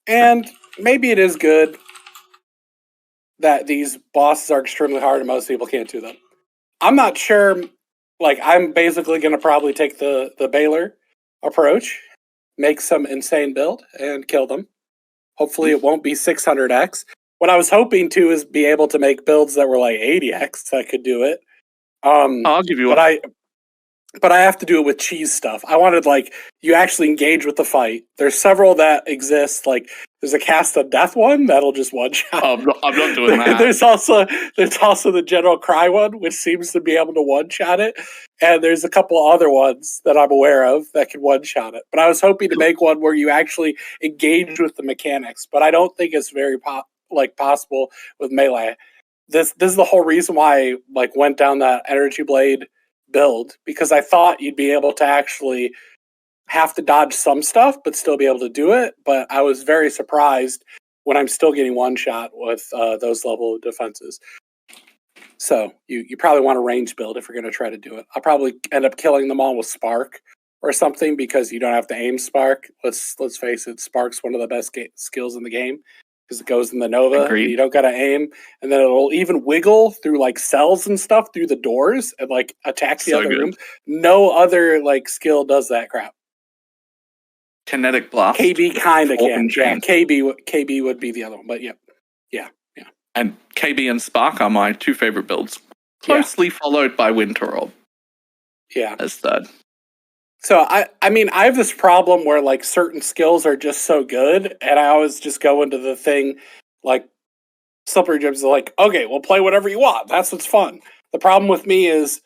And maybe it is good that these bosses are extremely hard and most people can't do them. I'm not sure. Like, I'm basically going to probably take the Balor approach, make some insane build, and kill them. Hopefully it won't be 600x. What I was hoping to is be able to make builds that were like 80x. I could do it. I'll give you But I have to do it with cheese stuff. I wanted, like, you actually engage with the fight. There's several that exist. Like, there's a cast of death one that'll just one-shot. Oh, I'm not doing that. There's also the general cry one, which seems to be able to one-shot it. And there's a couple other ones that I'm aware of that can one-shot it. But I was hoping to make one where you actually engage with the mechanics. But I don't think it's very possible with melee. This is the whole reason why I went down that energy blade build, because I thought you'd be able to actually have to dodge some stuff but still be able to do it. But I was very surprised when I'm still getting one shot with those level of defenses. So you probably want a range build if you're going to try to do it. I'll probably end up killing them all with Spark or something, because you don't have to aim Spark. Let's face it, Spark's one of the best skills in the game, because it goes in the Nova. And you don't gotta aim, and then it'll even wiggle through cells and stuff through the doors and attack the other room. No other skill does that crap. Kinetic blast. KB kind of can. Yeah, KB would be the other one, but yeah. And KB and Spark are my two favorite builds, closely followed by Winter Orb. Yeah, as third. So I mean I have this problem where certain skills are just so good, and I always just go into the thing SlipperyJim's okay, we'll play whatever you want. That's what's fun. The problem with me is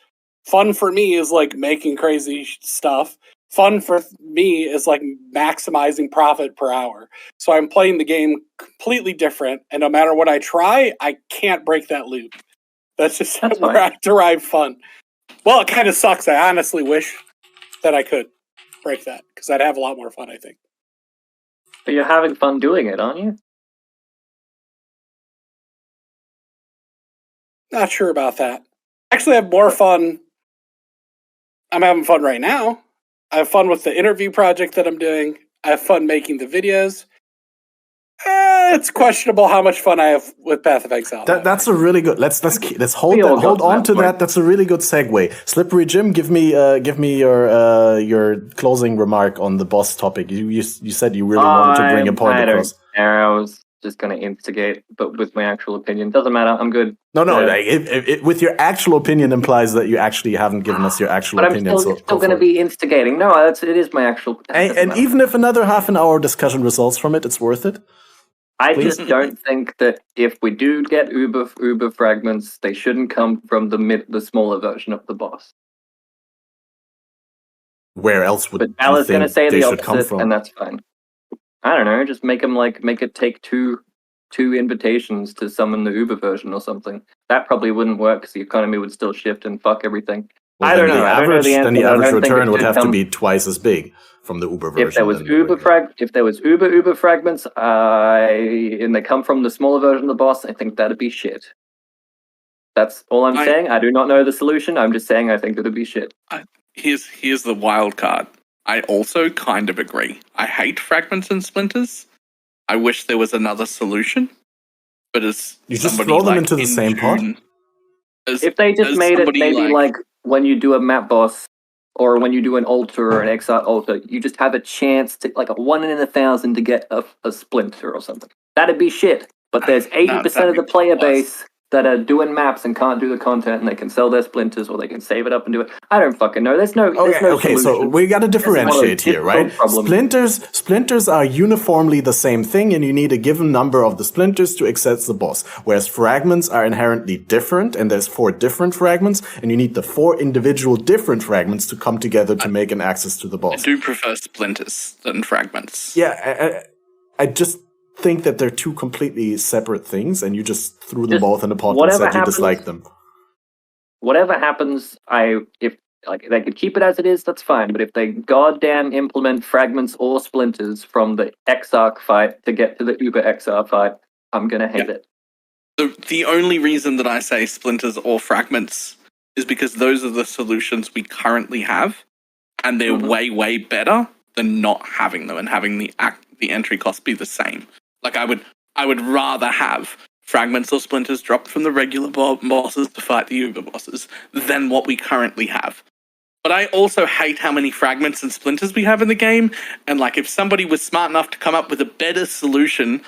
fun for me is making crazy stuff. Fun for me is maximizing profit per hour. So I'm playing the game completely different, and no matter what I try, I can't break that loop. That's just where I derive fun. Well, it kind of sucks. I honestly wish that I could break that, because I'd have a lot more fun, I think. But you're having fun doing it, aren't you? Not sure about that. Actually, I have more fun. I'm having fun right now. I have fun with the interview project that I'm doing. I have fun making the videos. It's questionable how much fun I have with Path of Exile. That's a really good. Let's hold on to that. That's a really good segue. Slippery Jim, give me your closing remark on the boss topic. You said you really wanted to bring a point across. I was just going to instigate, but with my actual opinion, doesn't matter. I'm good. No. With your actual opinion implies that you actually haven't given us your actual opinion. But I'm still going to be instigating. No, it is my actual. And even if another half an hour discussion results from it, it's worth it. I just don't think that if we do get Uber fragments, they shouldn't come from the smaller version of the boss. Where else would but Ali's going to say the opposite, from? And that's fine. I don't know. Just make them make it take two invitations to summon the Uber version or something. That probably wouldn't work, because the economy would still shift and fuck everything. Well, I don't know. Then the average return would have to be twice as big from the Uber version. If there was Uber fragments, and they come from the smaller version of the boss, I think that'd be shit. That's all I'm saying. I do not know the solution. I'm just saying I think it'd be shit. Here's the wild card. I also kind of agree. I hate fragments and splinters. I wish there was another solution. But as you just throw them into the same pot. If they just made it maybe when you do a map boss or when you do an altar or an Exile altar, you just have a chance to, like a 1 in 1,000 to get a splinter or something. That'd be shit. But there's 80% of the player base that are doing maps and can't do the content, and they can sell their splinters or they can save it up and do it. I don't fucking know. There's no. Okay, so solution. we got to differentiate here, right? Splinters are uniformly the same thing, and you need a given number of the splinters to access the boss. Whereas fragments are inherently different, and there's 4 different fragments, and you need the 4 individual different fragments to come together to make an access to the boss. I do prefer splinters than fragments. Yeah, I just think that they're 2 completely separate things, and you just threw them both in a pot and said you dislike them. Whatever happens, if they could keep it as it is, that's fine. But if they goddamn implement fragments or splinters from the Exarch fight to get to the Uber Exarch fight, I'm gonna hate it. The only reason that I say splinters or fragments is because those are the solutions we currently have, and they're way, way better than not having them and having the entry cost be the same. Like I would rather have fragments or splinters dropped from the regular bosses to fight the Uber bosses than what we currently have. But I also hate how many fragments and splinters we have in the game, and like if somebody was smart enough to come up with a better solution,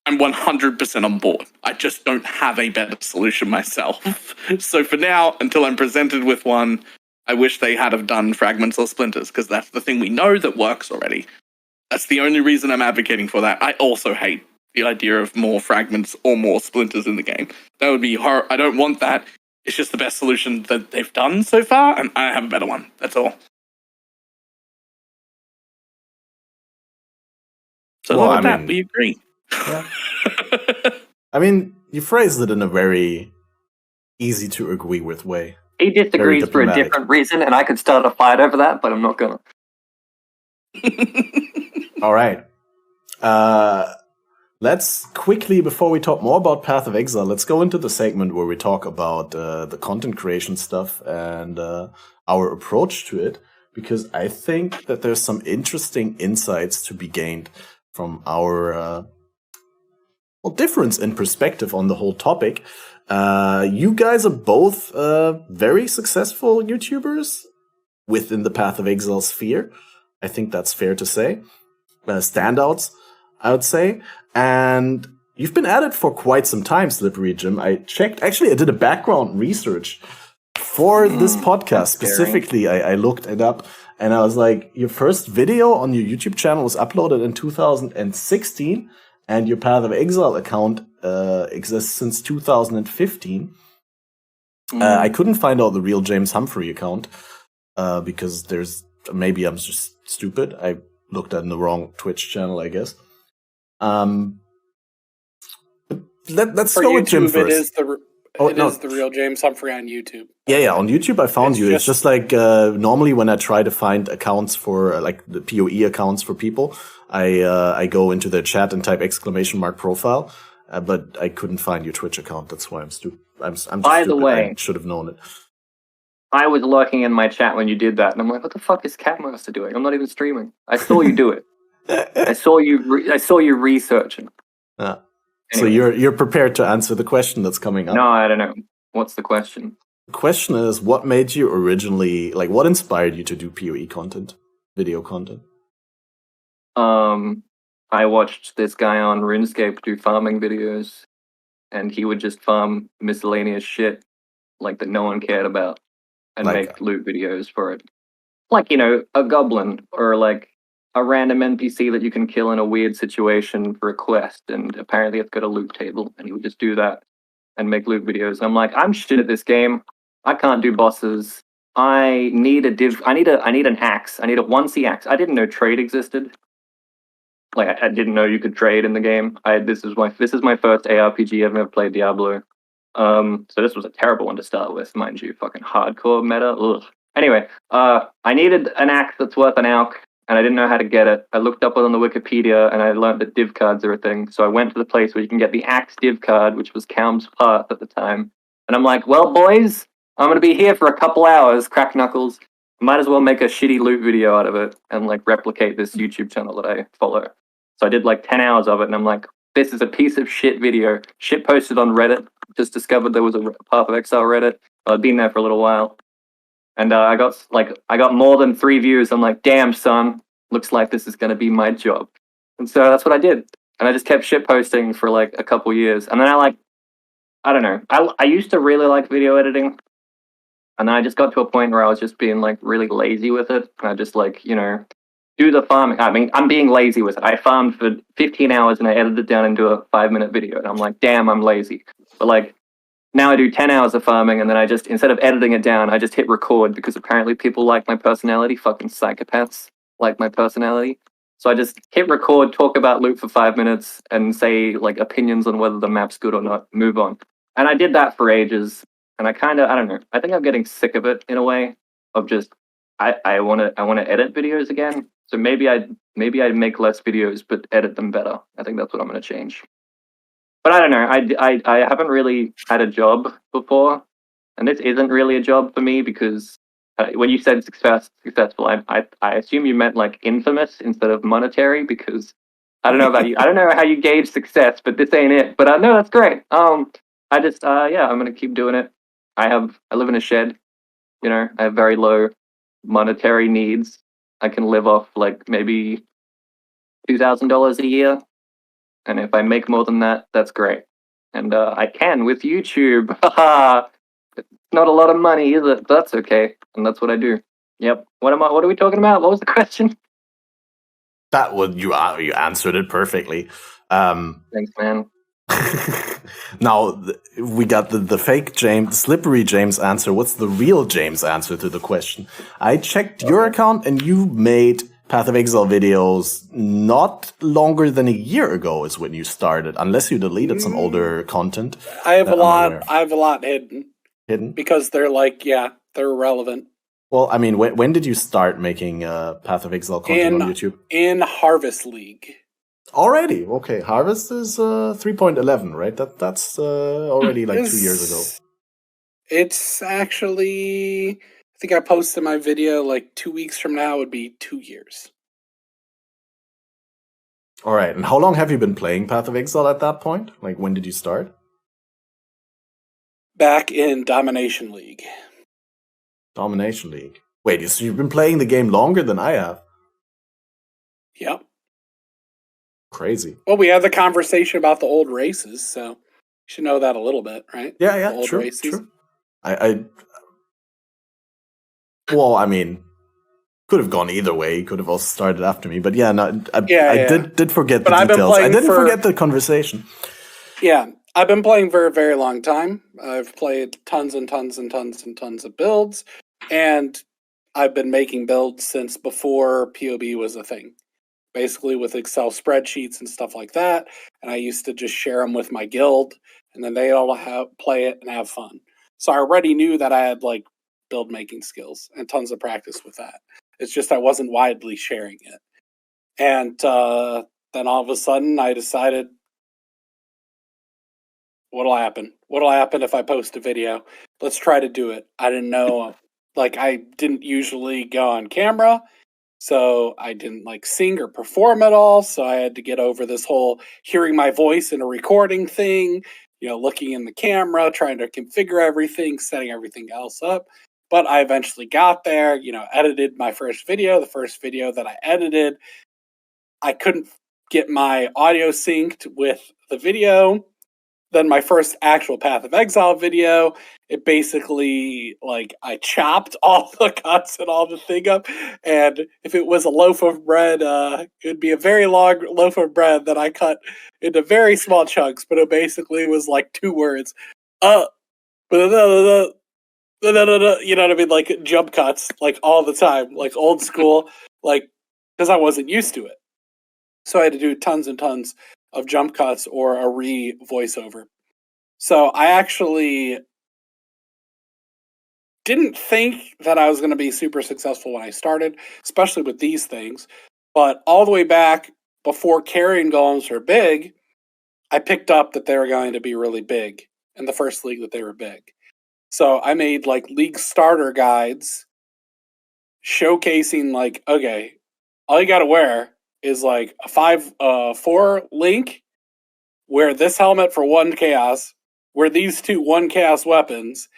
I'm 100% on board. I just don't have a better solution myself. So for now, until I'm presented with one, I wish they had have done fragments or splinters, because that's the thing we know that works already. That's the only reason I'm advocating for that. I also hate the idea of more fragments or more splinters in the game. That would be horrible. I don't want that. It's just the best solution that they've done so far, and I have a better one. That's all. So well, that, we agree. Yeah. I mean, you phrased it in a very easy to agree with way. He disagrees for a different reason, and I could start a fight over that, but I'm not gonna. All right. Let's quickly, before we talk more about Path of Exile, let's go into the segment where we talk about the content creation stuff and our approach to it, because I think that there's some interesting insights to be gained from our difference in perspective on the whole topic. You guys are both very successful YouTubers within the Path of Exile sphere. I think that's fair to say. Standouts, I would say. And you've been at it for quite some time, SlipperyJim. I checked. Actually, I did a background research for this podcast specifically. I looked it up, and I was like, your first video on your YouTube channel was uploaded in 2016, and your Path of Exile account exists since 2015. I couldn't find out the Real James Humphrey account because maybe I'm just stupid. I looked at the wrong Twitch channel, I guess. Let's go with Jim first. It is the Real James Humphrey on YouTube. Yeah. On YouTube, I found you. It's just like normally when I try to find accounts for like the PoE accounts for people, I go into their chat and type !profile, but I couldn't find your Twitch account. That's why I'm stupid. I'm just By the stupid. way, I should have known it. I was lurking in my chat when you did that, and I'm like, "What the fuck is Catmaster doing? I'm not even streaming. I saw you do it. I saw you researching." Anyway. So you're prepared to answer the question that's coming up? No, I don't know. What's the question? The question is, what made you originally, like, what inspired you to do PoE content, video content? I watched this guy on RuneScape do farming videos, and he would just farm miscellaneous shit, like that no one cared about, and make loot videos for it. Like, a goblin, or like a random NPC that you can kill in a weird situation for a quest, and apparently it's got a loot table, and he would just do that and make loot videos. I'm like, I'm shit at this game. I can't do bosses. I need a div. I need an axe. I need a 1C axe. I didn't know trade existed. Like, I didn't know you could trade in the game. This is my first ARPG. I've never played Diablo. So this was a terrible one to start with, mind you. Fucking hardcore meta. Ugh. Anyway, I needed an axe that's worth an alch, and I didn't know how to get it. I looked up it on the Wikipedia, and I learned that div cards are a thing. So I went to the place where you can get the axe div card, which was Calm's Path at the time. And I'm like, well, boys, I'm going to be here for a couple hours, crack knuckles. Might as well make a shitty loot video out of it and like replicate this YouTube channel that I follow. So I did like 10 hours of it, and I'm like, this is a piece of shit video. Shit posted on Reddit. Just discovered there was a Path of Exile Reddit. I'd been there for a little while. And I got more than 3 views. I'm like, damn, son, looks like this is going to be my job. And so that's what I did. And I just kept shit posting for like a couple years. And then I don't know. I used to really like video editing. And then I just got to a point where I was just being like really lazy with it. And I just like, do the farming. I mean, I'm being lazy with it. I farmed for 15 hours and I edited it down into a 5-minute video. And I'm like, damn, I'm lazy. But like, now I do 10 hours of farming, and then I just, instead of editing it down, I just hit record because apparently people like my personality. Fucking psychopaths like my personality. So I just hit record, talk about loot for 5 minutes, and say like opinions on whether the map's good or not, move on. And I did that for ages, and I don't know. I think I'm getting sick of it in a way of just, I want to edit videos again. So maybe I'd make less videos, but edit them better. I think that's what I'm going to change. But I don't know. I haven't really had a job before, and this isn't really a job for me because when you said successful, I assume you meant like infamous instead of monetary, because I don't know about you. I don't know how you gauge success, but this ain't it. But no, that's great. I just I'm gonna keep doing it. I live in a shed. I have very low monetary needs. I can live off like maybe $2,000 a year. And if I make more than that, that's great. And I can with YouTube. It's not a lot of money, is it? But that's okay. And that's what I do. Yep. What are we talking about? What was the question? That was you answered it perfectly. Thanks, man. Now we got the fake James, the slippery James answer. What's the real James answer to the question? I checked your account and you made Path of Exile videos not longer than a year ago is when you started, unless you deleted some older content. I have a lot hidden because they're like, they're irrelevant. Well, I mean, when did you start making Path of Exile content on YouTube? In Harvest League. Already? Okay, Harvest is 3.11, right? That's already like 2 years ago. It's actually, I think I posted my video like 2 weeks from now would be 2 years. All right, and how long have you been playing Path of Exile at that point? Like, when did you start? Back in Domination League. Domination League. Wait, so you've been playing the game longer than I have? Yep. Crazy. Well, we had the conversation about the old races, so you should know that a little bit, right? Yeah, true. Well, I mean, could have gone either way. Could have also started after me, but I did forget the details. I didn't forget the conversation. Yeah, I've been playing for a very long time. I've played tons and tons and tons and tons of builds, and I've been making builds since before POB was a thing. Basically with Excel spreadsheets and stuff like that, and I used to just share them with my guild, and then they all play it and have fun. So I already knew that I had like build making skills and tons of practice with that. It's just I wasn't widely sharing it. And then all of a sudden I decided, what'll happen? What'll happen if I post a video? Let's try to do it. I didn't know, like I didn't usually go on camera. So I didn't like sing or perform at all. So I had to get over this whole hearing my voice in a recording thing, looking in the camera, trying to configure everything, setting everything else up. But I eventually got there, edited my first video. The first video that I edited, I couldn't get my audio synced with the video. Then my first actual Path of Exile video, it basically, like, I chopped all the cuts and all the thing up, and if it was a loaf of bread, it'd be a very long loaf of bread that I cut into very small chunks, but it basically was like 2 words. You know what I mean? Like, jump cuts, like, all the time, like, old school, like, because I wasn't used to it. So I had to do tons and tons of jump cuts or a voiceover. So I actually didn't think that I was going to be super successful when I started, especially with these things. But all the way back before carrion golems were big, I picked up that they were going to be really big in the first league that they were big. So I made like league starter guides showcasing like, okay, all you got to wear is like a 4 link, wear this helmet for 1 chaos, wear these 2 1 chaos weapons,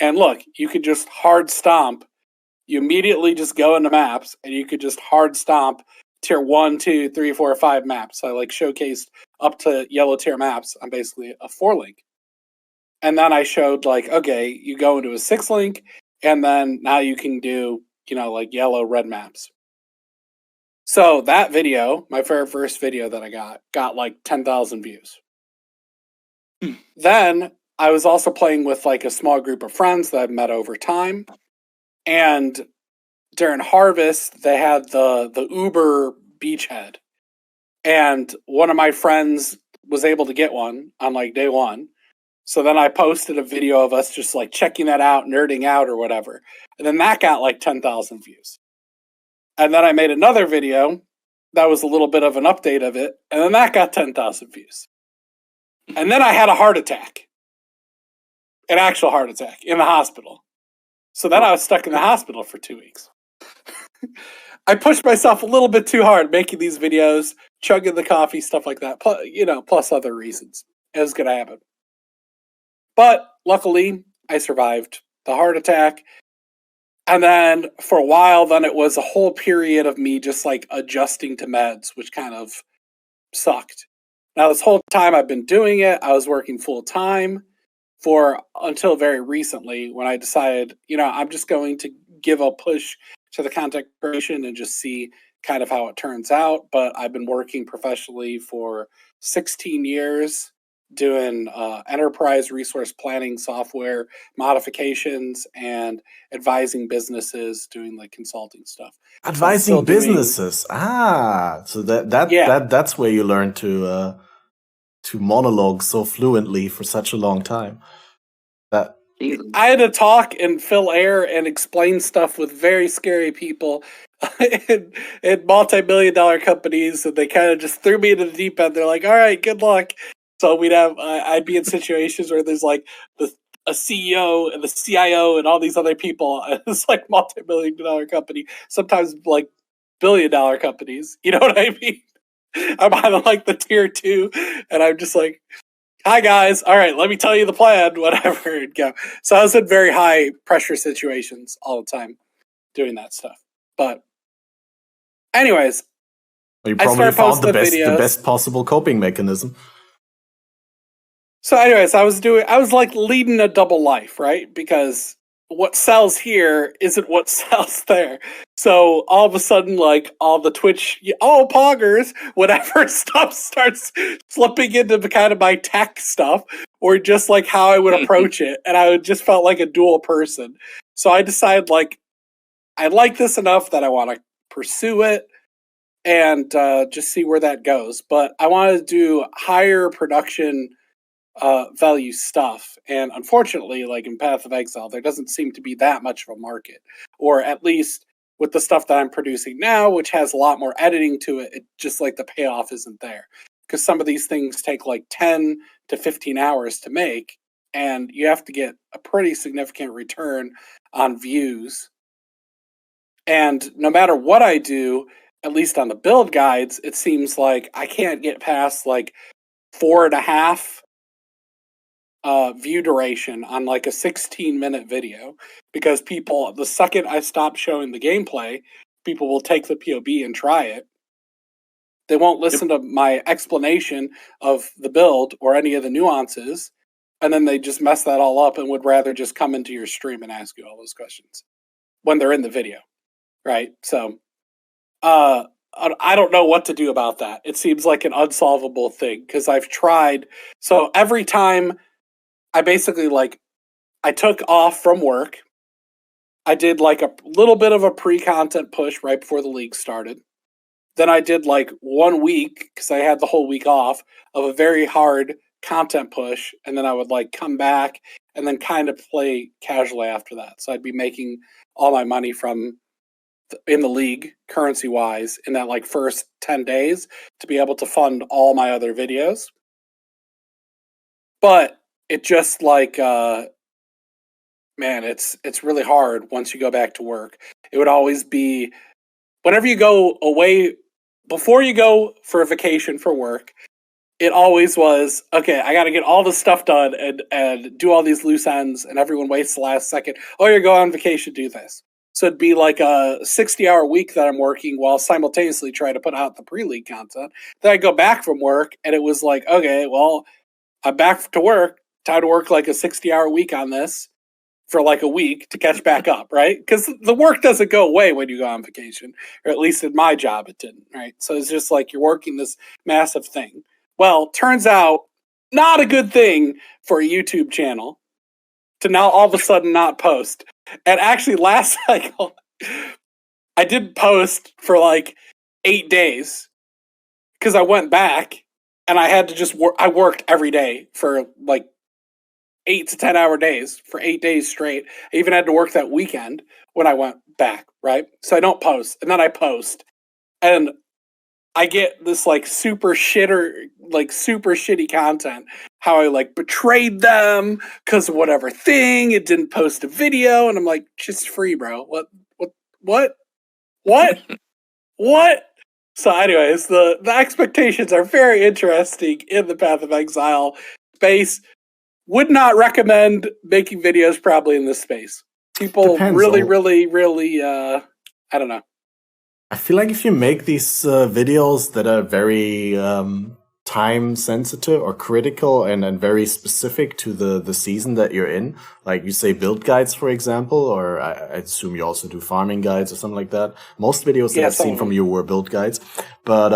and look, you could just hard stomp you immediately just go into maps, and you could just hard stomp tier 1, 2, 3, 4, 5 maps. So I like showcased up to yellow tier maps on basically a 4-link. And then I showed like, okay, you go into a 6-link, and then now you can do, like yellow, red maps. So that video, my very first video that I got like 10,000 views. Then I was also playing with like a small group of friends that I've met over time. And during harvest, they had the Uber beachhead. And one of my friends was able to get one on like day one. So then I posted a video of us just like checking that out, nerding out or whatever. And then that got like 10,000 views. And then I made another video that was a little bit of an update of it. And then that got 10,000 views. And then I had a heart attack. An actual heart attack in the hospital. So then I was stuck in the hospital for 2 weeks. I pushed myself a little bit too hard making these videos, chugging the coffee, stuff like that. Plus other reasons. It was going to happen. But luckily, I survived the heart attack. And then for a while, then it was a whole period of me just like adjusting to meds, which kind of sucked. Now, this whole time I've been doing it, I was working full time until very recently when I decided, I'm just going to give a push to the content creation and just see kind of how it turns out. But I've been working professionally for 16 years doing enterprise resource planning software modifications and advising businesses doing like consulting stuff. Advising businesses. So that's where you learn to monologue so fluently for such a long time. I had to talk and fill air and explain stuff with very scary people in multi-million-dollar companies, and they kind of just threw me into the deep end. They're like, all right, good luck. So I'd be in situations where there's like a CEO and the CIO and all these other people. It's like multi-million-dollar company, sometimes like billion-dollar companies. You know what I mean? I'm on like the tier 2, and I'm just like, hi guys, all right, let me tell you the plan, whatever, and go. So I was in very high pressure situations all the time doing that stuff. But anyways, you probably found the best possible coping mechanism. So anyways, I was like leading a double life, right? Because what sells here isn't what sells there. So all of a sudden, like all the Twitch, poggers, whatever stuff starts slipping into kind of my tech stuff, or just like how I would approach it. And I just felt like a dual person. So I decided like, I like this enough that I want to pursue it and just see where that goes. But I wanted to do higher production value stuff, and unfortunately, like in Path of Exile, there doesn't seem to be that much of a market, or at least with the stuff that I'm producing now, which has a lot more editing to it, just like the payoff isn't there, because some of these things take like 10 to 15 hours to make, and you have to get a pretty significant return on views. And no matter what I do, at least on the build guides, it seems like I can't get past like 4.5 view duration on like a 16-minute video, because people, the second I stop showing the gameplay, people will take the POB and try it. They won't listen to my explanation of the build or any of the nuances, and then they just mess that all up and would rather just come into your stream and ask you all those questions when they're in the video, right? So I don't know what to do about that. It seems like an unsolvable thing, because I've tried. So every time I basically I took off from work. I did like a little bit of a pre-content push right before the league started. Then I did like 1 week, because I had the whole week off, of a very hard content push. And then I would like come back and then kind of play casually after that. So I'd be making all my money from in the league currency wise in that like first 10 days to be able to fund all my other videos. But it just like, man, it's really hard once you go back to work. It would always be, whenever you go away, before you go for a vacation for work, it always was, okay, I got to get all this stuff done and do all these loose ends, and everyone waits the last second. Oh, you're going on vacation, do this. So it'd be like a 60-hour week that I'm working while simultaneously trying to put out the pre-league content. Then I go back from work and it was like, okay, well, I'm back to work. Time to work like a 60-hour week on this for like a week to catch back up, right? Because the work doesn't go away when you go on vacation, or at least in my job, it didn't, right? So it's just like you're working this massive thing. Well, turns out not a good thing for a YouTube channel to now all of a sudden not post. And actually last cycle, I didn't post for like 8 days because I went back and I had to just work. I worked every day for like 8 to 10 hour days for 8 days straight. I even had to work that weekend when I went back, right? So I don't post. And then I post. And I get this like super shitty content. How I like betrayed them because of whatever thing. It didn't post a video. And I'm like, just free, bro. What? So anyways, the expectations are very interesting in the Path of Exile space. Would not recommend making videos probably in this space. People really, I don't know. I feel like if you make these videos that are very time sensitive or critical and very specific to the season that you're in, like you say build guides, for example, or I assume you also do farming guides or something like that. Most videos that I've seen from you were build guides, but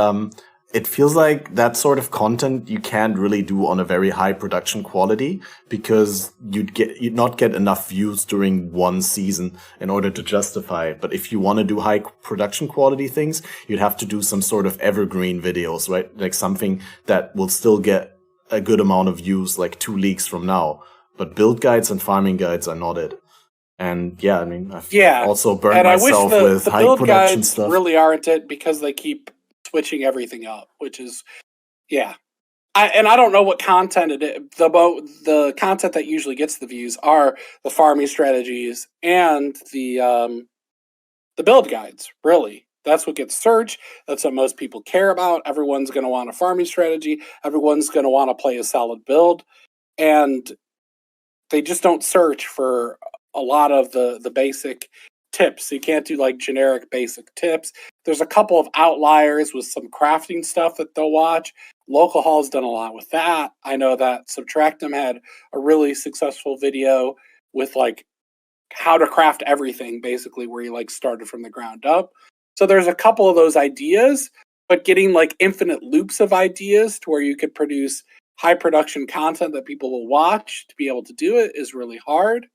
it feels like that sort of content you can't really do on a very high production quality because you'd not get enough views during one season in order to justify it. But if you want to do high production quality things, you'd have to do some sort of evergreen videos, right? Like something that will still get a good amount of views like 2 leagues from now. But build guides and farming guides are not it. And yeah, I mean, I've also burned myself with high production stuff. Really aren't it because they keep switching everything up, which is, I don't know what content it is. The content that usually gets the views are the farming strategies and the build guides. Really, that's what gets searched. That's what most people care about. Everyone's going to want a farming strategy. Everyone's going to want to play a solid build, and they just don't search for a lot of the basic tips. You can't do like generic basic tips. There's a couple of outliers with some crafting stuff that they'll watch. Local Hall's done a lot with that. I know that Subtractum had a really successful video with like how to craft everything, basically, where you like started from the ground up. So there's a couple of those ideas, but getting like infinite loops of ideas to where you could produce high production content that people will watch to be able to do it is really hard.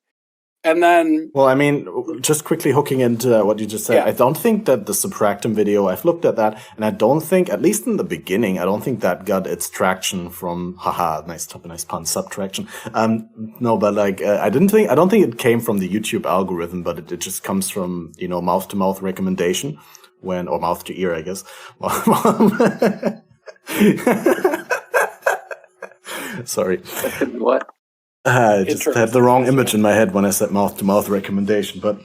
And then, well, I mean, just quickly hooking into what you just said, I don't think that the Subtractum video, I've looked at that, and I don't think, at least in the beginning, I don't think that got its traction from, nice pun, subtraction. No, but like, I don't think it came from the YouTube algorithm, but it just comes from, mouth to mouth recommendation or mouth to ear, I guess. Sorry. What? I just had the wrong image in my head when I said mouth-to-mouth recommendation. But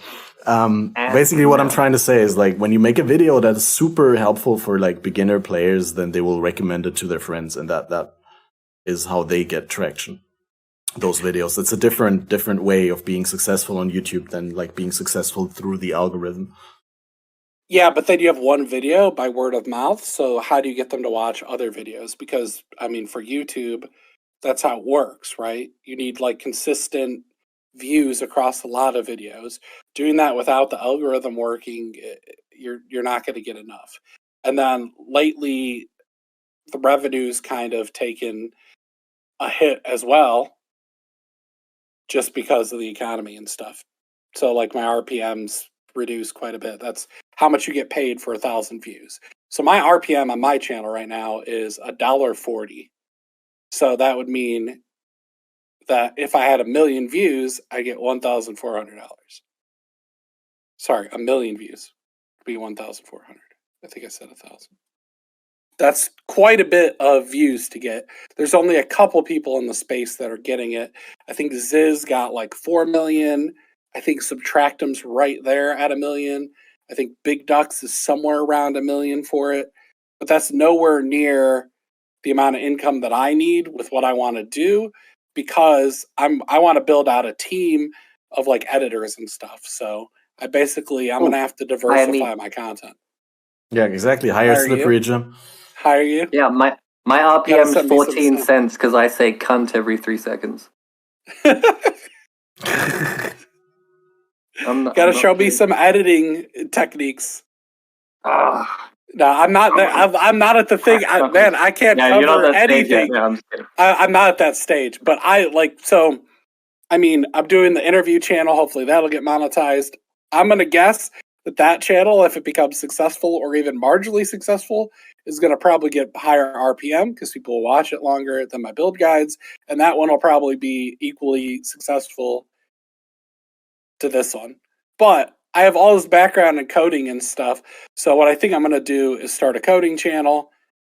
basically what I'm trying to say is, like, when you make a video that is super helpful for, like, beginner players, then they will recommend it to their friends, and that is how they get traction. Those videos. It's a different way of being successful on YouTube than, like, being successful through the algorithm. Yeah, but then you have one video by word of mouth, so how do you get them to watch other videos? Because, I mean, for YouTube, that's how it works, right? You need like consistent views across a lot of videos. Doing that without the algorithm working, you're not going to get enough. And then lately, the revenue's kind of taken a hit as well, just because of the economy and stuff. So like my RPMs reduced quite a bit. That's how much you get paid for 1,000 views. So my RPM on my channel right now is $1.40. So that would mean that if I had 1 million views, I get $1,400. Sorry, 1 million views would be 1,400. I think I said 1,000. That's quite a bit of views to get. There's only a couple people in the space that are getting it. I think Ziz got like 4 million. I think Subtractum's right there at 1 million. I think Big Ducks is somewhere around 1 million for it. But that's nowhere near the amount of income that I need with what I want to do, because I want to build out a team of like editors and stuff. So I'm going to have to diversify my content. Yeah, exactly. Hire Hire Slippery you. Jim. Hire you? Yeah, my Gotta RPM's send me some 14 stuff. cents because I say cunt every 3 seconds. I'm not show me kidding. some editing techniques. Ah. No, I'm not there. I'm not at the thing. I can't Yeah, you're not cover that stage yet. anything. Yeah, I'm just kidding. I'm not at that stage. But I'm doing the interview channel. Hopefully that'll get monetized. I'm going to guess that channel, if it becomes successful or even marginally successful, is going to probably get higher RPM because people will watch it longer than my build guides. And that one will probably be equally successful to this one. But I have all this background in coding and stuff. So what I think I'm going to do is start a coding channel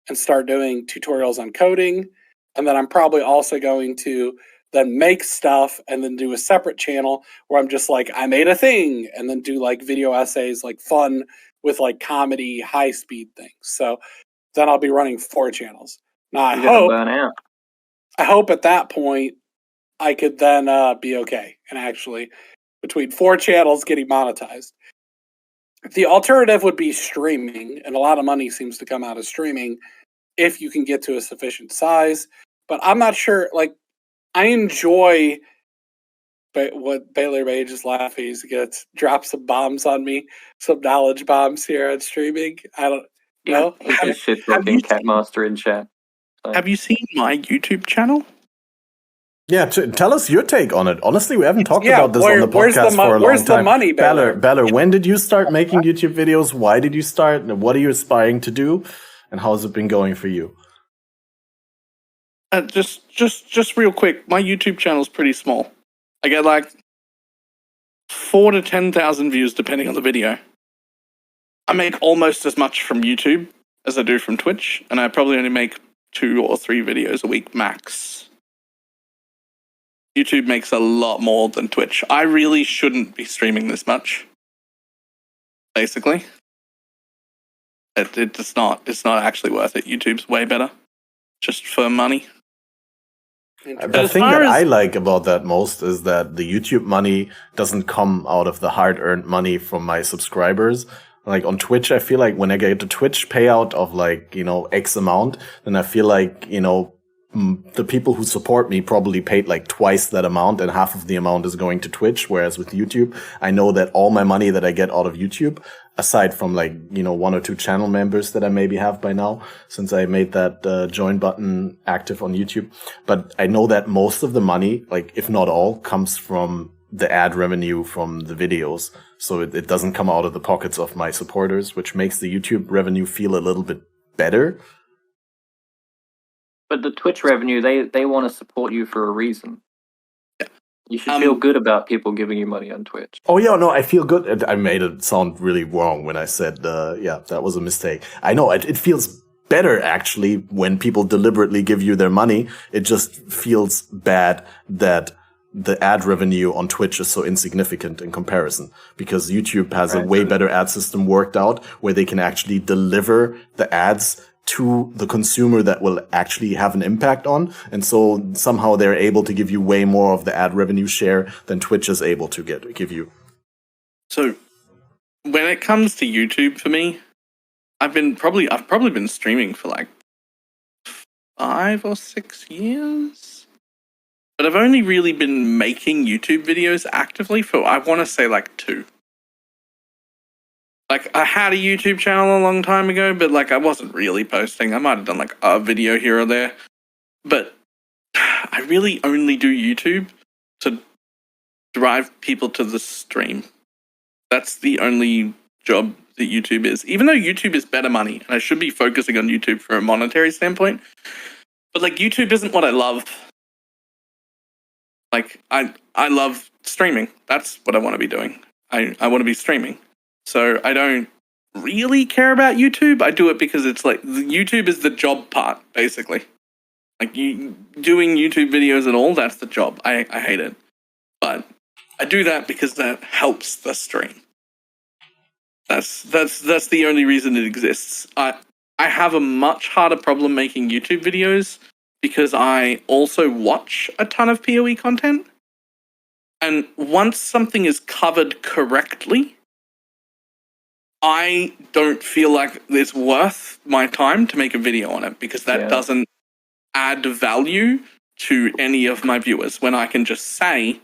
and start doing tutorials on coding. And then I'm probably also going to then make stuff and then do a separate channel where I'm just like, I made a thing, and then do like video essays, like fun with like comedy, high speed things. So then I'll be running 4 channels. Now You're gonna burn out. I hope at that point I could then be okay and actually between 4 channels getting monetized. The alternative would be streaming, and a lot of money seems to come out of streaming if you can get to a sufficient size. But I'm not sure, like, I enjoy what BalorMage is laughing. He gets drop some bombs on me, some knowledge bombs here on streaming. I don't know. He's just shit talking Catmaster in chat. So. Have you seen my YouTube channel? Yeah, tell us your take on it. Honestly, we haven't talked about this on the podcast for a long time. Where's the money, Balor, when did you start making YouTube videos? Why did you start? And what are you aspiring to do? And how has it been going for you? Just real quick, my YouTube channel is pretty small. I get like 4,000 to 10,000 views depending on the video. I make almost as much from YouTube as I do from Twitch, and I probably only make 2 or 3 videos a week max. YouTube makes a lot more than Twitch. I really shouldn't be streaming this much. Basically. It's not actually worth it. YouTube's way better. Just for money. The thing that I like about that most is that the YouTube money doesn't come out of the hard-earned money from my subscribers. Like on Twitch, I feel like when I get the Twitch payout of like, X amount, then I feel like, the people who support me probably paid like twice that amount, and half of the amount is going to Twitch. Whereas with YouTube, I know that all my money that I get out of YouTube, aside from like, 1 or 2 channel members that I maybe have by now, since I made that join button active on YouTube. But I know that most of the money, like if not all, comes from the ad revenue from the videos. So it doesn't come out of the pockets of my supporters, which makes the YouTube revenue feel a little bit better. But the Twitch revenue, they want to support you for a reason. You should feel good about people giving you money on Twitch. Oh, yeah, no, I feel good. I made it sound really wrong when I said, that was a mistake. I know, it feels better, actually, when people deliberately give you their money. It just feels bad that the ad revenue on Twitch is so insignificant in comparison, because YouTube has a way better ad system worked out where they can actually deliver the ads to the consumer that will actually have an impact on. And so somehow they're able to give you way more of the ad revenue share than Twitch is able to give you. So when it comes to YouTube for me, I've probably been streaming for like 5 or 6 years. But I've only really been making YouTube videos actively for, I want to say, like 2. Like, I had a YouTube channel a long time ago, but, like, I wasn't really posting. I might have done, like, a video here or there. But I really only do YouTube to drive people to the stream. That's the only job that YouTube is. Even though YouTube is better money, and I should be focusing on YouTube for a monetary standpoint. But, like, YouTube isn't what I love. Like, I love streaming. That's what I want to be doing. I want to be streaming. So I don't really care about YouTube. I do it because it's like, YouTube is the job part, basically. Like, doing YouTube videos at all, that's the job. I hate it. But I do that because that helps the stream. That's the only reason it exists. I have a much harder problem making YouTube videos because I also watch a ton of PoE content. And once something is covered correctly, I don't feel like it's worth my time to make a video on it, because that doesn't add value to any of my viewers, when I can just say,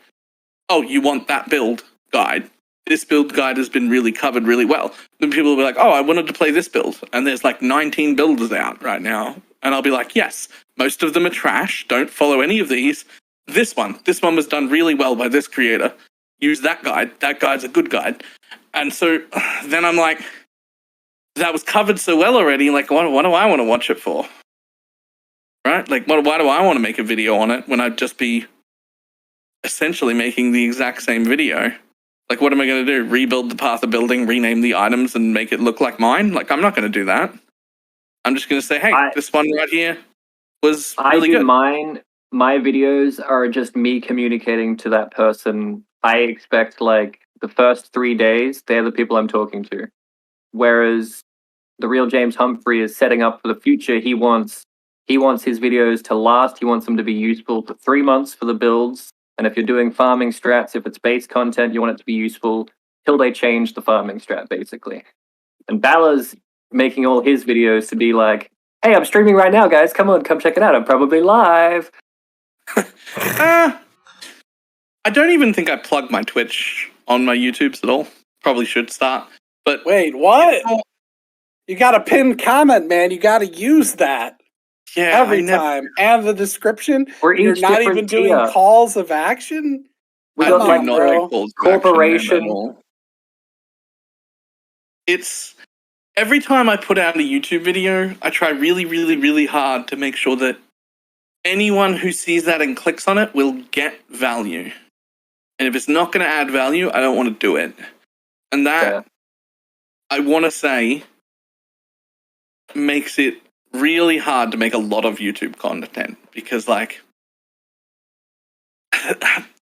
oh, you want that build guide? This build guide has been really covered really well. Then people will be like, oh, I wanted to play this build, and there's like 19 builders out right now. And I'll be like, yes, most of them are trash. Don't follow any of these. This one was done really well by this creator. Use that guide. That guide's a good guide. And so then I'm like, that was covered so well already. Like, what do I want to watch it for? Right? Like, why do I want to make a video on it when I'd just be essentially making the exact same video? Like, what am I going to do? Rebuild the path of building, rename the items, and make it look like mine? Like, I'm not going to do that. I'm just going to say, hey, this one right here was really good. My videos are just me communicating to that person. I expect, like, the first 3 days, they're the people I'm talking to. Whereas the Real James Humphrey is setting up for the future. He wants his videos to last. He wants them to be useful for 3 months for the builds. And if you're doing farming strats, if it's base content, you want it to be useful till they change the farming strat, basically. And Balor's making all his videos to be like, hey, I'm streaming right now, guys. Come check it out. I'm probably live. I don't even think I plug my Twitch on my YouTubes at all. Probably should start. But wait, what? You got a pinned comment, man. You got to use that. Yeah, every time. And the description. You're not even doing calls of action. We got like corporation. It's every time I put out a YouTube video, I try really, really, really hard to make sure that anyone who sees that and clicks on it will get value. And if it's not going to add value, I don't want to do it. And that, I want to say, makes it really hard to make a lot of YouTube content, because like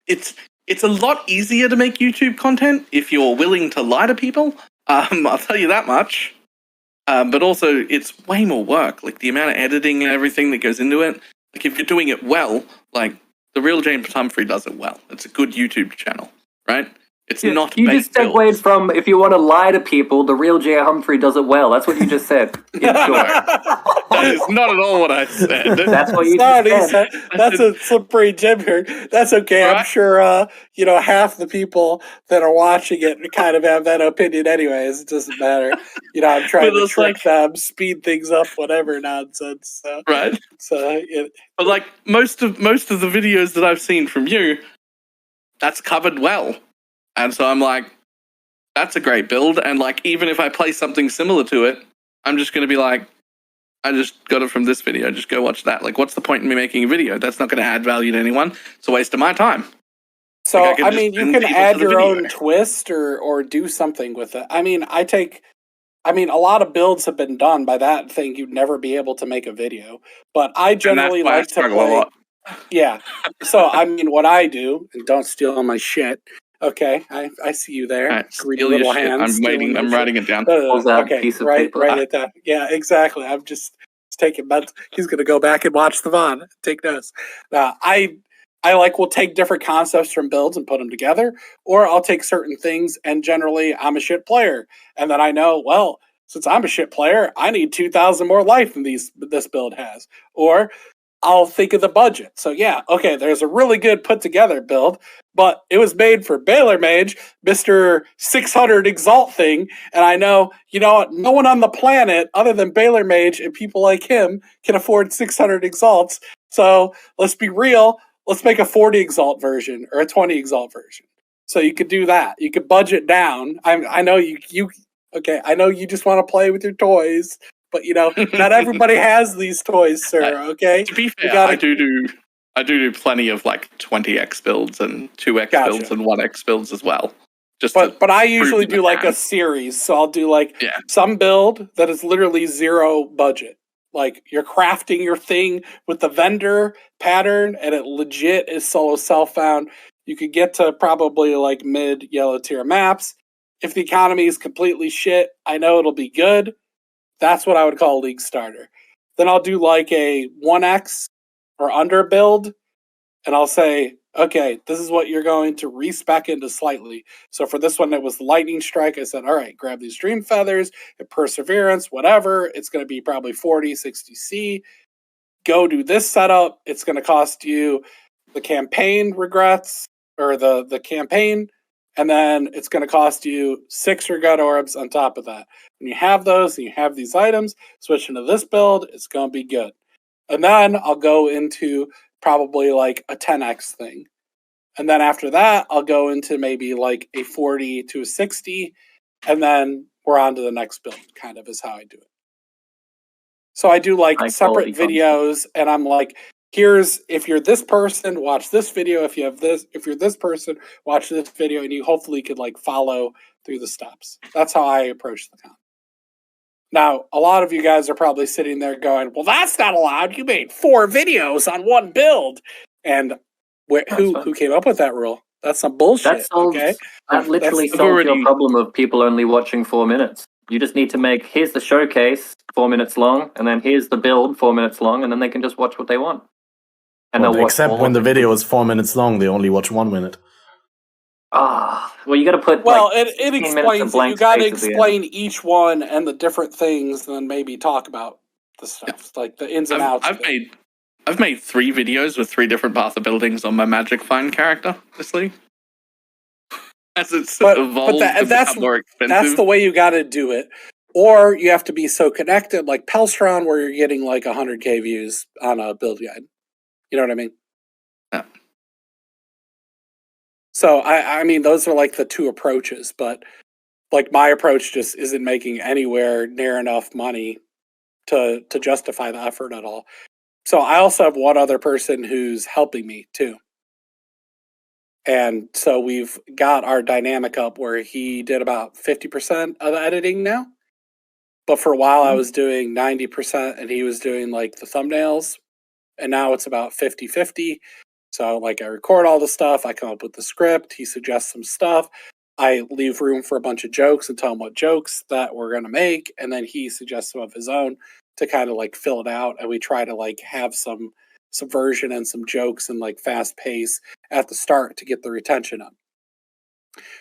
it's a lot easier to make YouTube content if you're willing to lie to people. I'll tell you that much. But also it's way more work, like the amount of editing and everything that goes into it. Like if you're doing it well, like the Real James Humphrey does it well. It's a good YouTube channel, right? It's not. You just segued from, if you want to lie to people, the Real J. Humphrey does it well. That's what you just said. That is not at all what I said. That's what you just said. That's a slippery Jim here. That's okay. Right? I'm sure, half the people that are watching it kind of have that opinion anyways. It doesn't matter. I'm trying to trick them, speed things up, whatever nonsense. So, right. So, but like most of the videos that I've seen from you, that's covered well. And so I'm like, that's a great build. And like, even if I play something similar to it, I'm just going to be like, I just got it from this video. Just go watch that. Like, what's the point in me making a video? That's not going to add value to anyone. It's a waste of my time. So, like, I mean, you can add your own twist or do something with it. I mean, a lot of builds have been done by that thing. You'd never be able to make a video. But I generally like to play. A lot. Yeah. So, I mean, what I do, and don't steal all my shit. Okay, I see you there. Right, greedy little hands. I'm writing it down. Okay, write it down. Yeah, exactly. I'm just taking notes. He's going to go back and watch the VOD. Take notes. I will take different concepts from builds and put them together, or I'll take certain things, and generally I'm a shit player. And then I know, well, since I'm a shit player, I need 2,000 more life than this build has. Or I'll think of the budget. So yeah, okay, there's a really good put together build, but it was made for BalorMage, Mr. 600 Exalt thing, and I know, no one on the planet other than BalorMage and people like him can afford 600 Exalts. So let's be real, let's make a 40 Exalt version or a 20 Exalt version. So you could do that. You could budget down. I know you I know you just want to play with your toys. But not everybody has these toys, sir. Okay. To be fair, I do plenty of like 20x builds and 2x builds and 1x builds as well. But I usually do like a series, so I'll do like some build that is literally zero budget. Like you're crafting your thing with the vendor pattern, and it legit is solo self-found. You could get to probably like mid yellow tier maps. If the economy is completely shit, I know it'll be good. That's what I would call a league starter. Then I'll do like a 1x or under build, and I'll say, okay, this is what you're going to respec into slightly. So for this one, it was the lightning strike. I said, all right, grab these dream feathers, perseverance, whatever. It's going to be probably 40, 60C. Go do this setup. It's going to cost you the campaign regrets, or the campaign, and then it's going to cost you 6 regret orbs on top of that. When you have those and you have these items, switch into this build, it's going to be good. And then I'll go into probably like a 10x thing. And then after that, I'll go into maybe like a 40 to a 60, and then we're on to the next build, kind of is how I do it. So I do like separate videos, and I'm like, here's, if you're this person, watch this video. If you're this person, watch this video, and you hopefully could like follow through the steps. That's how I approach the con. Now, a lot of you guys are probably sitting there going, well, that's not allowed. You made 4 videos on one build. And who came up with that rule? That's some bullshit. That literally solves your problem of people only watching 4 minutes. You just need to make, here's the showcase 4 minutes long, and then here's the build 4 minutes long, and then they can just watch what they want. And well, except when the video is 4 minutes long, they only watch 1 minute. Well, you got to put. Well, it explains. You got to explain each one and the different things, and then maybe talk about the stuff, like the ins and outs. I've made 3 videos with 3 different path of buildings on my Magic Find character this league. As it's evolved, that's more expensive. That's the way you got to do it. Or you have to be so connected, like Pelstron, where you're getting like 100K views on a build guide. You know what I mean? Yeah. So, I mean, those are like the 2 approaches, but like my approach just isn't making anywhere near enough money to justify the effort at all. So I also have one other person who's helping me too. And so we've got our dynamic up where he did about 50% of the editing now. But for a while I was doing 90% and he was doing like the thumbnails. And now it's about 50-50. So like I record all the stuff, I come up with the script, he suggests some stuff, I leave room for a bunch of jokes and tell him what jokes that we're going to make, and then he suggests some of his own to kind of like fill it out, and we try to like have some subversion and some jokes and like fast pace at the start to get the retention up.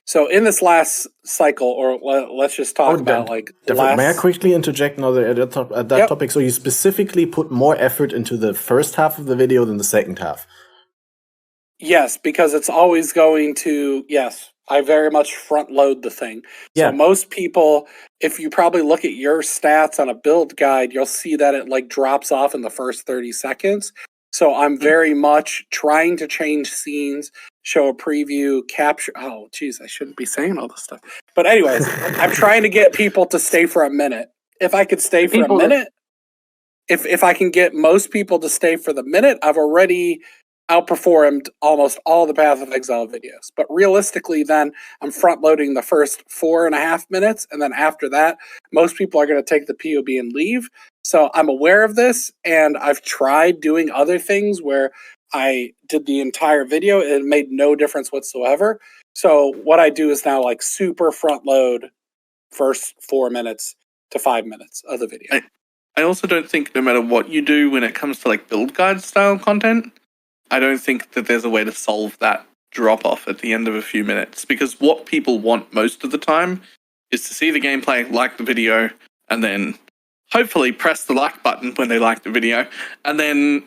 So in this last cycle, or let's just talk about like may I quickly interject now at that topic? So you specifically put more effort into the first half of the video than the second half? Yes, because it's always going to, I very much front load the thing. Yeah. So most people, if you probably look at your stats on a build guide, you'll see that it like drops off in the first 30 seconds. So I'm very much trying to change scenes, show a preview, capture. Oh, geez, I shouldn't be saying all this stuff. But anyways, I'm trying to get people to stay for a minute. If I could stay for a minute, if I can get most people to stay for the minute, I've already outperformed almost all the Path of Exile videos. But realistically, then I'm front loading the first 4.5 minutes, and then after that, most people are going to take the POB and leave. So I'm aware of this, and I've tried doing other things where I did the entire video and it made no difference whatsoever. So what I do is now like super front load first 4 minutes to 5 minutes of the video. I also don't think no matter what you do when it comes to like build guide style content, I don't think that there's a way to solve that drop off at the end of a few minutes, because what people want most of the time is to see the gameplay, like the video, and then hopefully press the like button when they like the video, and then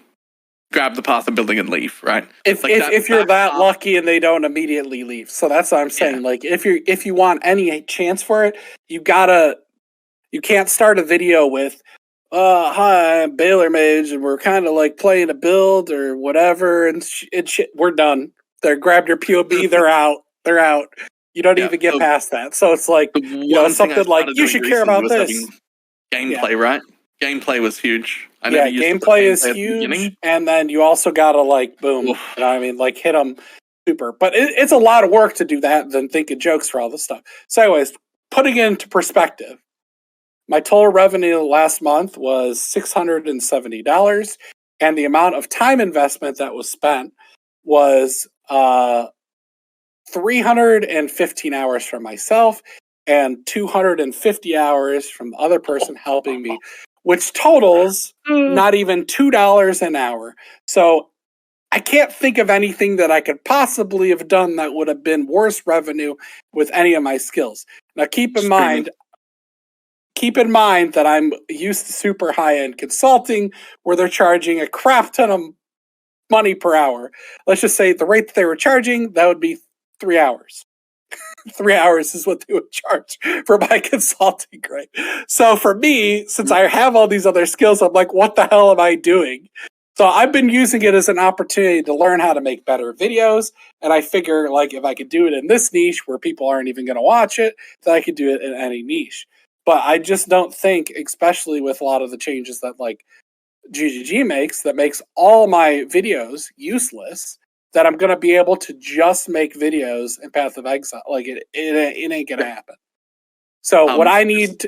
grab the path of building and leave, right? If you're that lucky and they don't immediately leave. So that's what I'm saying. Yeah. Like if you want any chance for it, you can't start a video with hi, I'm BalorMage, and we're kind of like playing a build or whatever, and we're done. They grabbed your POB, they're out. You don't even get past that. So it's like, something like, you should care about this. Gameplay, right? Gameplay was huge. Gameplay is huge, and then you also gotta like, boom, you know what I mean? Like hit them super. But it's a lot of work to do that than think of jokes for all this stuff. So anyways, putting it into perspective, my total revenue last month was $670, and the amount of time investment that was spent was 315 hours from myself and 250 hours from the other person helping me, which totals not even $2 an hour. So I can't think of anything that I could possibly have done that would have been worse revenue with any of my skills. Now, keep in mind that I'm used to super high-end consulting where they're charging a crap ton of money per hour. Let's just say the rate that they were charging, that would be 3 hours. 3 hours is what they would charge for my consulting, right? So for me, since I have all these other skills, I'm like, what the hell am I doing? So I've been using it as an opportunity to learn how to make better videos. And I figure, like, if I could do it in this niche where people aren't even going to watch it, then I could do it in any niche. But I just don't think, especially with a lot of the changes that, like, GGG makes, that makes all my videos useless, that I'm going to be able to just make videos in Path of Exile. Like, it ain't going to happen. So what I need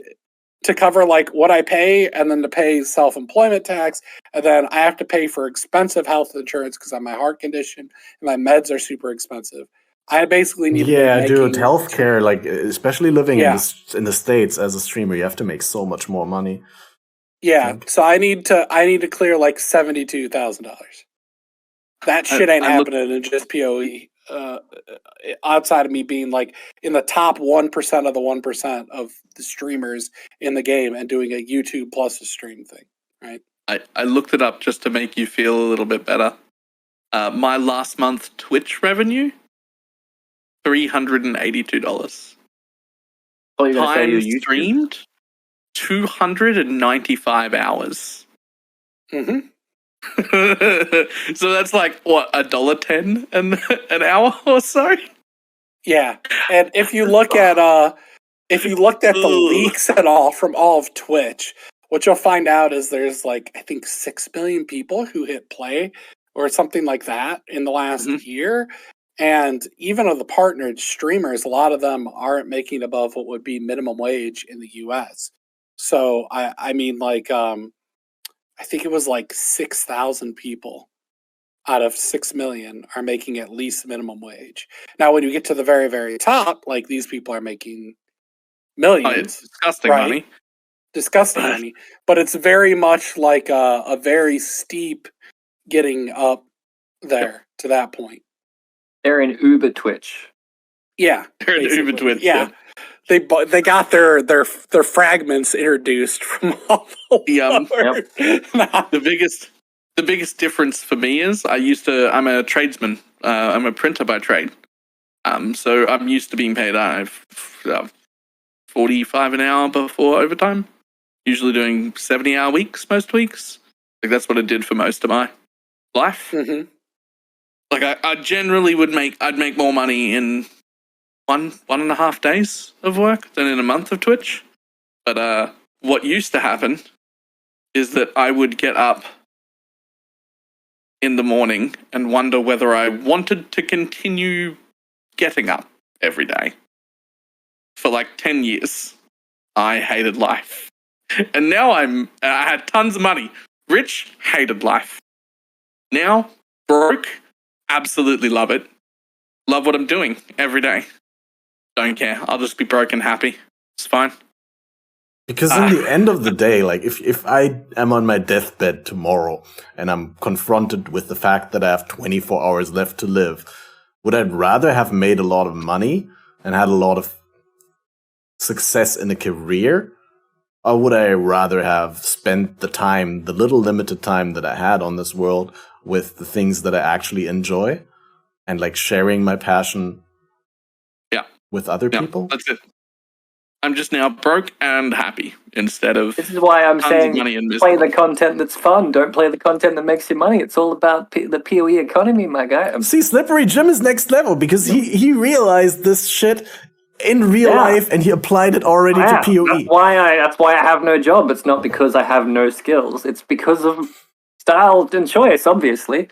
to cover, like, what I pay, and then to pay self-employment tax, and then I have to pay for expensive health insurance because I have my heart condition, and my meds are super expensive. I basically need to be making... dude, healthcare, like, especially living in the States as a streamer, you have to make so much more money. Yeah, so I need to clear like $72,000. That shit ain't happening in just PoE. Outside of me being like in the top 1% of the 1% of the streamers in the game and doing a YouTube plus a stream thing, right? I looked it up just to make you feel a little bit better. My last month Twitch revenue, $382. Time streamed, 295 hours. Mm-hmm. So that's like what, $1.10 an hour or so? Yeah, and if you look at the leaks at all from all of Twitch, what you'll find out is there's like, I think 6 million people who hit play or something like that in the last year. And even of the partnered streamers, a lot of them aren't making above what would be minimum wage in the US. So I mean, like, I think it was like 6,000 people out of 6 million are making at least minimum wage. Now, when you get to the very, very top, like, these people are making millions. It's disgusting money. Disgusting money. But it's very much like a very steep getting up there to that point. They're in Uber Twitch. Yeah. They're in Uber Twitch. Yeah. They got their fragments introduced from all over. The biggest difference for me is I'm a tradesman. I'm a printer by trade. So I'm used to being paid $45 an hour before overtime. Usually doing 70-hour weeks most weeks. Like, that's what I did for most of my life. Mm-hmm. Like, I generally I'd make more money in one and a half days of work than in a month of Twitch. But what used to happen is that I would get up in the morning and wonder whether I wanted to continue getting up every day. For like 10 years, I hated life. And now I had tons of money. Rich, hated life. Now, broke, absolutely love it. Love what I'm doing every day. Don't care. I'll just be broke and happy. It's fine. Because in the end of the day, like, if I am on my deathbed tomorrow and I'm confronted with the fact that I have 24 hours left to live, would I rather have made a lot of money and had a lot of success in a career? Or would I rather have spent the little limited time that I had on this world with the things that I actually enjoy and, like, sharing my passion with other people? That's it. I'm just now broke and happy instead of... This is why I'm saying play the content that's fun. Don't play the content that makes you money. It's all about the PoE economy, my guy. See, Slippery Jim is next level because he realized this shit in real life and he applied it already to PoE. That's why I have no job. It's not because I have no skills. It's because of style and choice, obviously.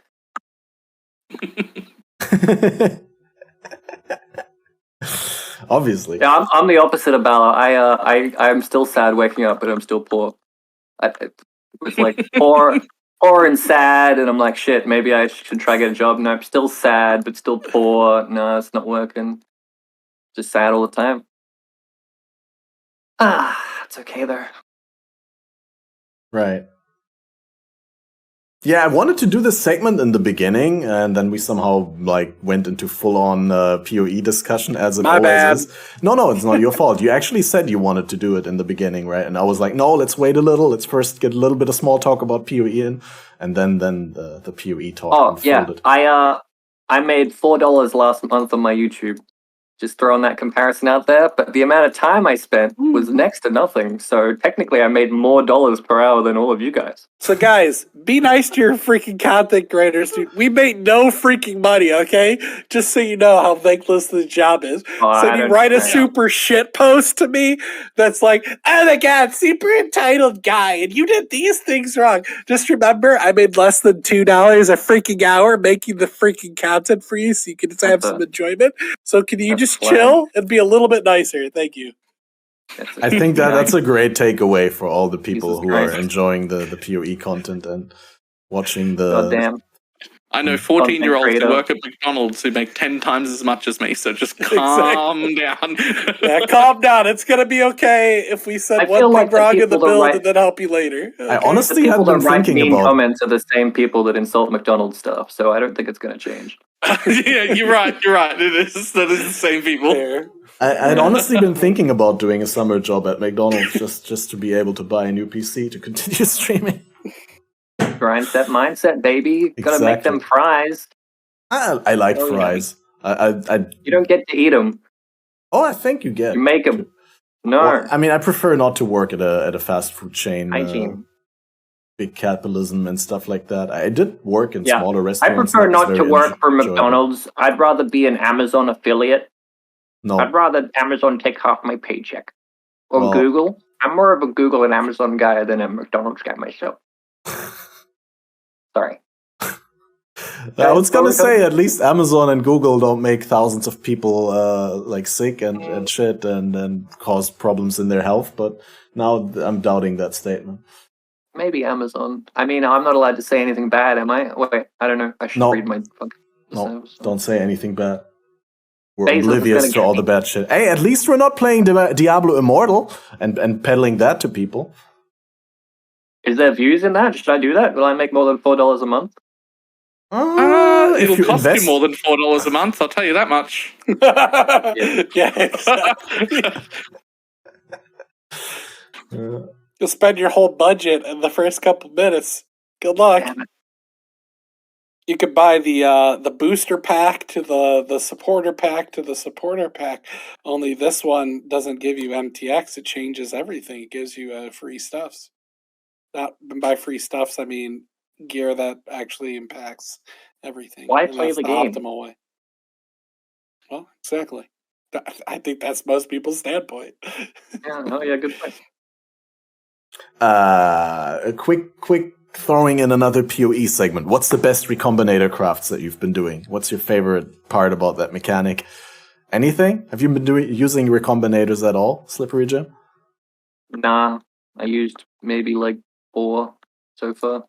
Obviously. Yeah, I'm the opposite of Balor. I'm still sad waking up, but I'm still poor. It's like poor and sad, and I'm like, shit, maybe I should try to get a job. No, I'm still sad, but still poor. No, it's not working. Just sad all the time. It's okay though. Right. Yeah, I wanted to do this segment in the beginning, and then we somehow like went into full-on PoE discussion, as it My always bad. is. No, it's not your fault. You actually said you wanted to do it in the beginning, right? And I was like, no, let's wait a little. Let's first get a little bit of small talk about PoE in, and then the PoE talk Oh yeah, unfolded. I made $4 last month on my YouTube. Just throwing that comparison out there, but the amount of time I spent was next to nothing. So technically, I made more dollars per hour than all of you guys. So guys, be nice to your freaking content creators, dude. We make no freaking money, okay? Just so you know how thankless the job is. Oh, So I you don't write a know. super shit post to me that's like, oh my god, super entitled guy, and you did these things wrong. Just remember, I made less than $2 a freaking hour making the freaking content for you so you can just have some enjoyment. So can you just chill and be a little bit nicer? Thank you. I think that's a great takeaway for all the people Jesus who are Christ. enjoying the PoE content and watching the. Goddamn. I know 14-year-olds who work at McDonald's who make 10 times as much as me, so just calm down. Yeah, calm down. It's gonna be okay if we said I one feel thing like the wrong in the people that build write- and then help you later. I Okay? honestly The have people that been write thinking mean about. comments are the same people that insult McDonald's stuff, so I don't think it's going to change. Yeah, you're right. That is the same people. Fair. I'd honestly been thinking about doing a summer job at McDonald's just to be able to buy a new PC to continue streaming. Grind set mindset, baby. Gotta make them Exactly. fries. I like Oh, yeah. fries. I You don't get to eat them. I think you get. You make them. No. Well, I mean, I prefer not to work at a fast food chain. Hygiene. Big capitalism and stuff like that. I did work in Yeah, smaller I restaurants. prefer and that was not to very work for enjoyable. McDonald's. I'd rather be an Amazon affiliate. No, I'd rather Amazon take half my paycheck. Or Well- Google. I'm more of a Google and Amazon guy than a McDonald's guy myself. Sorry. I was gonna Well, say at least Amazon and Google don't make thousands of people like sick and shit and cause problems in their health. But now I'm doubting that statement. Maybe Amazon. I mean, I'm not allowed to say anything bad, am I? Wait, I don't know. I should No. read my fucking... No, don't say anything bad. We're Bezos is oblivious gonna to all get the bad shit. Hey, at least we're not playing Diablo Immortal and peddling that to people. Is there views in that? Should I do that? Will I make more than $4 a month? If It'll you cost invest, you more than $4 a month, I'll tell you that much. Yeah, exactly. You'll spend your whole budget in the first couple minutes. Good luck. Damn it. You could buy the booster pack to the supporter pack to the supporter pack. Only this one doesn't give you MTX. It changes everything. It gives you free stuffs. Not by free stuffs, I mean gear that actually impacts everything. Why And play that's the game? optimal way. Well, exactly. I think that's most people's standpoint. Yeah, oh yeah, good point. a quick throwing in another PoE segment. What's the best recombinator crafts that you've been doing? What's your favorite part about that mechanic? Anything? Have you been using recombinators at all, Slippery Jim? Nah, I used maybe like 4 so far.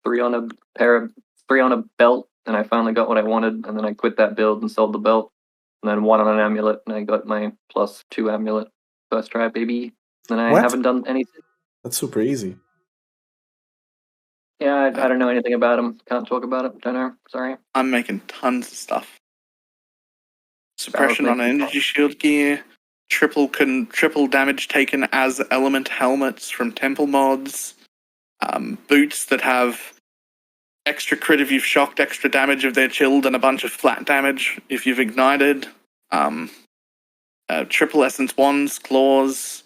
3 on a belt, and I finally got what I wanted, and then I quit that build and sold the belt. And then 1 on an amulet, and I got my +2 amulet first try, baby. And I What? haven't done anything. That's super easy. Yeah, I don't know anything about him. Can't talk about it. Don't know. Sorry. I'm making tons of stuff. Suppression on making energy shield gear, triple damage taken as element helmets from temple mods, boots that have extra crit if you've shocked, extra damage if they're chilled, and a bunch of flat damage if you've ignited. Triple essence wands, claws,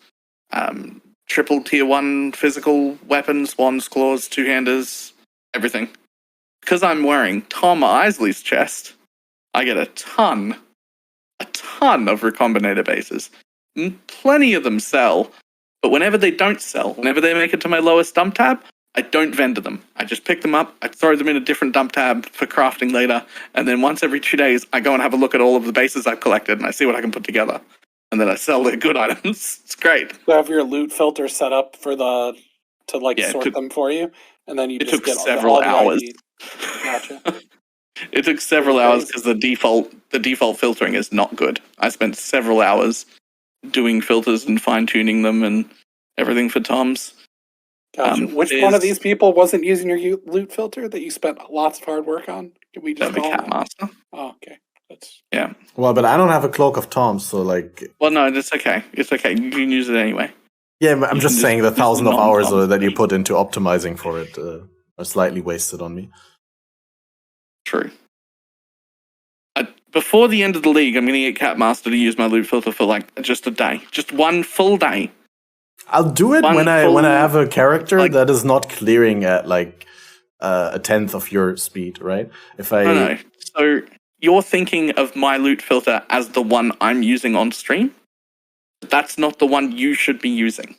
triple tier 1 physical weapons, wands, claws, two-handers, everything. Because I'm wearing Tom Isley's chest, I get a ton of recombinator bases. Plenty of them sell, but whenever they don't sell, whenever they make it to my lowest dump tab, I don't vendor them. I just pick them up, I throw them in a different dump tab for crafting later, and then once every 2 days, I go and have a look at all of the bases I've collected, and I see what I can put together. And then I sell the good items. It's great. So have your loot filter set up for to Yeah, sort them for you, and then you it just took get several all the hours. ID. Gotcha. It took several hours because the default filtering is not good. I spent several hours doing filters and fine tuning them and everything for Toms. Gotcha. Which one of these people wasn't using your loot filter that you spent lots of hard work on? Can we just the call Catmaster. Oh, okay. That's Yeah. Well, but I don't have a Cloak of Toms, so like. Well, no, it's okay. It's okay. You can use it anyway. Yeah, I'm You just can saying the use 1,000 of non-Tom hours that you speed. put into optimizing for it are slightly wasted on me. True. Before the end of the league, I'm going to get Catmaster to use my loot filter for like just a day, just one full day. I'll do it when I have a character that is not clearing at like a 10th of your speed, right? If I No. So you're thinking of my loot filter as the one I'm using on stream. That's not the one you should be using.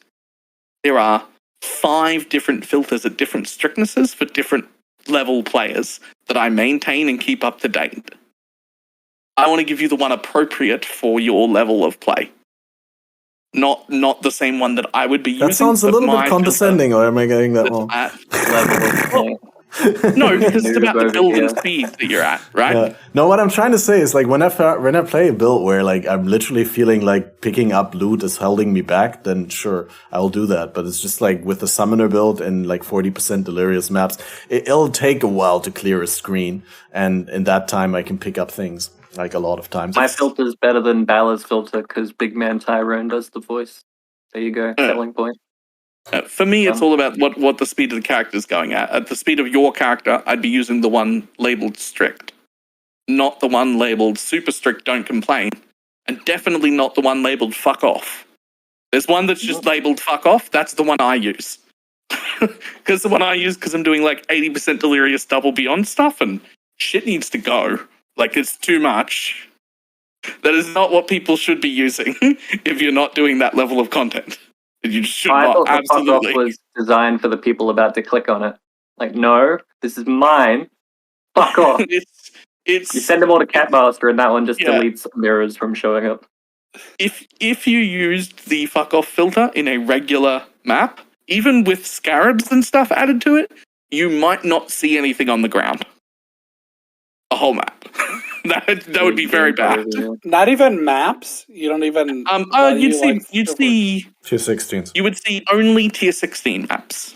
There are 5 different filters at different strictnesses for different level players that I maintain and keep up to date. I want to give you the one appropriate for your level of play. Not the same one that I would be using. That sounds a little bit condescending, or am I getting that wrong? No, because it's about the build and speed that you're at, right? Yeah. No, what I'm trying to say is like when I play a build where like I'm literally feeling like picking up loot is holding me back, then sure, I'll do that. But it's just like with the summoner build and like 40% delirious maps, it'll take a while to clear a screen, and in that time I can pick up things. Like a lot of times. My filter's better than Balor's filter because Big Man Tyrone does the voice. There you go, selling point. For me, it's all about what the speed of the character is going at. At the speed of your character, I'd be using the one labeled strict. Not the one labeled super strict, don't complain. And definitely not the one labeled fuck off. There's one that's just labeled fuck off, that's the one I use. Because the one I use, because I'm doing like 80% delirious double beyond stuff, and shit needs to go. Like, it's too much. That is not what people should be using if you're not doing that level of content. You should not, absolutely. The fuck off was designed for the people about to click on it. Like, no, this is mine. Fuck off. You send them all to Catmaster, and that one just deletes mirrors from showing up. If you used the fuck off filter in a regular map, even with scarabs and stuff added to it, you might not see anything on the ground. A whole map. that would be very bad. Not even maps. You don't even. You'd see tier 16s. You would see only tier 16 maps.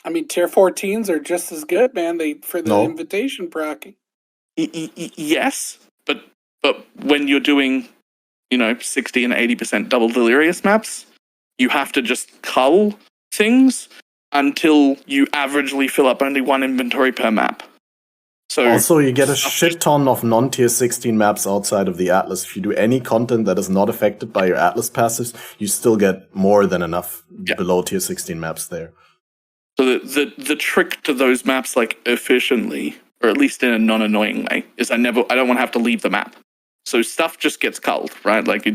I mean, tier 14s are just as good, man. For the invitation procking. Yes, but when you're doing, 60 and 80% double delirious maps, you have to just cull things until you averagely fill up only one inventory per map. So also, you get a shit ton of non-tier 16 maps outside of the Atlas. If you do any content that is not affected by your Atlas passives, you still get more than enough below tier 16 maps there. So the trick to those maps, like, efficiently, or at least in a non-annoying way, is I don't want to have to leave the map. So stuff just gets culled, right? Like,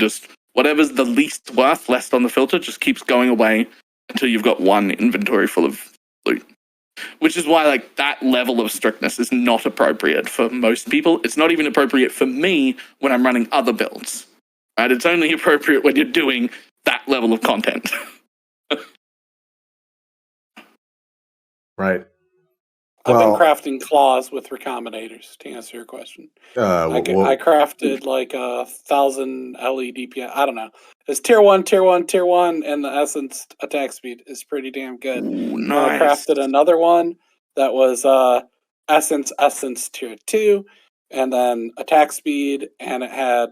whatever's the least worth left on the filter just keeps going away until you've got one inventory full of loot. Which is why, like, that level of strictness is not appropriate for most people. It's not even appropriate for me when I'm running other builds. Right? It's only appropriate when you're doing that level of content. Right. I've been crafting claws with recombinators, to answer your question. I crafted like 1,000 LE DPI. I don't know. It's tier 1, and the essence attack speed is pretty damn good. Ooh, nice. I crafted another one that was essence tier 2, and then attack speed, and it had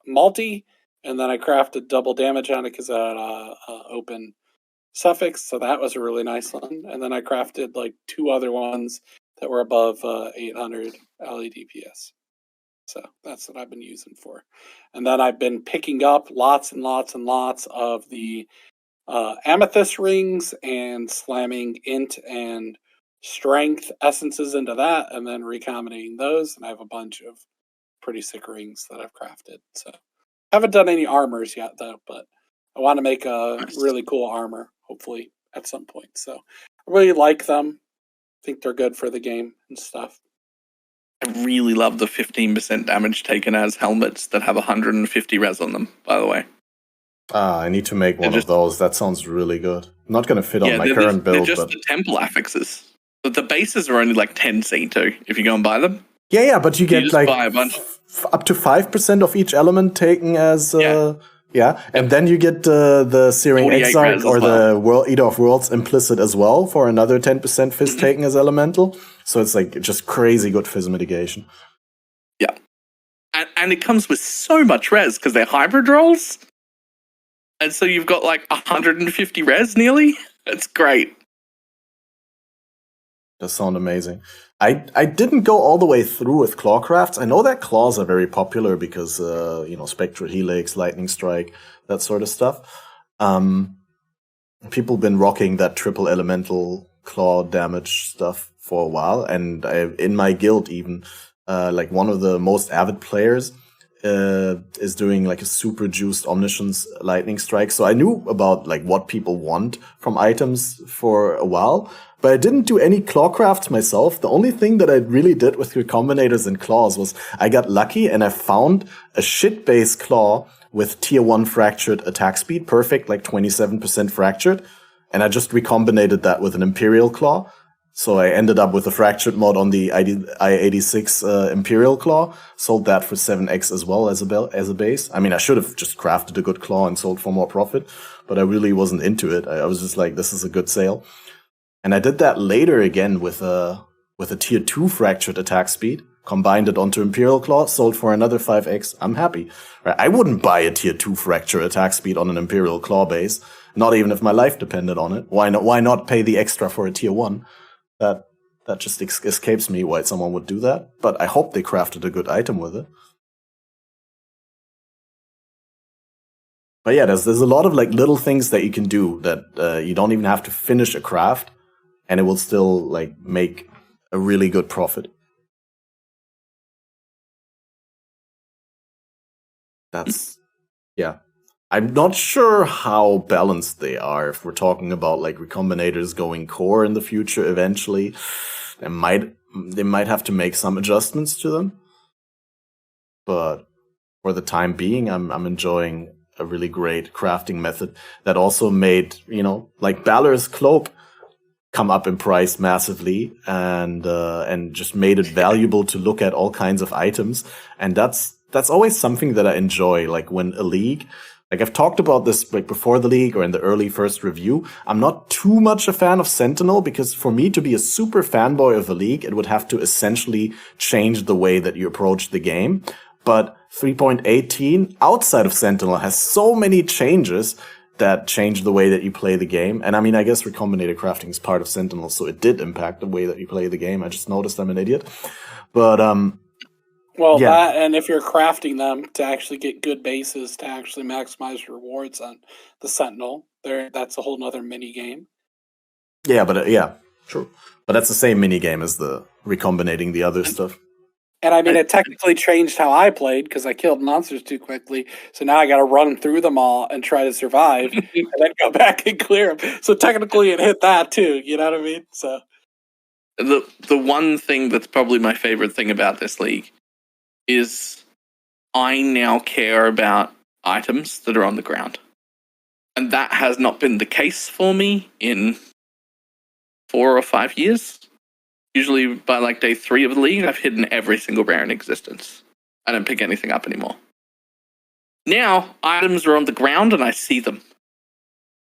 multi, and then I crafted double damage on it because it had open suffix, so that was a really nice one. And then I crafted like 2 other ones that were above 800 LED DPS. So that's what I've been using for. And then I've been picking up lots and lots and lots of the amethyst rings and slamming int and strength essences into that, and then recombinating those. And I have a bunch of pretty sick rings that I've crafted. So I haven't done any armors yet, though, but I want to make a really cool armor, hopefully, at some point. So I really like them. I think they're good for the game and stuff. I really love the 15% damage taken as helmets that have 150 res on them, by the way. I need to make one of those. That sounds really good. Not going to fit on my current build. They're just the temple affixes. But the bases are only like 10 C2 if you go and buy them. Yeah, but you get like buy a bunch. up to 5% of each element taken as Yeah, and then you get the Searing 48 Exarch res or as well. the World Eater of Worlds implicit as well for another 10% fizz taken as elemental. So it's like just crazy good fizz mitigation. Yeah. And it comes with so much res because they're hybrid rolls. And so you've got like 150 res nearly. It's great. Does sound amazing. I didn't go all the way through with Clawcrafts. I know that claws are very popular because Spectral Helix, Lightning Strike, that sort of stuff. People been rocking that triple elemental claw damage stuff for a while, and in my guild even, like one of the most avid players is doing like a super juiced Omniscience Lightning Strike. So I knew about like what people want from items for a while, but I didn't do any Clawcrafts myself. The only thing that I really did with Recombinators and Claws was I got lucky and I found a shit-based Claw with tier 1 fractured attack speed, perfect, like 27% fractured, and I just recombinated that with an Imperial Claw. So I ended up with a fractured mod on the I-86 Imperial Claw, sold that for 7x as well as a base. I mean, I should have just crafted a good claw and sold for more profit, but I really wasn't into it. I was just like, this is a good sale. And I did that later again with a tier 2 fractured attack speed, combined it onto Imperial Claw, sold for another 5x. I'm happy. Right? I wouldn't buy a tier 2 fracture attack speed on an Imperial Claw base, not even if my life depended on it. Why not pay the extra for a tier 1? That just escapes me why someone would do that. But I hope they crafted a good item with it. But yeah, there's a lot of like little things that you can do that you don't even have to finish a craft, and it will still like make a really good profit. Yeah. I'm not sure how balanced they are. If we're talking about like recombinators going core in the future eventually, they might have to make some adjustments to them. But for the time being, I'm enjoying a really great crafting method that also made, like Balor's cloak come up in price massively and just made it valuable to look at all kinds of items. And that's always something that I enjoy, like when a league, like I've talked about this like before the league or in the early first review, I'm not too much a fan of Sentinel because for me to be a super fanboy of the league, it would have to essentially change the way that you approach the game. But 3.18 outside of Sentinel has so many changes that change the way that you play the game. And I mean, I guess recombinator crafting is part of Sentinel, so it did impact the way that you play the game. I just noticed I'm an idiot. But well, yeah. that, and if you're crafting them to actually get good bases to actually maximize your rewards on the Sentinel, that's a whole nother mini game. Yeah, but yeah, true. But that's the same mini game as the recombinating the other stuff. And I mean, it technically changed how I played because I killed monsters too quickly. So now I got to run through them all and try to survive, and then go back and clear them. So technically, it hit that too. You know what I mean? So the one thing that's probably my favorite thing about this league is I now care about items that are on the ground, and that has not been the case for me in 4 or 5 years. Usually by like day 3 of the league, I've hidden every single rare in existence. I don't pick anything up anymore. Now, items are on the ground and I see them.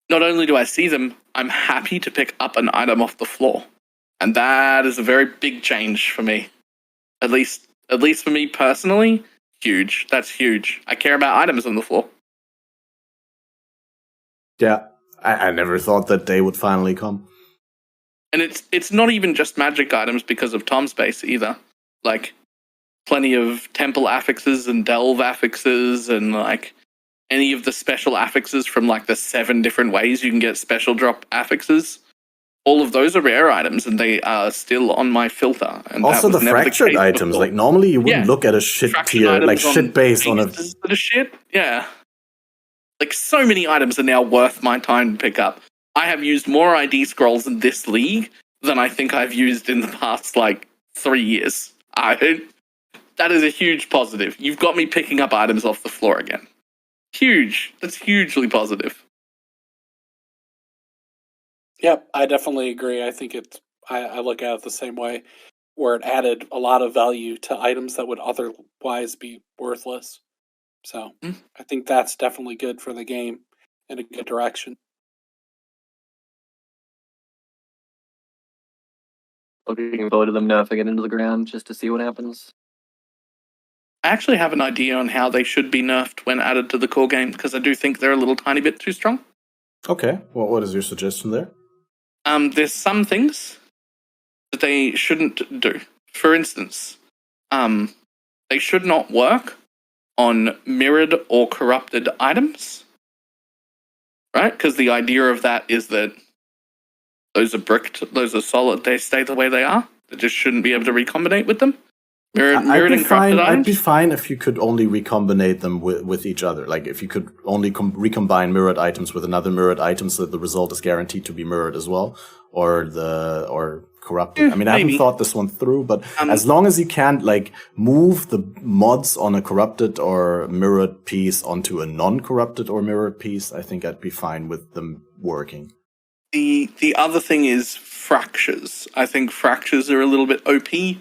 Not only do I see them, I'm happy to pick up an item off the floor. And that is a very big change for me. At least for me personally, huge. That's huge. I care about items on the floor. Yeah, I never thought that day would finally come. And it's not even just magic items because of Tom's base either. Like, plenty of temple affixes and delve affixes and like any of the special affixes from like the 7 different ways you can get special drop affixes. All of those are rare items and they are still on my filter. And also the fractured items, before. Like normally you wouldn't look at a shit tier, like shit base on a... That are shit? Yeah. Like so many items are now worth my time to pick up. I have used more ID scrolls in this league than I think I've used in the past, like, 3 years. That is a huge positive. You've got me picking up items off the floor again. Huge. That's hugely positive. Yep, I definitely agree. I think I look at it the same way, where it added a lot of value to items that would otherwise be worthless. So I think that's definitely good for the game and a good direction. Looking forward to them nerfing it into the ground just to see what happens. I actually have an idea on how they should be nerfed when added to the core game, because I do think they're a little tiny bit too strong. Okay, well, what is your suggestion there? There's some things that they shouldn't do. For instance, they should not work on mirrored or corrupted items, right? Because the idea of that is that those are bricked, those are solid, they stay the way they are. They just shouldn't be able to recombinate with them. Mirrored and corrupted items? I'd be fine if you could only recombinate them with each other. Like if you could only recombine mirrored items with another mirrored item so that the result is guaranteed to be mirrored as well, or corrupted. I mean, I haven't thought this one through, but as long as you can't like move the mods on a corrupted or mirrored piece onto a non-corrupted or mirrored piece, I think I'd be fine with them working. The other thing is fractures. I think fractures are a little bit OP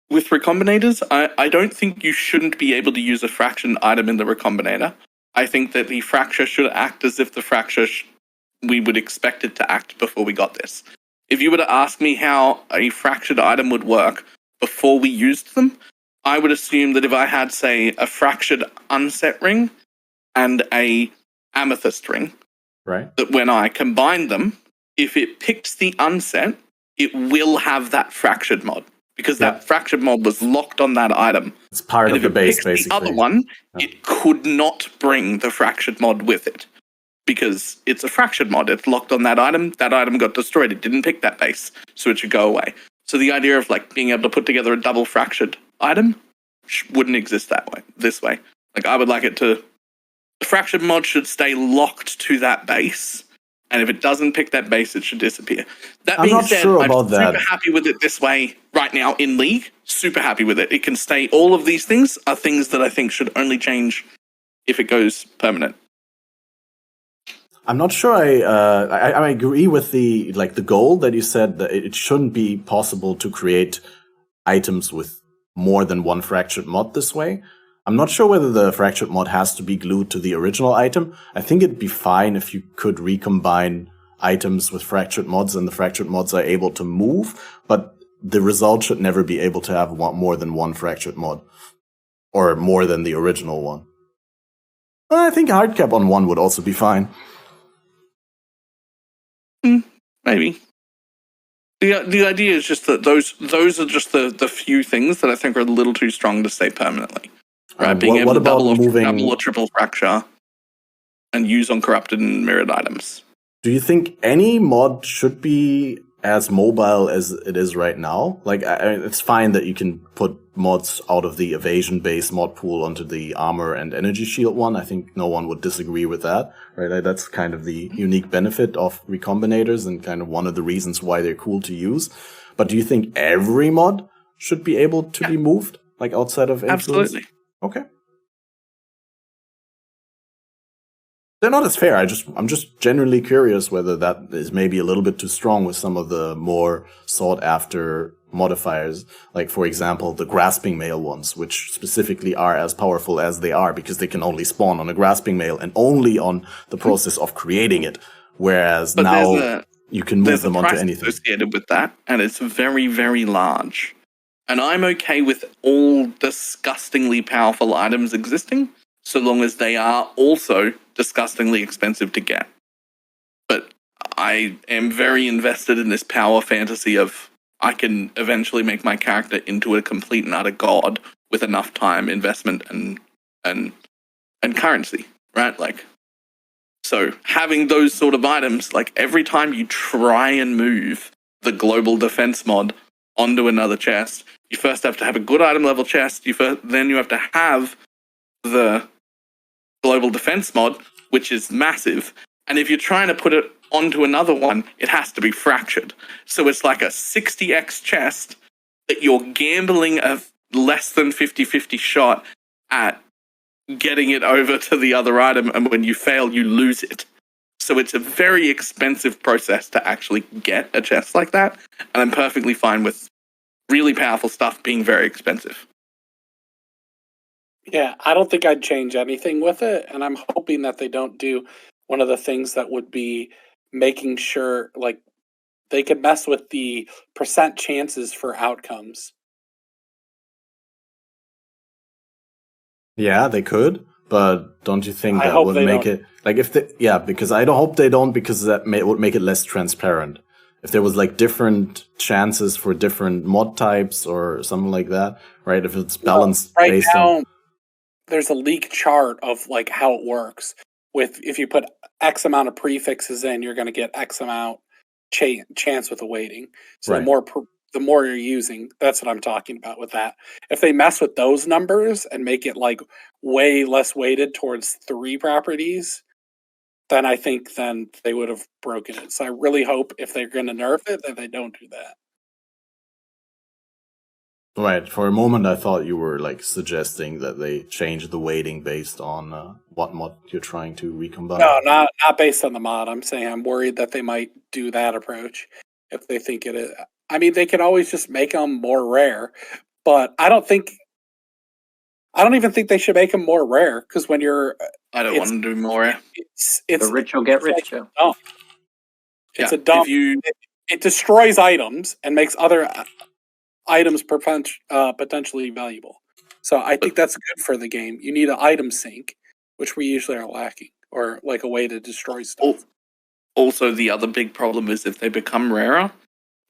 with recombinators. I don't think you shouldn't be able to use a fraction item in the recombinator. I think that the fracture should act as if the fracture we would expect it to act before we got this. If you were to ask me how a fractured item would work before we used them, I would assume that if I had, say, a fractured unset ring and a amethyst ring, right, that when I combine them, if it picks the unset, it will have that fractured mod. Because that fractured mod was locked on that item. It's part of the base, basically. The other one, it could not bring the fractured mod with it. Because it's a fractured mod. It's locked on that item got destroyed. It didn't pick that base, so it should go away. So the idea of like being able to put together a double fractured item wouldn't exist this way. Like I would like it to, the fractured mod should stay locked to that base, and if it doesn't pick that base, it should disappear. That being said, I'm super happy with it this way right now in League. Super happy with it. It can stay. All of these things are things that I think should only change if it goes permanent. I'm not sure I agree with the goal that you said that it shouldn't be possible to create items with more than one fractured mod this way. I'm not sure whether the fractured mod has to be glued to the original item. I think it'd be fine if you could recombine items with fractured mods and the fractured mods are able to move, but the result should never be able to have more than one fractured mod or more than the original one. I think hardcap on one would also be fine. Maybe. The idea is just that those are just the few things that I think are a little too strong to stay permanently. Right, being able to double or triple fracture and use on corrupted and mirrored items. Do you think any mod should be as mobile as it is right now? Like, it's fine that you can put mods out of the evasion-based mod pool onto the armor and energy shield one. I think no one would disagree with that, right? That's kind of the unique benefit of recombinators and kind of one of the reasons why they're cool to use. But do you think every mod should be able to be moved, like outside of influence? Absolutely. Okay. They're not as fair. I'm just genuinely curious whether that is maybe a little bit too strong with some of the more sought after modifiers. Like, for example, the grasping mail ones, which specifically are as powerful as they are because they can only spawn on a grasping mail and only on the process of creating it. Whereas now you can move them onto anything. There's a price associated with that, and it's very, very large. And I'm okay with all disgustingly powerful items existing, so long as they are also disgustingly expensive to get. But I am very invested in this power fantasy of I can eventually make my character into a complete and utter god with enough time, investment, and currency, right? Like, so having those sort of items, like every time you try and move the global defense mod onto another chest, you first have to have a good item level chest. Then you have to have the global defense mod, which is massive. And if you're trying to put it onto another one, it has to be fractured. So it's like a 60x chest that you're gambling a less than 50-50 shot at getting it over to the other item. And when you fail, you lose it. So it's a very expensive process to actually get a chest like that. And I'm perfectly fine with really powerful stuff being very expensive. Yeah, I don't think I'd change anything with it, and I'm hoping that they don't do one of the things that would be making sure, like, they could mess with the percent chances for outcomes. Yeah, they could, but don't you think I that hope would they make don't. it like if they, yeah, because I don't hope they don't, because would make it less transparent. If there was like different chances for different mod types or something like that, right? If it's balanced Right based now, on there's a leak chart of like how it works. With if you put X amount of prefixes in, you're going to get X amount chance with a weighting. So right. the more you're using, that's what I'm talking about with that. If they mess with those numbers and make it like way less weighted towards 3 properties, then I think then they would have broken it. So I really hope if they're going to nerf it, that they don't do that. Right. For a moment, I thought you were like suggesting that they change the weighting based on what mod you're trying to recombine. No, not based on the mod. I'm saying I'm worried that they might do that approach if they think it is. I mean, they can always just make them more rare, but I don't even think they should make them more rare because when you're, I don't want to do more. it's The rich will get like richer. dump. It's Yeah, a dump. if you- It destroys items and makes other items potentially valuable. So I think that's good for the game. You need an item sink, which we usually are lacking, or like a way to destroy stuff. Also, the other big problem is if they become rarer,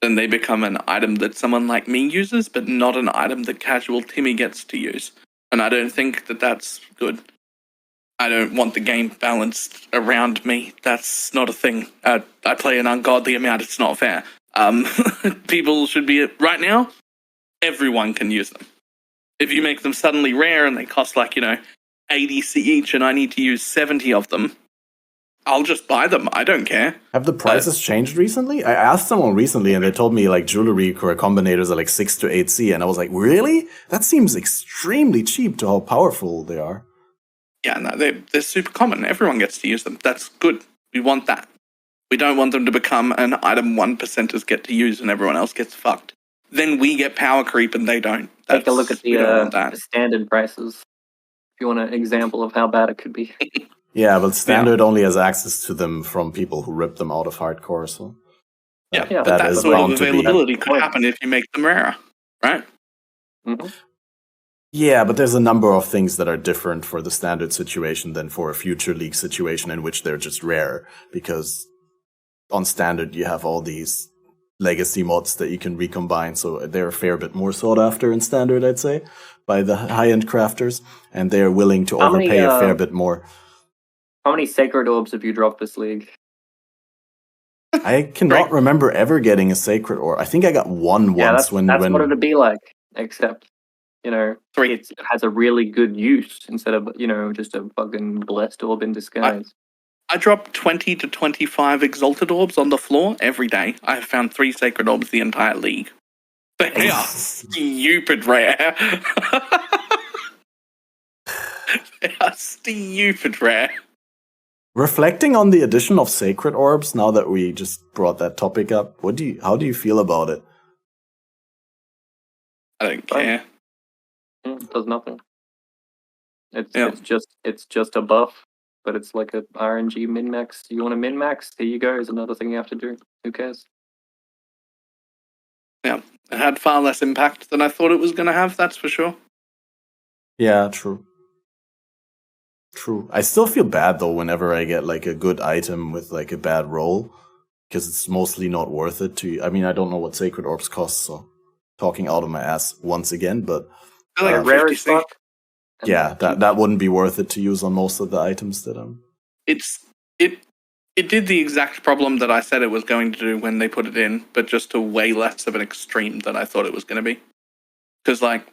then they become an item that someone like me uses, but not an item that casual Timmy gets to use. And I don't think that that's good. I don't want the game balanced around me. That's not a thing. I play an ungodly amount. It's not fair. People should be... Right now, everyone can use them. If you make them suddenly rare and they cost like, 80C each and I need to use 70 of them, I'll just buy them. I don't care. Have the prices changed recently? I asked someone recently and they told me like jewelry or combinators are like 6 to 8C, and I was like, really? That seems extremely cheap to how powerful they are. Yeah, no, they're super common. Everyone gets to use them. That's good. We want that. We don't want them to become an item 1%ers get to use and everyone else gets fucked. Then we get power creep and they don't. Take a look at the standard prices. If you want an example of how bad it could be. Yeah, but standard only has access to them from people who rip them out of hardcore. So that sort of availability could happen if you make them rarer, right? Mm-hmm. Yeah, but there's a number of things that are different for the standard situation than for a future league situation in which they're just rare. Because on standard, you have all these legacy mods that you can recombine, so they're a fair bit more sought after in standard, I'd say, by the high-end crafters, and they're willing to overpay a fair bit more. How many Sacred Orbs have you dropped this league? I cannot remember ever getting a Sacred Orb. I think I got one once. That's what it'd be like, except, it has a really good use instead of, just a fucking blessed orb in disguise. I drop 20 to 25 Exalted Orbs on the floor every day. I have found 3 Sacred Orbs the entire league. They are stupid rare. They are stupid rare. Reflecting on the addition of Sacred Orbs, now that we just brought that topic up, how do you feel about it? I don't care. It does nothing. It's just a buff, but it's like a RNG min-max. You want a min-max? Here you go. Is another thing you have to do. Who cares? Yeah, it had far less impact than I thought it was going to have, that's for sure. Yeah, true. I still feel bad, though, whenever I get, like, a good item with, like, a bad roll, because it's mostly not worth it to... I mean, I don't know what Sacred Orbs cost, so talking out of my ass once again, but... Like rare as fuck. Yeah, that wouldn't be worth it to use on most of the items that I'm... It did the exact problem that I said it was going to do when they put it in, but just to way less of an extreme than I thought it was going to be. Because, like,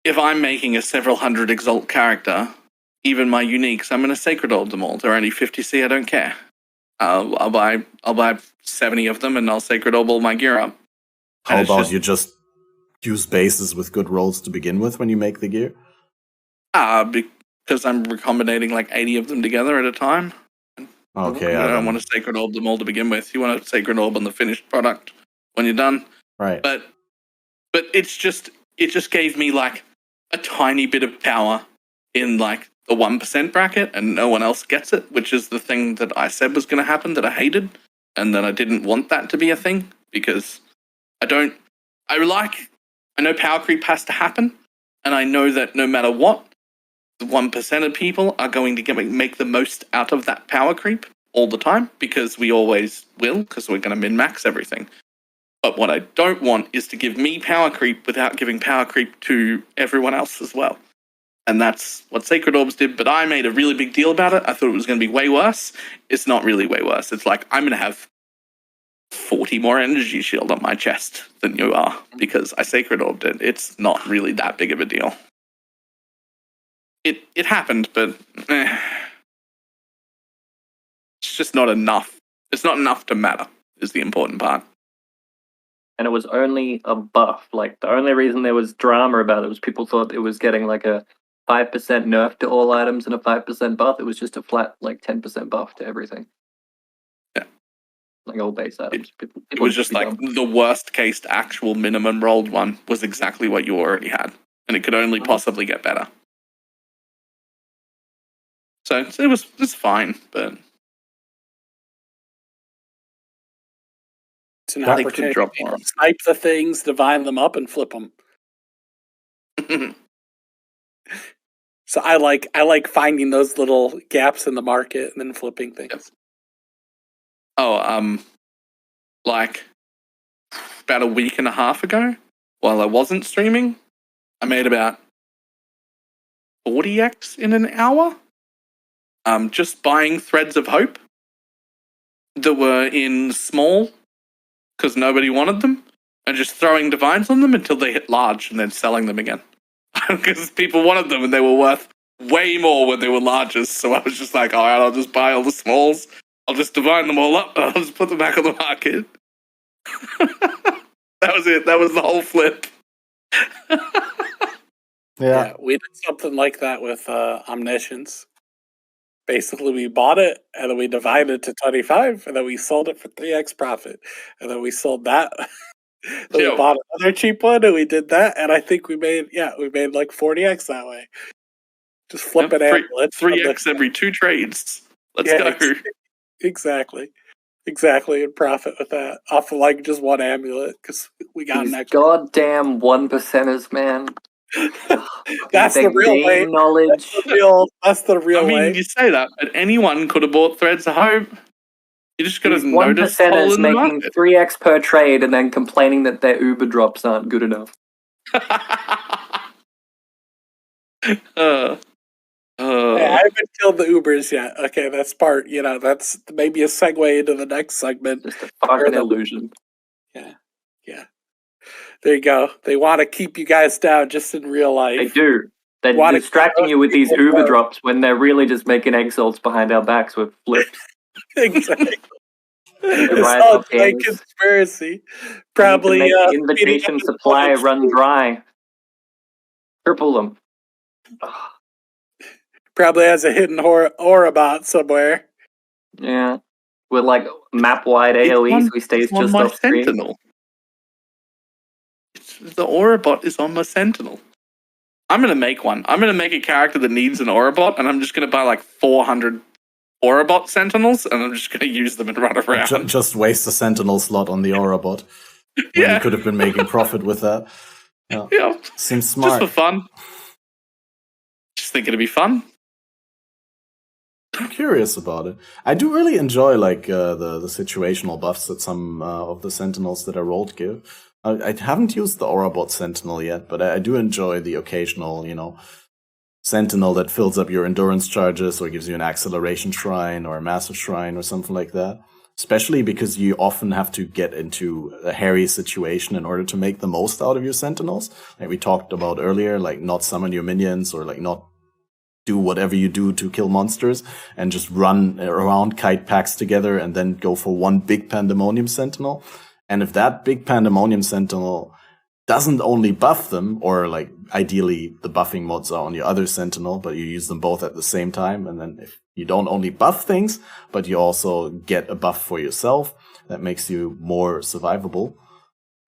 if I'm making a several hundred Exalt character, even my uniques, I'm going to Sacred Orb them all. They're only 50C, I don't care. I'll buy 70 of them and I'll Sacred Orb all my gear up. How about you just use bases with good rolls to begin with when you make the gear? Because I'm recombinating like 80 of them together at a time. Okay, I don't want to Sacred Orb them all to begin with. You want to Sacred Orb on the finished product when you're done. Right. But it just gave me like a tiny bit of power in like the 1% bracket and no one else gets it, which is the thing that I said was going to happen that I hated, and that I didn't want that to be a thing, because I know power creep has to happen, and I know that no matter what, the 1% of people are going to make the most out of that power creep all the time, because we always will, because we're going to min-max everything. But what I don't want is to give me power creep without giving power creep to everyone else as well. And that's what Sacred Orbs did, but I made a really big deal about it. I thought it was going to be way worse. It's not really way worse. It's like, I'm going to have 40 more energy shield on my chest than you are, because I Sacred Orbed it. It's not really that big of a deal. It happened, but it's just not enough. It's not enough to matter, is the important part. And it was only a buff. Like, the only reason there was drama about it was people thought it was getting like a 5% nerf to all items and a 5% buff. It was just a flat, like, 10% buff to everything. Yeah. Like all base items. It was just like the worst case actual minimum rolled one was exactly what you already had. And it could only possibly get better. So it's fine, but it's an they could opportunity drop to more. snipe the things, divine them up, and flip them. So I like finding those little gaps in the market and then flipping things. Yep. Oh, like about a week and a half ago, while I wasn't streaming, I made about 40x in an hour. Just buying threads of hope that were in small because nobody wanted them, and just throwing divines on them until they hit large and then selling them again. Because people wanted them and they were worth way more when they were largest. So I was just like, all right, I'll just buy all the smalls. I'll just divine them all up and I'll just put them back on the market. That was it. That was the whole flip. Yeah, we did something like that with Omniscience. Basically, we bought it, and then we divided to 25, and then we sold it for 3x profit. And then we sold that. Then we bought another cheap one, and we did that, and I think we made like 40x that way. Just flipping amulets. 3x every 2 trades. Let's go. Exactly, and profit with that off of like just one amulet, because we got these an extra. Goddamn 1%ers, man. That's the real way. Knowledge. That's the real way. I mean, you say that, but anyone could have bought threads of hope. You just got to notice 1%ers making 3x per trade and then complaining that their Uber drops aren't good enough. I haven't killed the Ubers yet. Okay, that's part. That's maybe a segue into the next segment. Just a fucking illusion. Yeah. There you go. They want to keep you guys down just in real life. They do. They're distracting you with these Uber drops when they're really just making exiles behind our backs with flipped. Exactly. It's all a conspiracy. Probably invitation supply run dry. Triple them. Probably has a hidden aura bot somewhere. Yeah. With like map wide AoEs, we stay just off screen. Sentinel. The aura bot is on my Sentinel. I'm going to make one. I'm going to make a character that needs an aura bot, and I'm just going to buy like 400 aura bot Sentinels, and I'm just going to use them and run around. Just waste the Sentinel slot on the aura bot. When you could have been making profit with that. Yeah. Seems smart. Just for fun. Just think it'd be fun. I'm curious about it. I do really enjoy like the situational buffs that some of the Sentinels that are rolled give. I haven't used the Aurabot Sentinel yet, but I do enjoy the occasional, Sentinel that fills up your endurance charges or gives you an acceleration shrine or a massive shrine or something like that. Especially because you often have to get into a hairy situation in order to make the most out of your Sentinels. Like we talked about earlier, like not summon your minions or like not do whatever you do to kill monsters and just run around, kite packs together and then go for one big Pandemonium Sentinel. And if that big Pandemonium Sentinel doesn't only buff them, or like ideally the buffing mods are on your other Sentinel, but you use them both at the same time, and then if you don't only buff things, but you also get a buff for yourself, that makes you more survivable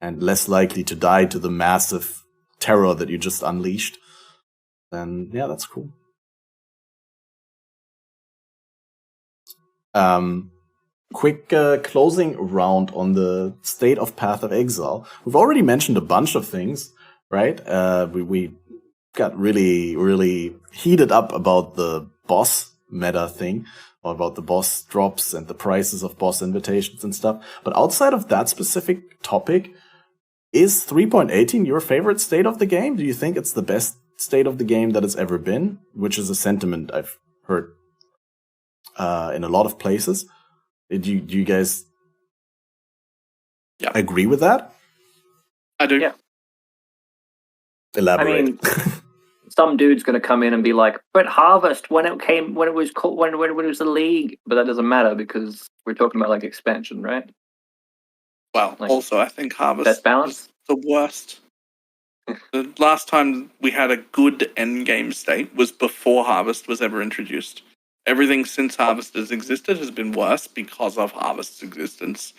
and less likely to die to the massive terror that you just unleashed. then yeah, that's cool. Quick closing round on the state of Path of Exile. We've already mentioned a bunch of things, right? We got really, really heated up about the boss meta thing, or about the boss drops and the prices of boss invitations and stuff. But outside of that specific topic, is 3.18 your favorite state of the game? Do you think it's the best state of the game that it's ever been? Which is a sentiment I've heard in a lot of places. Do you guys agree with that? I do. Yeah. Elaborate. I mean, some dude's going to come in and be like, "But Harvest, when it was the league," but that doesn't matter because we're talking about like expansion, right? Well, Like, also I think Harvest best balance. was the worst. The last time we had a good end game state was before Harvest was ever introduced. Everything since Harvest has existed has been worse because of Harvest's existence.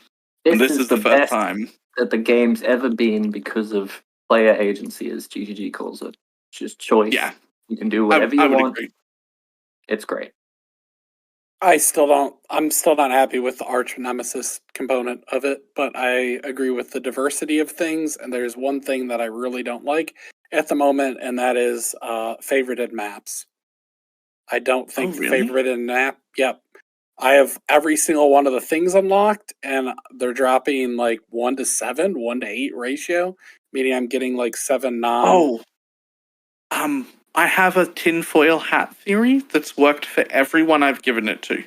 And this is the first best time that the game's ever been because of player agency, as GGG calls it. It's just choice. Yeah. You can do whatever I you would want. agree. It's great. I'm still not happy with the arch nemesis component of it, but I agree with the diversity of things, and there's one thing that I really don't like at the moment, and that is favorited maps. I don't think the favorited map, I have every single one of the things unlocked, and they're dropping like 1-7, 1-8 ratio, meaning I'm getting like 7 non. I have a tinfoil hat theory that's worked for everyone I've given it to.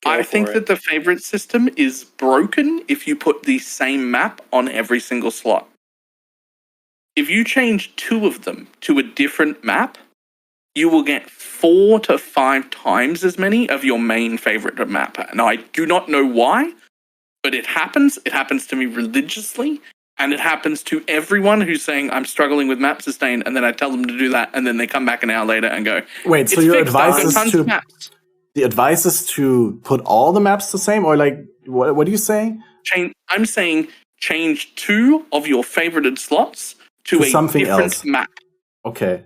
I think that the favorite system is broken if you put the same map on every single slot. If you change 2 of them to a different map, you will get 4 to 5 times as many of your main favorite map. And I do not know why, but it happens. It happens to me religiously. And it happens to everyone who's saying, I'm struggling with map sustain, and then I tell them to do that, and then they come back an hour later and go, wait, so your advice is to... The advice is to put all the maps the same? Or like, what are you saying? I'm saying change 2 of your favorited slots to a something different else. map. Okay.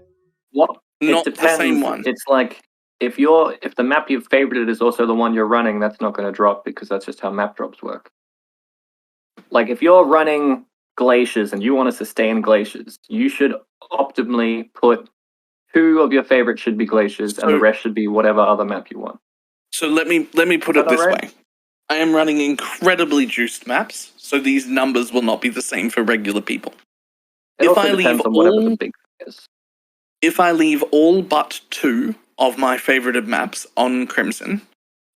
What? Not it depends. the same one. It's like, if the map you've favorited is also the one you're running, that's not going to drop because that's just how map drops work. Like, if you're running Glaciers and you want to sustain Glaciers, you should optimally put 2 of your favorites should be Glaciers and the rest should be whatever other map you want. So let me put it this way. I am running incredibly juiced maps, so these numbers will not be the same for regular people. If I leave all but 2 of my favorited maps on Crimson,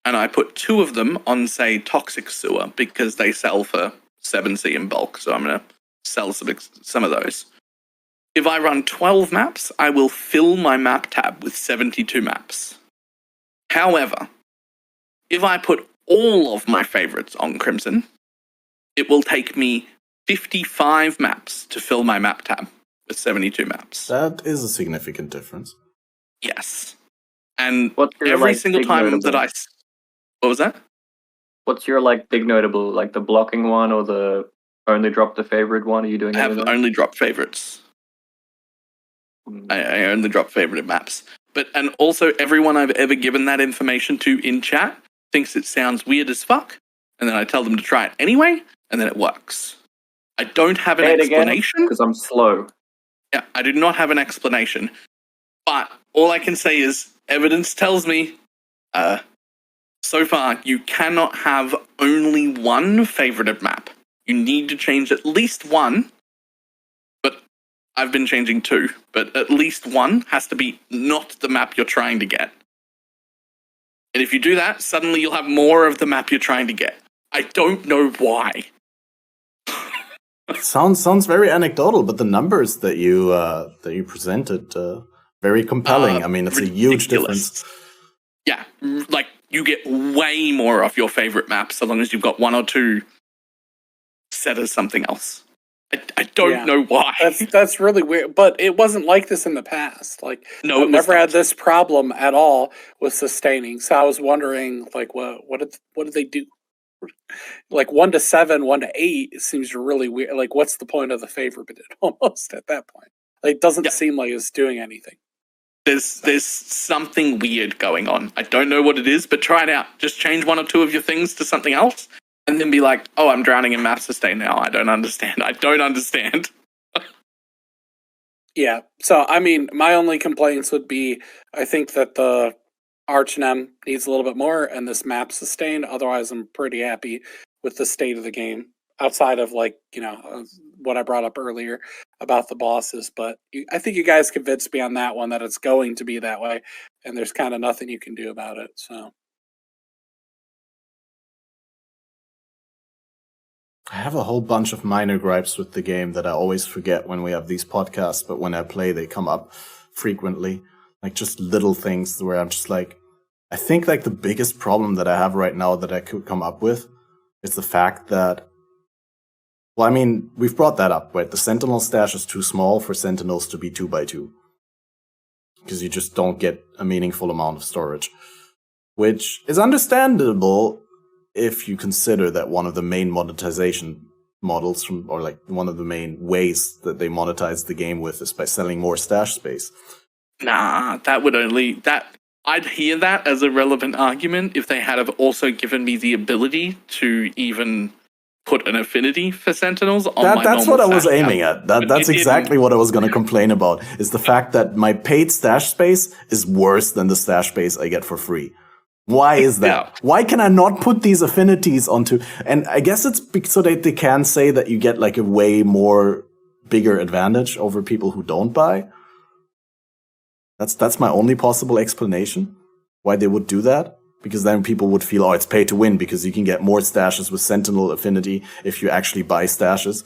and I put 2 of them on, say, Toxic Sewer, because they sell for 7C in bulk, so I'm going to sell some of those. If I run 12 maps, I will fill my map tab with 72 maps. However, if I put all of my favorites on Crimson, it will take me 55 maps to fill my map tab with 72 maps. That is a significant difference. Yes. And your, every single time notable? that I... What was that? What's your, big notable? Like, the blocking one or the only drop the favorite one? Are you doing I have anything? only drop favorites. I only drop favorited maps. And also, everyone I've ever given that information to in chat thinks it sounds weird as fuck, and then I tell them to try it anyway, and then it works. I don't have an explanation. Because I'm slow. Yeah, I do not have an explanation. But all I can say is, evidence tells me, so far, you cannot have only one favorited map. You need to change at least 1. But I've been changing 2. But at least 1 has to be not the map you're trying to get. And if you do that, suddenly you'll have more of the map you're trying to get. I don't know why. Sounds very anecdotal, but the numbers that you presented very compelling. I mean, it's ridiculous. A huge difference. Yeah, you get way more of your favorite maps so long as you've got 1 or 2 set as something else. I don't know why. That's really weird, but it wasn't like this in the past. No, I've never had this problem at all with sustaining. So I was wondering, what did they do? 1-7, 1-8 seems really weird. What's the point of the favorite almost at that point? Like, it doesn't seem like it's doing anything. There's something weird going on. I don't know what it is, but try it out. Just change one or two of your things to something else, and then be like, "Oh, I'm drowning in map sustain now. I don't understand. I don't understand." Yeah. So, I mean, my only complaints would be, I think that the Archnem needs a little bit more, and this map sustain. Otherwise, I'm pretty happy with the state of the game. Outside of, like, what I brought up earlier about the bosses, but I think you guys convinced me on that one that it's going to be that way, and there's kind of nothing you can do about it. So I have a whole bunch of minor gripes with the game that I always forget when we have these podcasts, but when I play, they come up frequently. Like, just little things where I'm just like, I think, like, the biggest problem that I have right now that I could come up with is the fact that, well, I mean, we've brought that up, right? The Sentinel stash is too small for Sentinels to be 2x2. Because you just don't get a meaningful amount of storage. Which is understandable if you consider that one of the main monetization models or like one of the main ways that they monetize the game with is by selling more stash space. Nah, I'd hear that as a relevant argument if they had have also given me the ability to even put an affinity for Sentinels on my That's what I was stash aiming account. at. That's exactly what I was going to complain about, is the fact that my paid stash space is worse than the stash space I get for free. Why is that? Yeah. Why can I not put these affinities onto... And I guess it's so that they can say that you get like a way more bigger advantage over people who don't buy. That's my only possible explanation why they would do that. Because then people would feel, oh, it's pay to win because you can get more stashes with Sentinel affinity if you actually buy stashes.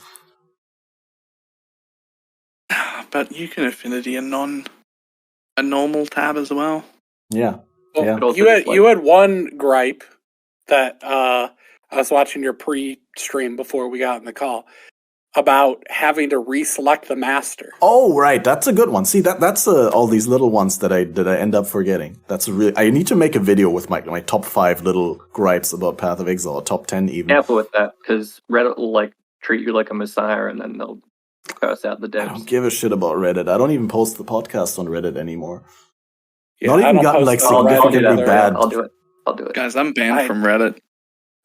But you can affinity a normal tab as well. Yeah. Well, you had one gripe that I was watching your pre-stream before we got in the call about having to reselect the master. Oh, right, that's a good one. See, that's all these little ones that I end up forgetting. I need to make a video with my top 5 little gripes about Path of Exile, or top 10 even. Careful with that, because Reddit will like treat you like a messiah, and then they'll curse out the devs. I don't give a shit about Reddit. I don't even post the podcast on Reddit anymore. Yeah, Not even gotten like significantly bad. I'll do it. Guys, I'm banned from Reddit.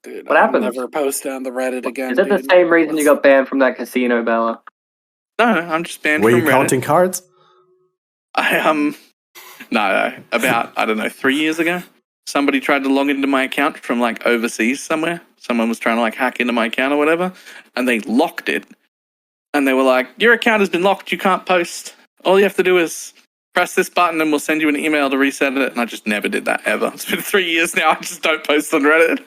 Dude, What happened? I'll never post on the Reddit again. Is that the same reason you got banned from that casino, Bella? No, I'm just banned Were from you Reddit. counting cards? No, about 3 years ago, somebody tried to log into my account from like overseas somewhere. Someone was trying to like hack into my account or whatever, and they locked it. And they were like, "Your account has been locked. You can't post. All you have to do is press this button, and we'll send you an email to reset it." And I just never did that ever. It's been 3 years now. I just don't post on Reddit.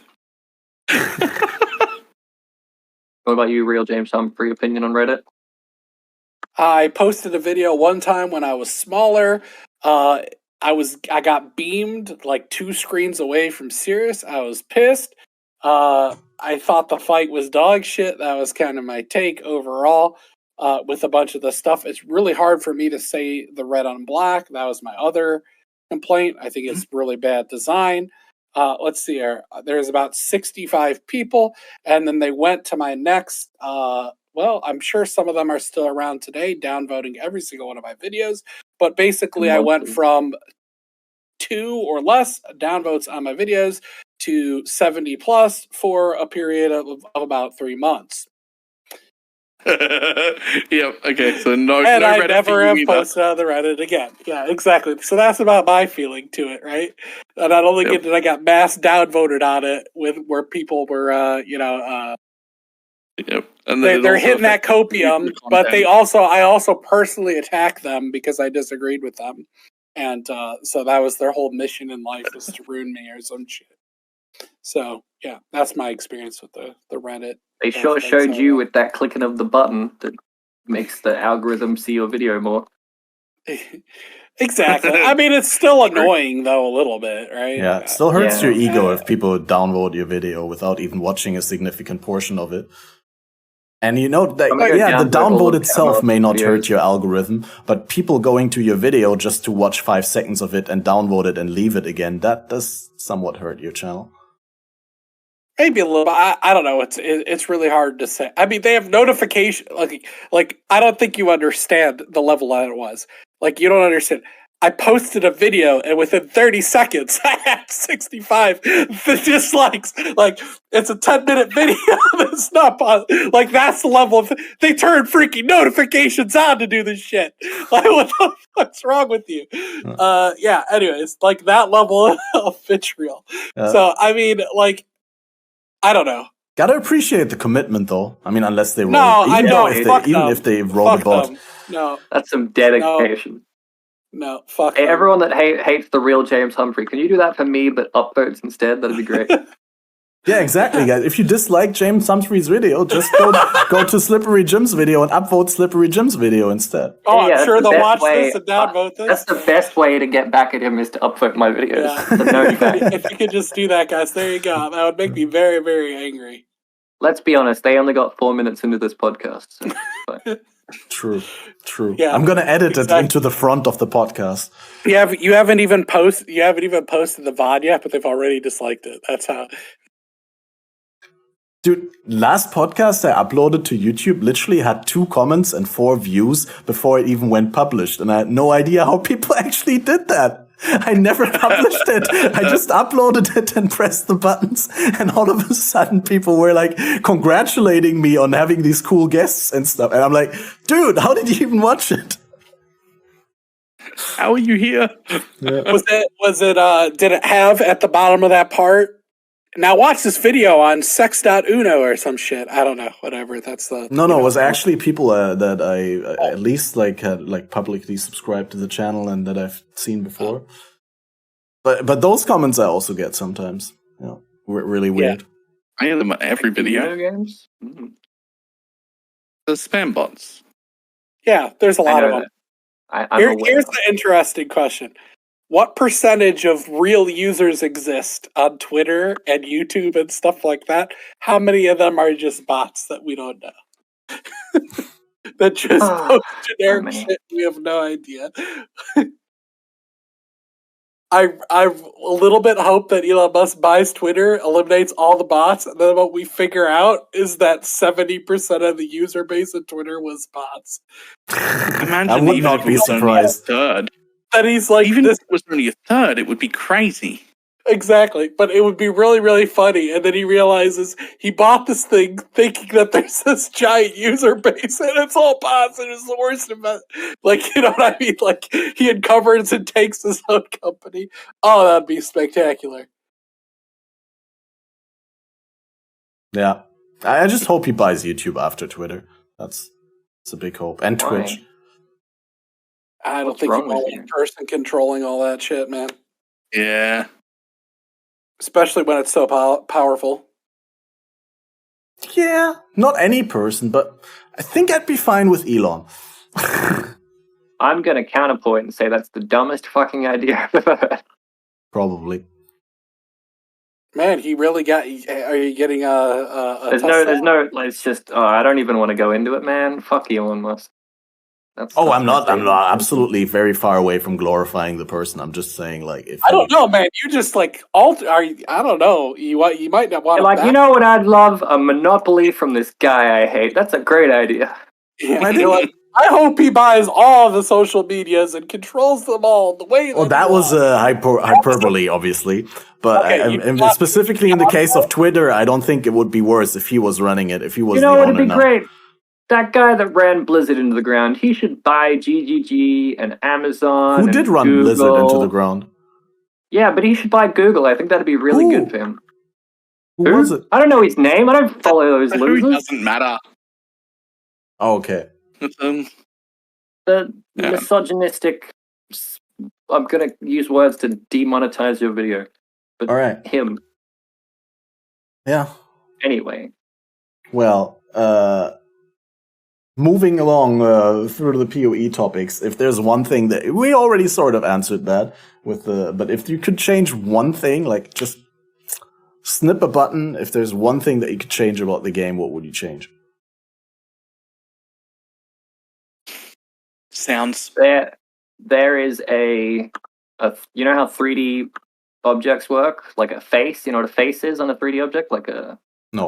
What about you, Real James Humphrey? Opinion on Reddit? I posted a video one time when I was smaller. I got beamed like 2 screens away from Sirius. I was pissed. I thought the fight was dog shit. That was kind of my take overall with a bunch of the stuff. It's really hard for me to say the red on black. That was my other complaint. I think it's really bad design. Let's see here. There's about 65 people, and then they went to my next. Well, I'm sure some of them are still around today, downvoting every single one of my videos. But basically, I went from 2 or less downvotes on my videos to 70 plus for a period of about 3 months. Yep. Okay. So no. And no I Reddit never for you have either. posted on the Reddit again. Yeah, exactly. So that's about my feeling to it, right? And not only did I got mass downvoted on it with where people were, Yep. And they're hitting that copium, but I also personally attacked them because I disagreed with them, and so that was their whole mission in life, was to ruin me or some shit. So yeah, that's my experience with the Reddit. They sure showed you with that clicking of the button that makes the algorithm see your video more. Exactly. I mean, it's still annoying though, a little bit, right? Yeah, it still hurts your ego if people downvote your video without even watching a significant portion of it. And you know, that, the downvote itself may not hurt your algorithm, but people going to your video just to watch 5 seconds of it and downvote it and leave it again, that does somewhat hurt your channel. Maybe a little. I don't know. It's really hard to say. I mean, they have notification. Like I don't think you understand the level that it was. Like you don't understand. I posted a video, and within 30 seconds, I had 65 dislikes. Like it's a 10-minute video. That's not possible. Like that's the level of. They turn freaking notifications on to do this shit. Like what the fuck's wrong with you? Yeah. Anyways, like that level of vitriol. So I mean, like. I don't know. Gotta appreciate the commitment, though. I mean, unless they roll, No, I know. even if they roll the bot. No, That's some dedication. No, fuck. Hey, them. everyone that hates the real James Humphrey, can you do that for me, but upvotes instead? That'd be great. Yeah, exactly, guys. If you dislike James Humphrey's video, just go to Slippery Jim's video and upvote Slippery Jim's video instead. Oh, yeah, I'm sure they'll watch this and downvote this. That's the best way to get back at him is to upvote my videos. Yeah. If you could just do that, guys, there you go. That would make me very, very angry. Let's be honest, they only got 4 minutes into this podcast. So True. Yeah, I'm gonna edit it into the front of the podcast. You haven't even posted the VOD yet, but they've already disliked it. That's how. Dude, last podcast I uploaded to YouTube literally had 2 comments and 4 views before it even went published. And I had no idea how people actually did that. I never published it. I just uploaded it and pressed the buttons. And all of a sudden people were like congratulating me on having these cool guests and stuff. And I'm like, dude, how did you even watch it? How are you here? Yeah. Did it have at the bottom of that part? Now watch this video on sex.uno or some shit. I don't know. Whatever. That's the No, it was actually people that I at least had publicly subscribed to the channel and that I've seen before. But those comments I also get sometimes. Yeah, really weird. I hear them at every video. games? Mm-hmm. The spam bots. Yeah, there's a lot of them. Here's the interesting question. What percentage of real users exist on Twitter and YouTube and stuff like that? How many of them are just bots that we don't know? That just post generic shit we have no idea. I a little bit hope that Elon Musk buys Twitter, eliminates all the bots, and then what we figure out is that 70% of the user base of Twitter was bots. Imagine I would not be surprised. Third. That he's like, even if it was only a third, it would be crazy. Exactly, but it would be really, really funny. And then he realizes he bought this thing thinking that there's this giant user base and it's all bots and it's the worst event. Like, you know what I mean? Like, he uncovers and takes his own company. Oh, that'd be spectacular. Yeah. I just hope he buys YouTube after Twitter. That's a big hope. And Twitch. I don't think you want one person controlling all that shit, man. Yeah. Especially when it's so powerful. Yeah, not any person, but I think I'd be fine with Elon. I'm going to counterpoint and say that's the dumbest fucking idea I've ever heard. Probably. Man, he really got. Are you getting a there's no. It's just. I don't even want to go into it, man. Fuck Elon Musk. I'm not absolutely very far away from glorifying the person. I'm just saying, like, if I don't know, man, you just like I don't know. You might not want like. You know what? I'd love a monopoly from this guy I hate. That's a great idea. Yeah, I hope he buys all the social medias and controls them all the way. Well, that was hyperbole, obviously. But okay, specifically in the case of Twitter, I don't think it would be worse if he was running it. If he was, the owner, it'd be great. That guy that ran Blizzard into the ground, he should buy GGG and Amazon. Who did run Google. Blizzard into the ground? Yeah, but he should buy Google. I think that'd be really good for him. Who was it? I don't know his name. I don't follow those losers. Who doesn't matter. Oh, okay. The misogynistic. I'm gonna use words to demonetize your video. But all right. Him. Yeah. Anyway. Well, moving along through the PoE topics, if there's one thing that we already sort of answered that with but if you could change one thing, like just snip a button, if there's one thing that you could change about the game, what would you change? Sounds. There is a you know how 3D objects work, like a face. You know what a face is on a 3D object, like a No.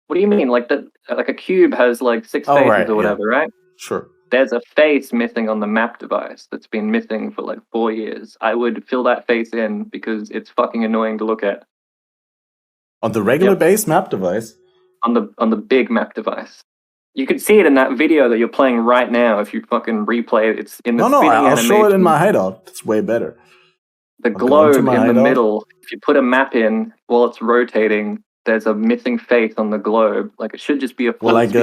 What do you mean? Like a cube has like 6 faces right, or whatever, right? Sure. There's a face missing on the map device that's been missing for like 4 years. I would fill that face in because it's fucking annoying to look at. On the regular base map device? On the big map device. You could see it in that video that you're playing right now if you fucking replay it. It's in the spinning I'll animation. show it in my hideout. It's way better. The globe in the middle, if you put a map in while it's rotating, there's a missing face on the globe. Like it should just be a like a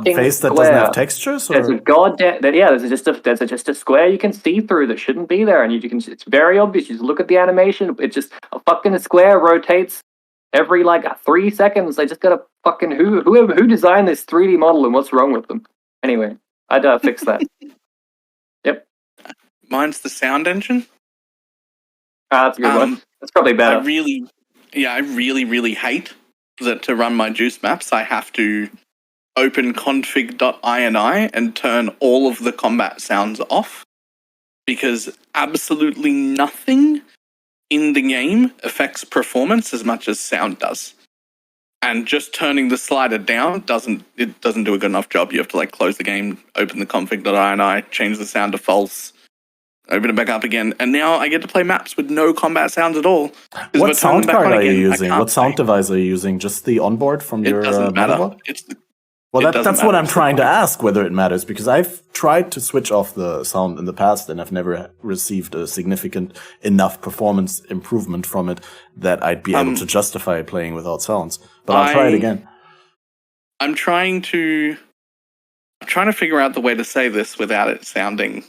face that doesn't have textures. Or? There's a goddamn there's just a square you can see through that shouldn't be there, and you can. It's very obvious. You just look at the animation. It's just a fucking square rotates every like 3 seconds. They just got a fucking who designed this 3D model and what's wrong with them? Anyway, I'd fix that. Yep. Mine's the sound engine. That's a good one. That's probably better. I really hate that to run my juice maps, I have to open config.ini and turn all of the combat sounds off because absolutely nothing in the game affects performance as much as sound does. And just turning the slider down doesn't do a good enough job. You have to like close the game, open the config.ini, change the sound to false, open it back up again, and now I get to play maps with no combat sounds at all. What sound card are you using? What sound device are you using? Just the onboard from your motherboard? That's what I'm trying to ask, whether it matters, because I've tried to switch off the sound in the past, and I've never received a significant enough performance improvement from it that I'd be able to justify playing without sounds. But I'll try it again. I'm trying to figure out the way to say this without it sounding.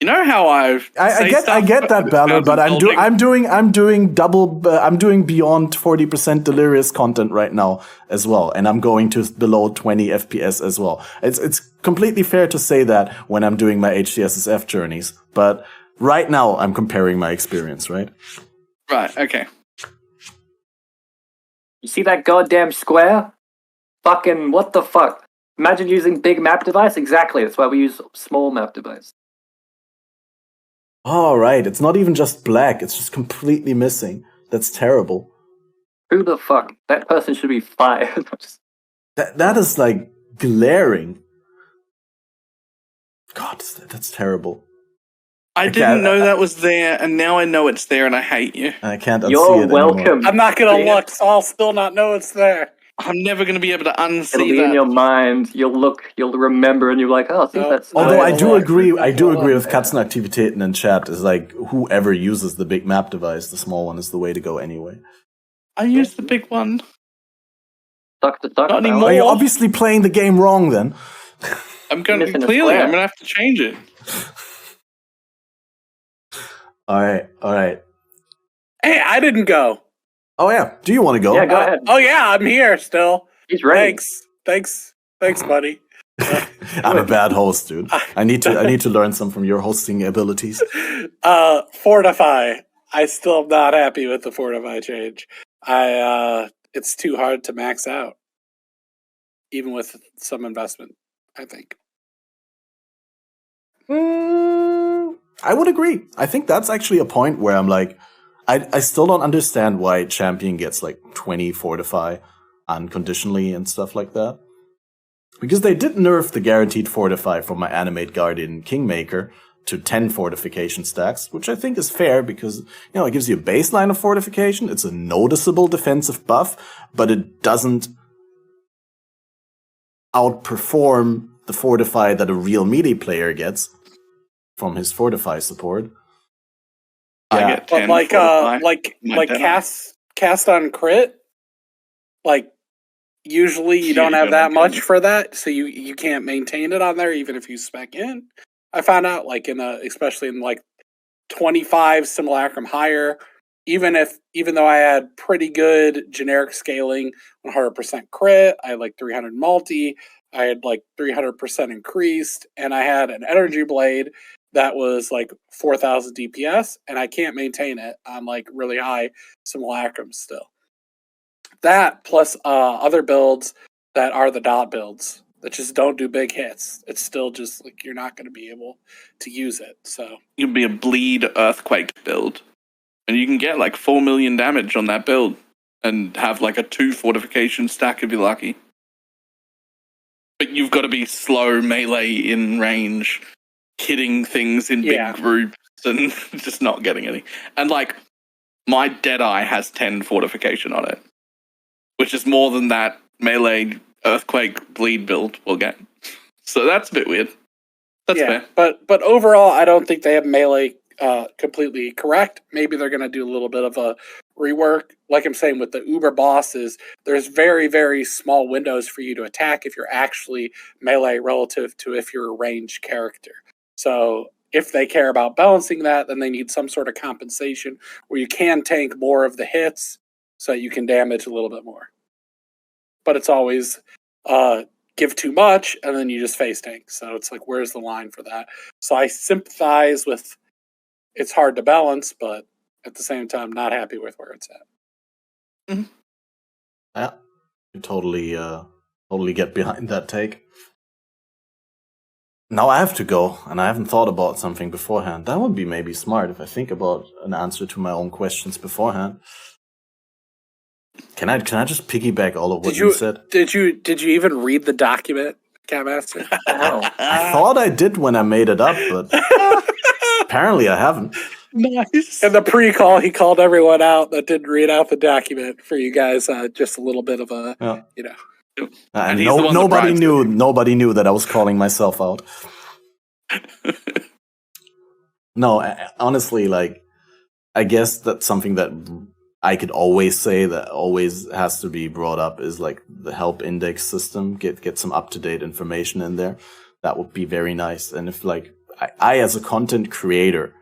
You know how I get that, Balor, but I'm doing beyond 40% delirious content right now as well, and I'm going to below 20 FPS as well. It's completely fair to say that when I'm doing my HCSSF journeys, but right now I'm comparing my experience, right? Right. Okay. You see that goddamn square? Fucking what the fuck? Imagine using big map device. Exactly. That's why we use small map device. Oh, right. It's not even just black. It's just completely missing. That's terrible. Who the fuck? That person should be fired. That is, like, glaring. God, that's terrible. I didn't know that was there, and now I know it's there, and I hate you. I can't unsee it You're welcome. anymore. I'm not going to look, so I'll still not know it's there. I'm never going to be able to unsee It'll be that. in your mind. You'll remember, and you're like, oh, see, that's. Although I do agree with Katzenaktivitäten in chat. Is like whoever uses the big map device, the small one is the way to go anyway. I use the big one. Suck. Not anymore. You're obviously playing the game wrong then. I'm going to have to change it. All right. Hey, I didn't go. Oh yeah. Do you want to go? Yeah, go ahead. Oh yeah, I'm here still. He's ready. Thanks, buddy. I'm a bad host, dude. I need to learn some from your hosting abilities. Fortify. I still am not happy with the Fortify change. It's too hard to max out, even with some investment, I think. I would agree. I think that's actually a point where I'm like, I still don't understand why Champion gets like 20 Fortify unconditionally and stuff like that. Because they did nerf the guaranteed Fortify from my Animate Guardian Kingmaker to 10 fortification stacks, which I think is fair because, it gives you a baseline of fortification. It's a noticeable defensive buff, but it doesn't outperform the Fortify that a real melee player gets from his Fortify support. I get 10 but like cast on crit, like usually you don't have that much for that, so you can't maintain it on there even if you spec in. I found out especially in like 25 simulacrum higher, even though I had pretty good generic scaling, 100% crit, I had like 300 multi, I had like 300% increased, and I had an energy blade that was like 4,000 DPS, and I can't maintain it on like really high simulacrums still. That plus other builds that are the dot builds that just don't do big hits. It's still just like you're not going to be able to use it. So You'd be a bleed earthquake build, and you can get like 4 million damage on that build, and have like a 2 fortification stack if you're lucky. But you've got to be slow melee in range, hitting things in big groups, and just not getting any. And like my Deadeye has 10 fortification on it, which is more than that melee earthquake bleed build will get. So that's a bit weird. That's fair. But overall, I don't think they have melee completely correct. Maybe they're going to do a little bit of a rework. Like I'm saying with the Uber bosses, there's very, very small windows for you to attack if you're actually melee relative to if you're a ranged character. So if they care about balancing that, then they need some sort of compensation where you can tank more of the hits so you can damage a little bit more. But it's always give too much and then you just face tank. So it's like, where's the line for that? So I sympathize with it's hard to balance, but at the same time, not happy with where it's at. Mm-hmm. Yeah, you totally get behind that take. Now I have to go, and I haven't thought about something beforehand. That would be maybe smart if I think about an answer to my own questions beforehand. Can I just piggyback all of what you said? Did you even read the document, Catmaster? No. I thought I did when I made it up, but apparently I haven't. Nice. In the pre-call, he called everyone out that didn't read out the document for you guys. Just a little bit of a, you know. And nobody knew that I was calling myself out. No, honestly, like, I guess that's something that I could always say that always has to be brought up is like the help index system. Get some up-to-date information in there. That would be very nice. And if like I as a content creator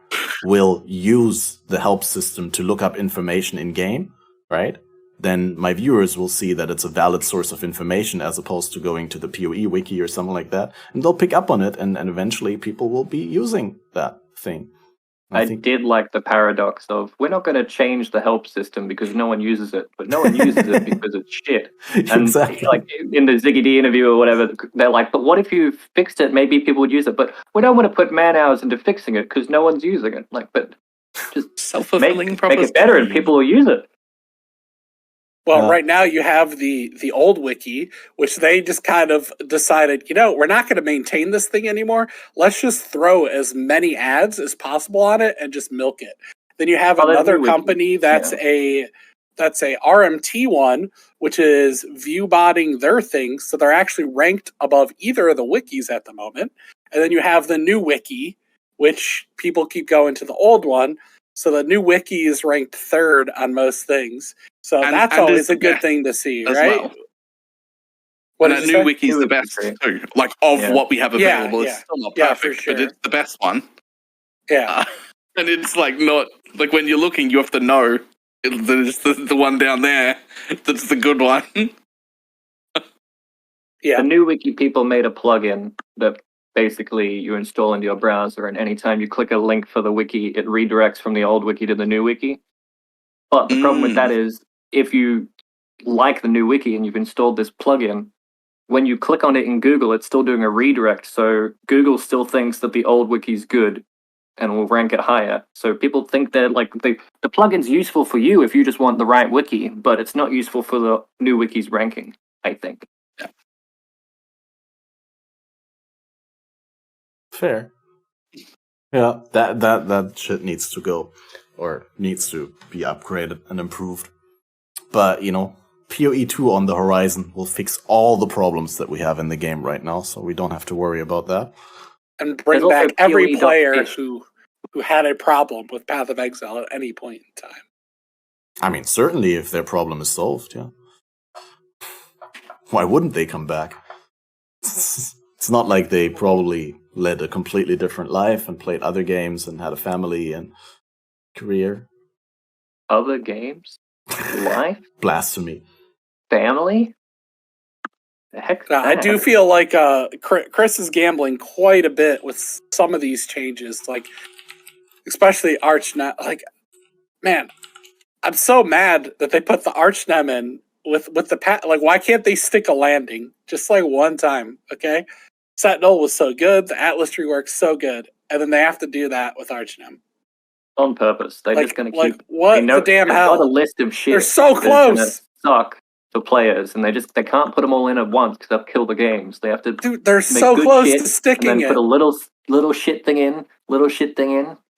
will use the help system to look up information in game, right? Then my viewers will see that it's a valid source of information as opposed to going to the PoE wiki or something like that. And they'll pick up on it and eventually people will be using that thing. I did like the paradox of we're not going to change the help system because no one uses it, but no one uses it because it's shit. And exactly. Like in the Ziggy D interview or whatever, they're like, but what if you fixed it? Maybe people would use it, but we don't want to put man hours into fixing it because no one's using it. Like, but just self-fulfilling make it better and people will use it. Well, right now you have the old wiki, which they just kind of decided, we're not going to maintain this thing anymore. Let's just throw as many ads as possible on it and just milk it. Then you have another company that's a RMT one, which is view botting their things, so they're actually ranked above either of the wikis at the moment. And then you have the new wiki, which people keep going to the old one. So the new wiki is ranked 3rd on most things. So that's always a good thing to see, right? Well. What that new wiki is the best too. Like what we have available, it's still not perfect, but it's the best one. Yeah, and it's like not like when you're looking, you have to know there's the one down there that's the good one. The new wiki people made a plugin that basically you install into your browser, and anytime you click a link for the wiki, it redirects from the old wiki to the new wiki. But the problem with that is, if you like the new wiki and you've installed this plugin, when you click on it in Google, it's still doing a redirect. So Google still thinks that the old wiki's good and will rank it higher. So people think that like the plugin's useful for you if you just want the right wiki, but it's not useful for the new wiki's ranking, I think. Yeah. Fair. Yeah, that shit needs to go, or needs to be upgraded and improved. But, PoE 2 on the horizon will fix all the problems that we have in the game right now, so we don't have to worry about that. And bring back every player who had a problem with Path of Exile at any point in time. I mean, certainly if their problem is solved, yeah. Why wouldn't they come back? It's not like they probably led a completely different life and played other games and had a family and career. Other games? Life? Blasphemy. Family? The heck? I do feel like Chris is gambling quite a bit with some of these changes, like especially ArchNem. Like, man, I'm so mad that they put the ArchNem in with the like, why can't they stick a landing just like one time? Okay, Sentinel was so good, the Atlas tree works so good, and then they have to do that with Archnem On purpose. They're like, just going to like keep. what the damn they've hell? got a list of shit. They're so that's gonna close. Suck for players, and they can't put them all in at once because they'll kill the games. They have to Dude, they're make so good close shit to sticking and then it. put a little shit thing in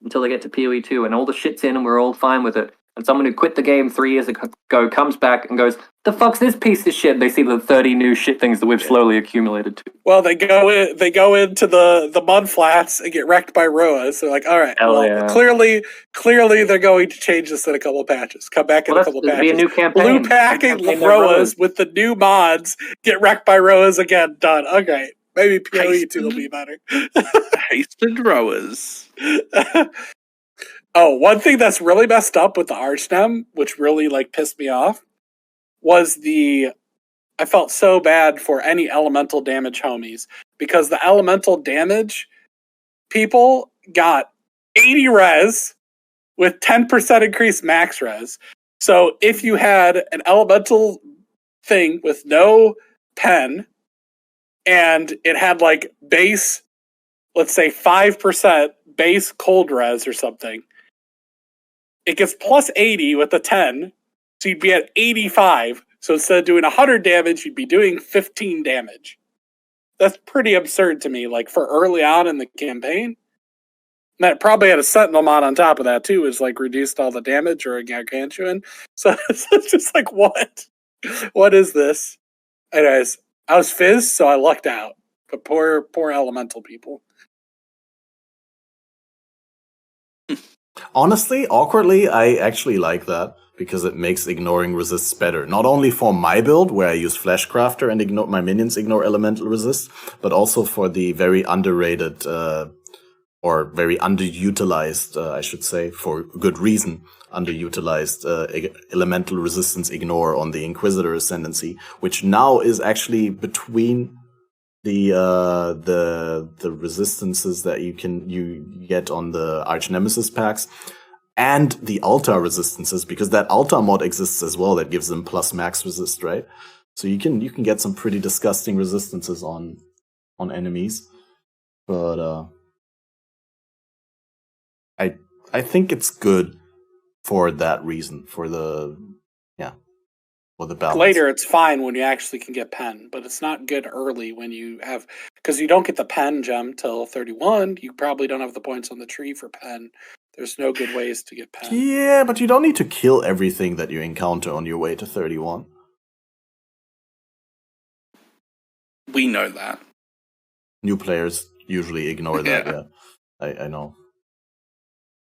until they get to PoE 2, and all the shit's in, and we're all fine with it. And someone who quit the game 3 years ago comes back and goes, "The fuck's this piece of shit?" They see the 30 new shit things that we've slowly accumulated to. Well, they go into the mud flats and get wrecked by Roas. They're like, all right, Hell well, yeah. clearly they're going to change this in a couple of patches. Come back in a couple of There'll be a patches. new campaign. Blue pack and Campaign no Roas with the new mods get wrecked by Roas again. Done. Okay, maybe PoE 2 will be better. Hasted rowers. Oh, one thing that's really messed up with the Archnem, which really like pissed me off, was I felt so bad for any elemental damage homies, because the elemental damage people got 80 res with 10% increased max res. So if you had an elemental thing with no pen and it had like base, let's say 5% base cold res or something, it gets plus 80 with the 10, so you'd be at 85. So instead of doing 100 damage, you'd be doing 15 damage. That's pretty absurd to me, like for early on in the campaign. And that probably had a Sentinel mod on top of that too, is like reduced all the damage or a gargantuan. So it's just like, what? What is this? Anyways, I was Fizz, so I lucked out. But poor elemental people. Honestly, awkwardly, I actually like that because it makes ignoring resists better. Not only for my build, where I use Fleshcrafter and my minions ignore elemental resist, but also for the very underrated or very underutilized, I should say, for good reason, underutilized elemental resistance ignore on the Inquisitor Ascendancy, which now is actually between the resistances that you get on the Arch Nemesis packs and the Altar resistances, because that Altar mod exists as well that gives them plus max resist, right? So you can get some pretty disgusting resistances on enemies, but I think it's good for that reason, for the balance. Later, it's fine when you actually can get pen, but it's not good early when you have, because you don't get the pen gem till 31. You probably don't have the points on the tree for pen. There's no good ways to get pen. Yeah, but you don't need to kill everything that you encounter on your way to 31. We know that. New players usually ignore that, yeah. I know.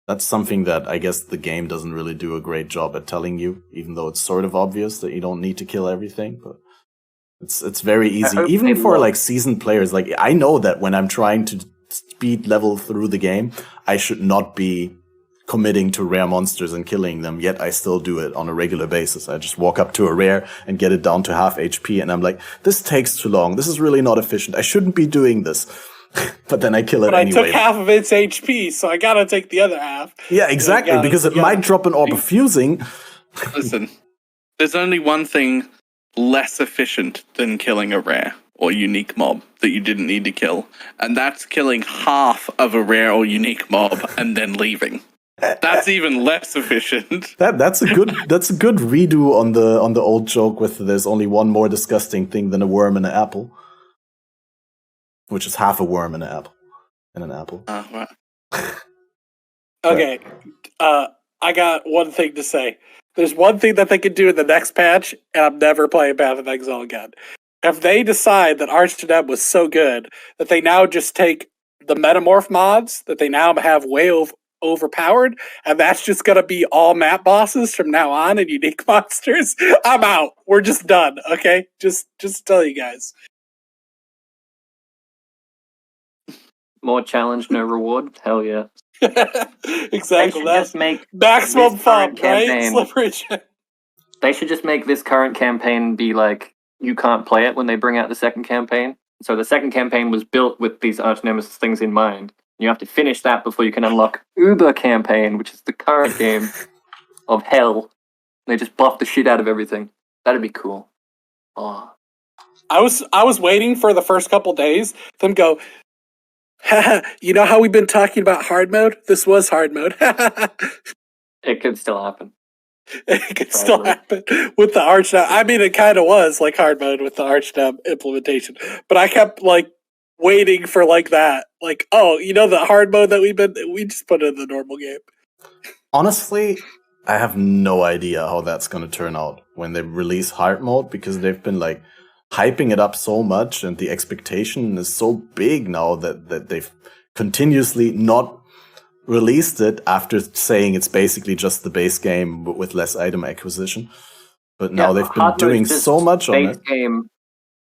That's something that I guess the game doesn't really do a great job at telling you, even though it's sort of obvious that you don't need to kill everything, but it's very easy. Even for like seasoned players, like I know that when I'm trying to speed level through the game, I should not be committing to rare monsters and killing them, yet I still do it on a regular basis. I just walk up to a rare and get it down to half HP, and I'm like, this takes too long. This is really not efficient. I shouldn't be doing this. But then I kill it anyway. But I took half of its HP, so I gotta take the other half. Yeah, exactly, because it might drop an orb of fusing. Listen, there's only one thing less efficient than killing a rare or unique mob that you didn't need to kill, and that's killing half of a rare or unique mob and then leaving. That's even less efficient. That's a good redo on the old joke with there's only one more disgusting thing than a worm in an apple. Which is half a worm in an apple. Right. Okay, I got one thing to say. There's one thing that they could do in the next patch, and I'm never playing Path of Exile again. If they decide that Archnem was so good that they now just take the Metamorph mods that they now have way overpowered, and that's just gonna be all map bosses from now on and unique monsters, I'm out. We're just done. Okay, just tell you guys. More challenge, no reward. Hell yeah. Exactly. Just make maximum this fun, current right? campaign- SlipperyJim8. They should just make this current campaign be like, you can't play it when they bring out the second campaign. So the second campaign was built with these Arch Nemesis things in mind. You have to finish that before you can unlock Uber campaign, which is the current game of hell. They just buff the shit out of everything. That'd be cool. Oh. I was waiting for the first couple days, them go, you know how we've been talking about hard mode? This was hard mode. It could still happen. It could still happen with the ArchNav. I mean, it kind of was like hard mode with the ArchNav implementation, but I kept like waiting for like that. Like, oh, you know the hard mode that we just put in the normal game. Honestly, I have no idea how that's going to turn out when they release hard mode, because they've been like hyping it up so much and the expectation is so big now that they've continuously not released it after saying it's basically just the base game but with less item acquisition. But now they've been doing so much on it. Base game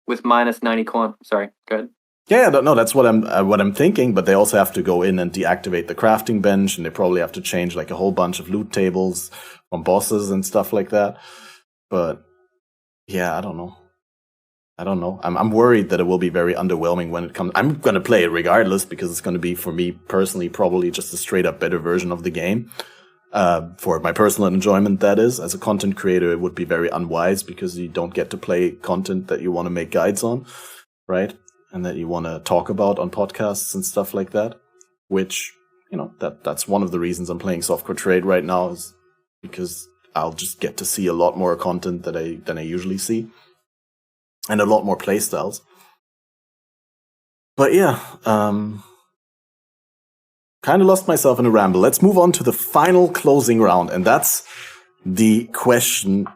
with minus 90 coin. Sorry, go ahead. Yeah, no, that's what I'm thinking. But they also have to go in and deactivate the crafting bench, and they probably have to change like a whole bunch of loot tables from bosses and stuff like that. But yeah, I don't know. I'm worried that it will be very underwhelming when it comes. I'm going to play it regardless because it's going to be, for me personally, probably just a straight up better version of the game. For my personal enjoyment, that is. As a content creator, it would be very unwise because you don't get to play content that you want to make guides on, right? And that you want to talk about on podcasts and stuff like that. Which, you know, that's one of the reasons I'm playing Softcore Trade right now, is because I'll just get to see a lot more content than I usually see. And a lot more playstyles. But yeah, kind of lost myself in a ramble. Let's move on to the final closing round. And that's the question: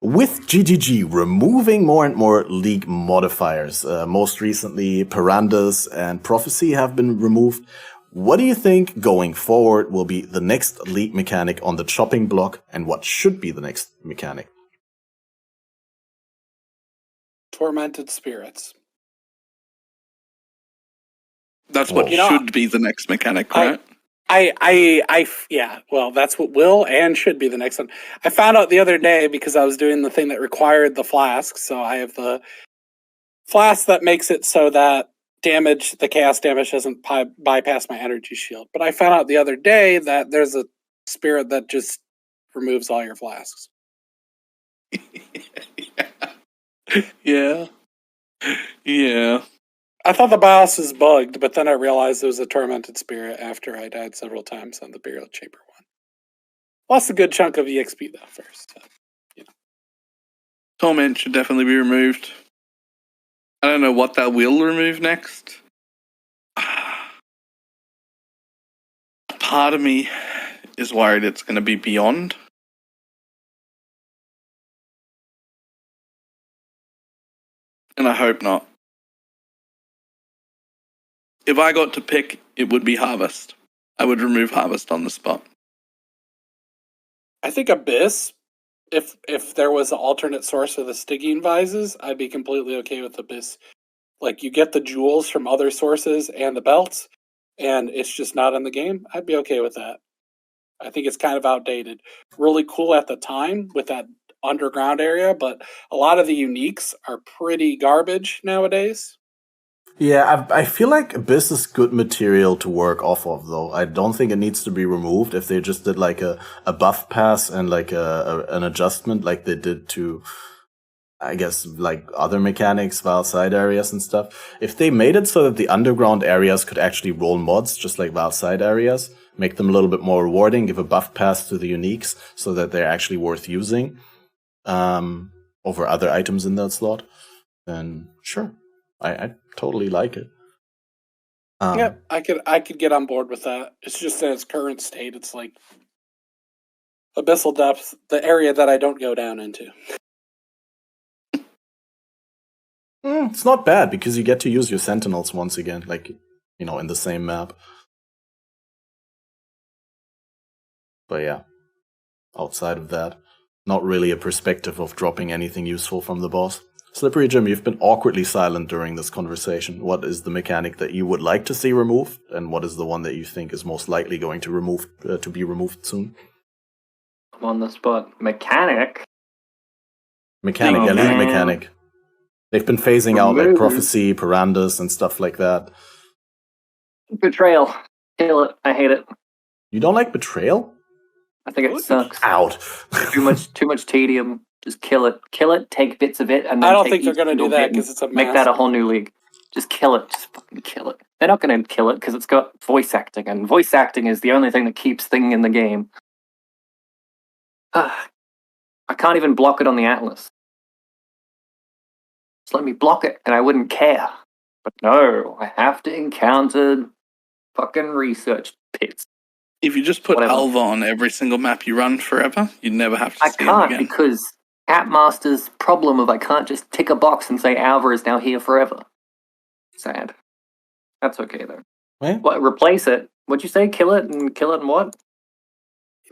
with GGG removing more and more League modifiers, most recently Pirandas and Prophecy have been removed, what do you think going forward will be the next League mechanic on the chopping block, and what should be the next mechanic? Tormented spirits. That's what should be the next mechanic, right? Yeah, well, that's what will and should be the next one. I found out the other day because I was doing the thing that required the flask. So I have the flask that makes it so that the chaos damage doesn't bypass my energy shield. But I found out the other day that there's a spirit that just removes all your flasks. Yeah. I thought the BIOS was bugged, but then I realized it was a tormented spirit after I died several times on the burial chamber one. Lost a good chunk of EXP though first. So, you know. Torment should definitely be removed. I don't know what that will remove next. Part of me is worried it's going to be Beyond. And I hope not. If I got to pick, it would be Harvest. I would remove Harvest on the spot. I think Abyss, if there was an alternate source of the Stygian Vises, I'd be completely okay with Abyss. Like, you get the jewels from other sources and the belts, and it's just not in the game, I'd be okay with that. I think it's kind of outdated. Really cool at the time with that underground area, but a lot of the uniques are pretty garbage nowadays. Yeah, I feel like Abyss is good material to work off of, though. I don't think it needs to be removed if they just did like a buff pass and like an adjustment like they did to, I guess, like other mechanics, outside areas and stuff. If they made it so that the underground areas could actually roll mods, just like outside areas, make them a little bit more rewarding, give a buff pass to the uniques so that they're actually worth using over other items in that slot, then sure. I totally like it. Yeah, I could get on board with that. It's just in its current state, it's like Abyssal Depth, the area that I don't go down into. It's not bad because you get to use your Sentinels once again, like, you know, in the same map. But yeah, outside of that, not really a perspective of dropping anything useful from the boss. Slippery Jim, you've been awkwardly silent during this conversation. What is the mechanic that you would like to see removed, and what is the one that you think is most likely going to be removed soon? I'm on the spot. Mechanic, elite mechanic. They've been phasing out like Prophecy, Pirandas, and stuff like that. Betrayal. Kill it. I hate it. You don't like Betrayal? I think it sucks. Out. Too much tedium. Just kill it, take bits of it, and then I don't take think they're each going to do single that bit and because it's a make mask. that a whole new league. Just kill it. Just fucking kill it. They're not going to kill it because it's got voice acting, and voice acting is the only thing that keeps things in the game. I can't even block it on the Atlas. Just let me block it, and I wouldn't care. But no, I have to encounter fucking research pits. If you just put Whatever. Alva on every single map you run forever, you'd never have to I see him can't again. because Catmaster's problem of I can't just tick a box and say Alva is now here forever. Sad. That's okay though. Right? What? Replace it? What'd you say? Kill it and what?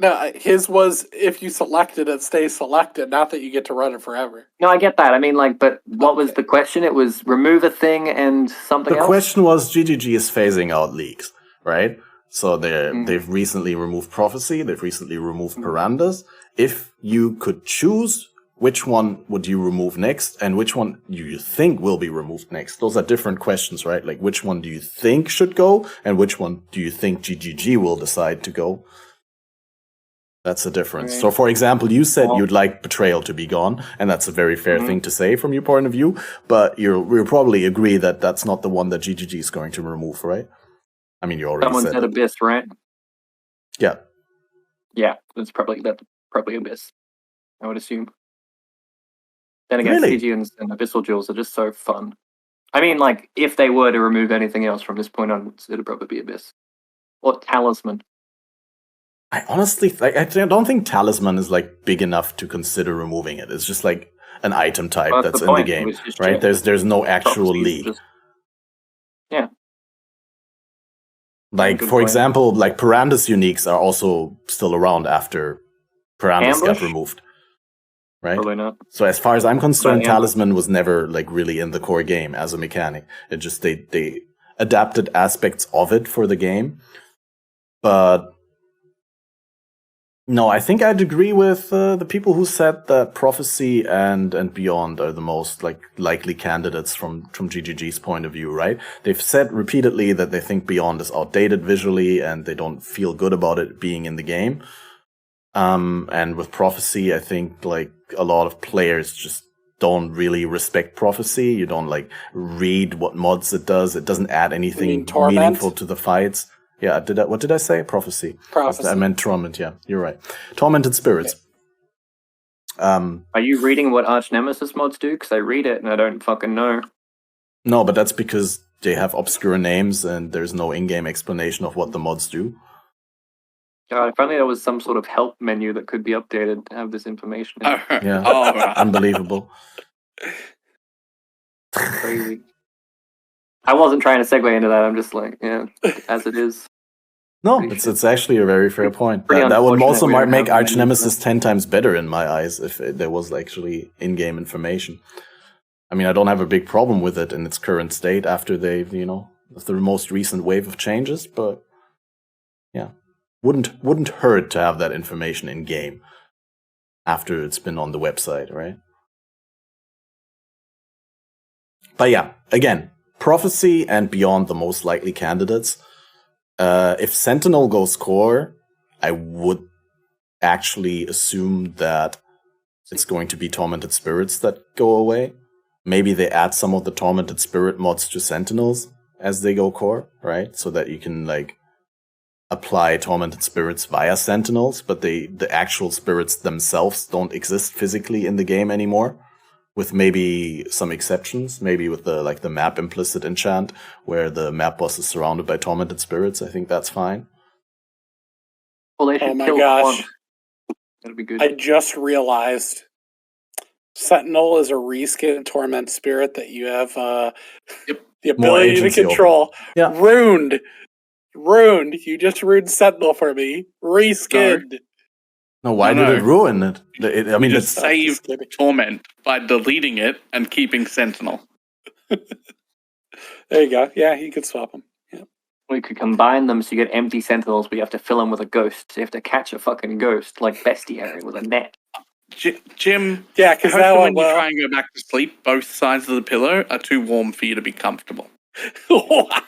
No, his was if you select it, it stays selected, not that you get to run it forever. No, I get that. I mean, like, but what was the question? It was remove a thing and something The else. question was GGG is phasing out leaks, right? So they've recently removed Prophecy, they've recently removed Pirandas. If you could choose, which one would you remove next, and which one you think will be removed next? Those are different questions, right? Like, which one do you think should go, and which one do you think GGG will decide to go? That's the difference. Right. So, for example, you said you'd like Betrayal to be gone, and that's a very fair thing to say from your point of view, but you'll probably agree that that's not the one that GGG is going to remove, right? I mean, you already Someone said said it. Abyss, right? Yeah. Yeah, that's probably Abyss. I would assume. Then again, Really? Stygians and Abyssal Jewels are just so fun. I mean, like, if they were to remove anything else from this point on, it'd probably be Abyss. Or Talisman. I honestly, I don't think Talisman is like big enough to consider removing it. It's just like an item type Well, that's the in the point. It game, was just right? changed. There's no actual Prophecies league. just- Yeah. Like, Good for point. example, like Piranda's uniques are also still around after Piranda's got Ambush? removed, right? Probably not. So as far as I'm concerned, Ambush. Talisman was never like really in the core game as a mechanic. It just they adapted aspects of it for the game, but no, I think I'd agree with the people who said that Prophecy and Beyond are the most like likely candidates from GGG's point of view, right? They've said repeatedly that they think Beyond is outdated visually and they don't feel good about it being in the game. And with Prophecy, I think like a lot of players just don't really respect Prophecy. You don't like read what mods it does. It doesn't add anything Torment? meaningful to the fights. Yeah, what did I say? Prophecy. Prophecy. I meant Torment, yeah. You're right. Tormented Spirits. Are you reading what Arch Nemesis mods do? Because I read it and I don't fucking know. No, but that's because they have obscure names and there's no in-game explanation of what the mods do. God, if only there was some sort of help menu that could be updated to have this information. In. Yeah. Oh, right. Unbelievable. Crazy. I wasn't trying to segue into that. I'm just like, yeah, as it is. No, it's actually a very fair point. Pretty That would unfortunate also we don't make have Arch many Nemesis 10 times better in my eyes if there was actually in-game information. I mean, I don't have a big problem with it in its current state after they've, the most recent wave of changes, but yeah, wouldn't hurt to have that information in-game after it's been on the website, right? But yeah, again, Prophecy and Beyond the most likely candidates. If Sentinel goes core, I would actually assume that it's going to be Tormented Spirits that go away. Maybe they add some of the Tormented Spirit mods to Sentinels as they go core, right? So that you can like apply Tormented Spirits via Sentinels, but the actual spirits themselves don't exist physically in the game anymore. With maybe some exceptions, maybe with the map implicit enchant, where the map boss is surrounded by tormented spirits. I think that's fine. Well, they should Oh my kill gosh. one. That'd be good. I just realized Sentinel is a reskin Torment Spirit that you have the ability to agency control. Yeah. Ruined. You just ruined Sentinel for me. Reskinned. No, why No, did no. it ruin it? I mean, You just it's saved kidding. Torment by deleting it and keeping Sentinel. There you go. Yeah, you could swap them. Yeah. We could combine them so you get empty Sentinels, but you have to fill them with a ghost. So you have to catch a fucking ghost, like Bestiary, with a net. Jim, Yeah, I because hope that that one, when you well, try and go back to sleep, both sides of the pillow are too warm for you to be comfortable. I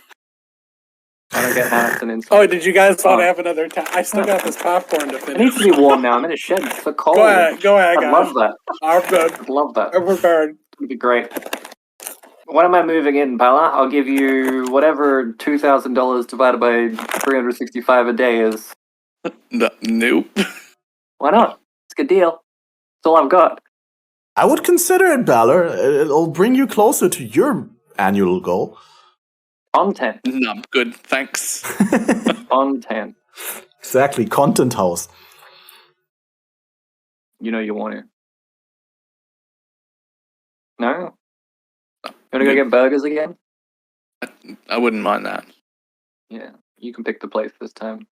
don't get Hanson in. Oh, did you guys want to have another time? I still got this popcorn to It finish. needs to be warm now. I'm in a shed. It's so cold. Go ahead, I guys. love that. I'm good. I love that. I'm prepared. It'd be great. What am I moving in, Bala? I'll give you whatever $2,000 divided by 365 a day is. Nope. Why not? It's a good deal. That's all I've got. I would consider it, Balor. It'll bring you closer to your annual goal. Content. No, I'm good. Thanks. Content. Exactly, content house. You know you want it. No? You want to go get burgers again? I wouldn't mind that. Yeah, you can pick the place this time.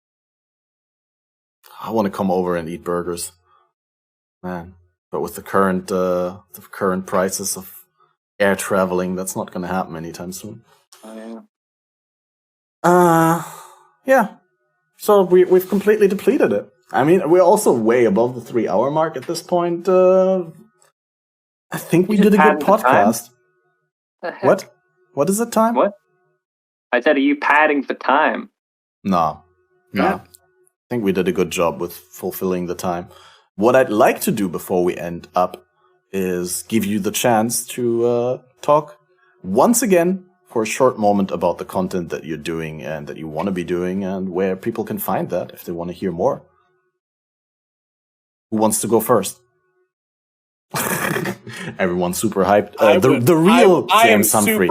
I want to come over and eat burgers, man. But with the current prices of air traveling, that's not going to happen anytime soon. Oh, yeah. Yeah. So we've completely depleted it. I mean, we're also way above the 3-hour mark at this point. I think we did a good podcast. The heck? What? What is the time? What? I said, are you padding for time? No. Yeah. I think we did a good job with fulfilling the time. What I'd like to do before we end up is give you the chance to talk once again for a short moment about the content that you're doing and that you want to be doing and where people can find that if they want to hear more. Who wants to go first? Everyone's super hyped. The real James Humphrey.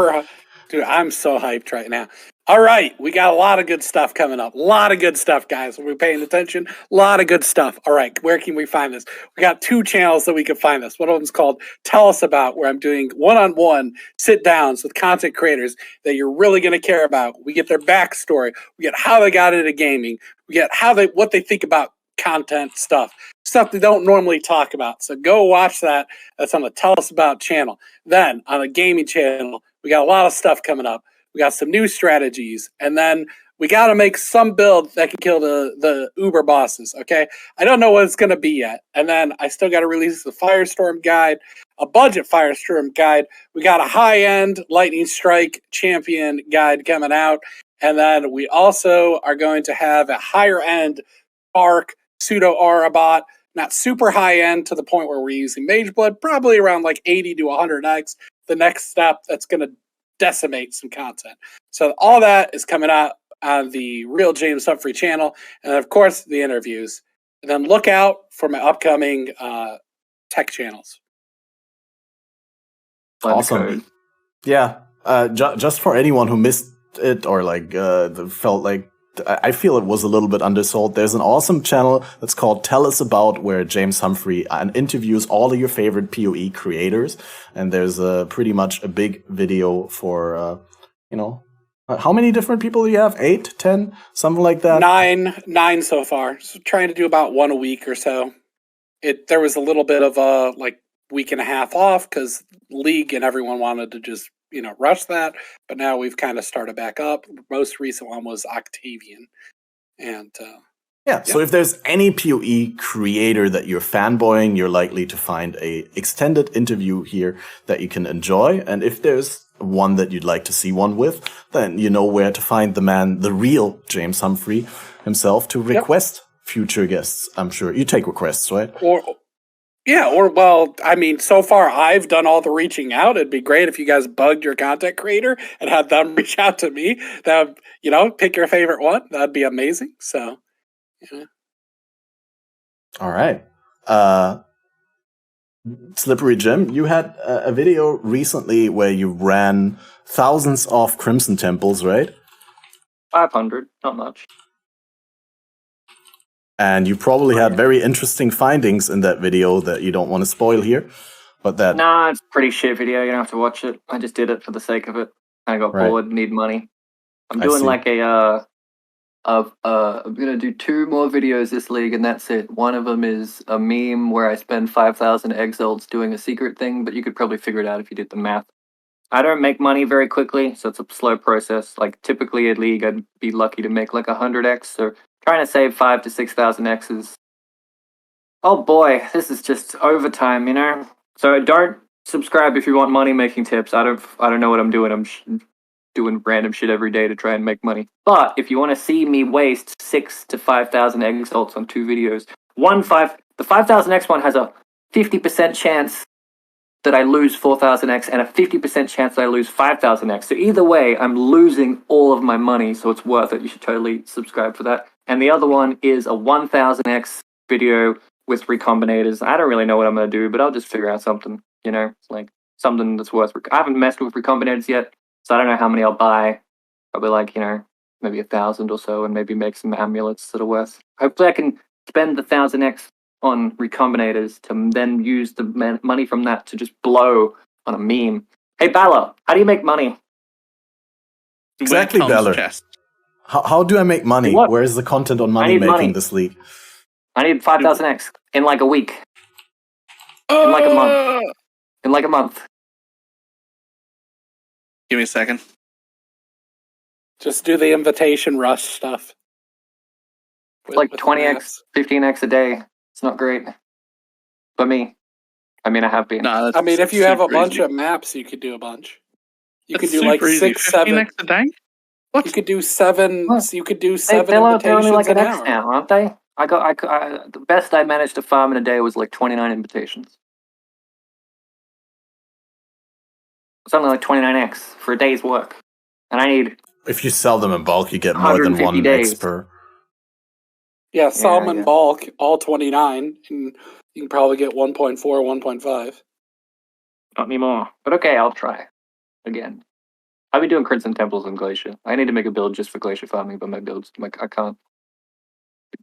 Dude, I'm so hyped right now. All right, we got a lot of good stuff coming up. A lot of good stuff, guys. We're paying attention. A lot of good stuff. All right, where can we find this? We got 2 channels that we can find this. One of them's called Tell Us About, where I'm doing one-on-one sit-downs with content creators that you're really going to care about. We get their backstory. We get how they got into gaming. We get what they think about content stuff they don't normally talk about. So go watch that. That's on the Tell Us About channel. Then on the gaming channel, we got a lot of stuff coming up. We got some new strategies, and then we got to make some build that can kill the Uber bosses. Okay, I don't know what it's going to be yet, and then I still got to release the Firestorm guide, a budget Firestorm guide. We got a high-end Lightning Strike champion guide coming out, and then we also are going to have a higher-end Arc pseudo Aurabot, not super high-end to the point where we're using Mage Blood, probably around like 80 to 100x. The next step that's going to decimate some content. So all that is coming out on the Real James Humphrey channel, and of course the interviews. And then look out for my upcoming tech channels. Awesome. Yeah. Just for anyone who missed it or like felt like I feel it was a little bit undersold. There's an awesome channel that's called Tell Us About, where James Humphrey interviews all of your favorite PoE creators. And there's pretty much a big video for, how many different people do you have? 8, 10, something like that? 9 so far. So trying to do about 1 a week or so. There was a little bit of a week and a half off because League and everyone wanted to just rush that, but now we've kind of started back up. The most recent one was Octavian, and so if there's any PoE creator that you're fanboying, you're likely to find a extended interview here that you can enjoy. And if there's one that you'd like to see one with, then you know where to find the man, the real James Humphrey himself, to request future guests. I'm sure you take requests, right? So far I've done all the reaching out. It'd be great if you guys bugged your content creator and had them reach out to me. That pick your favorite one. That'd be amazing. So, All right. Slippery Jim, you had a video recently where you ran thousands of Crimson Temples, right? 500, not much. And you probably had very interesting findings in that video that you don't want to spoil here. But that Nah, it's a pretty shit video. You don't have to watch it. I just did it for the sake of it. I got bored, need money. I'm doing I'm gonna do 2 more videos this league, and that's it. One of them is a meme where I spend 5,000 Exiles doing a secret thing, but you could probably figure it out if you did the math. I don't make money very quickly, so it's a slow process. Like typically at league, I'd be lucky to make like 100x, so trying to save 5,000 to 6,000 X's. Oh boy, this is just overtime, So don't subscribe if you want money making tips. I don't know what I'm doing. I'm doing random shit every day to try and make money. But if you want to see me waste 6,000 to 5,000 exalts on 2 videos, the 5,000x one has a 50% chance that I lose 4,000x and a 50% chance that I lose 5,000x. So either way, I'm losing all of my money, so it's worth it. You should totally subscribe for that. And the other one is a 1,000x video with recombinators. I don't really know what I'm going to do, but I'll just figure out something, like something that's worth. I haven't messed with recombinators yet, so I don't know how many I'll buy. Probably like, maybe 1,000 or so, and maybe make some amulets that are worth. Hopefully I can spend the 1,000x on recombinators to then use the money from that to just blow on a meme. Hey, Balor, how do you make money? Exactly, Balor. How do I make money? What? Where is the content on money making this league? I need 5,000x in like a week. In like a month. In like a month. Give me a second. Just do the invitation rush stuff. It's like 20x, 15x a day. It's not great. But me. I mean, I have been. No, I mean, if you have a bunch easy. of maps, you could do a bunch. You That's could do like easy. 6, 7. 15x a day? What? You could do 7. What? You could do 7 They're invitations only like an an X hour. now, aren't they? The best I managed to farm in a day was like 29 invitations. It's only like 29x for a day's work. And I need... If you sell them in bulk, you get more than 1 days. X per. Yeah, sell them in yeah. bulk, all 29, and you can probably get 1.4 or 1.5. Not anymore. But okay, I'll try. Again. I've been doing Crimson Temples and Glacier. I need to make a build just for Glacier farming, but my builds, I can't.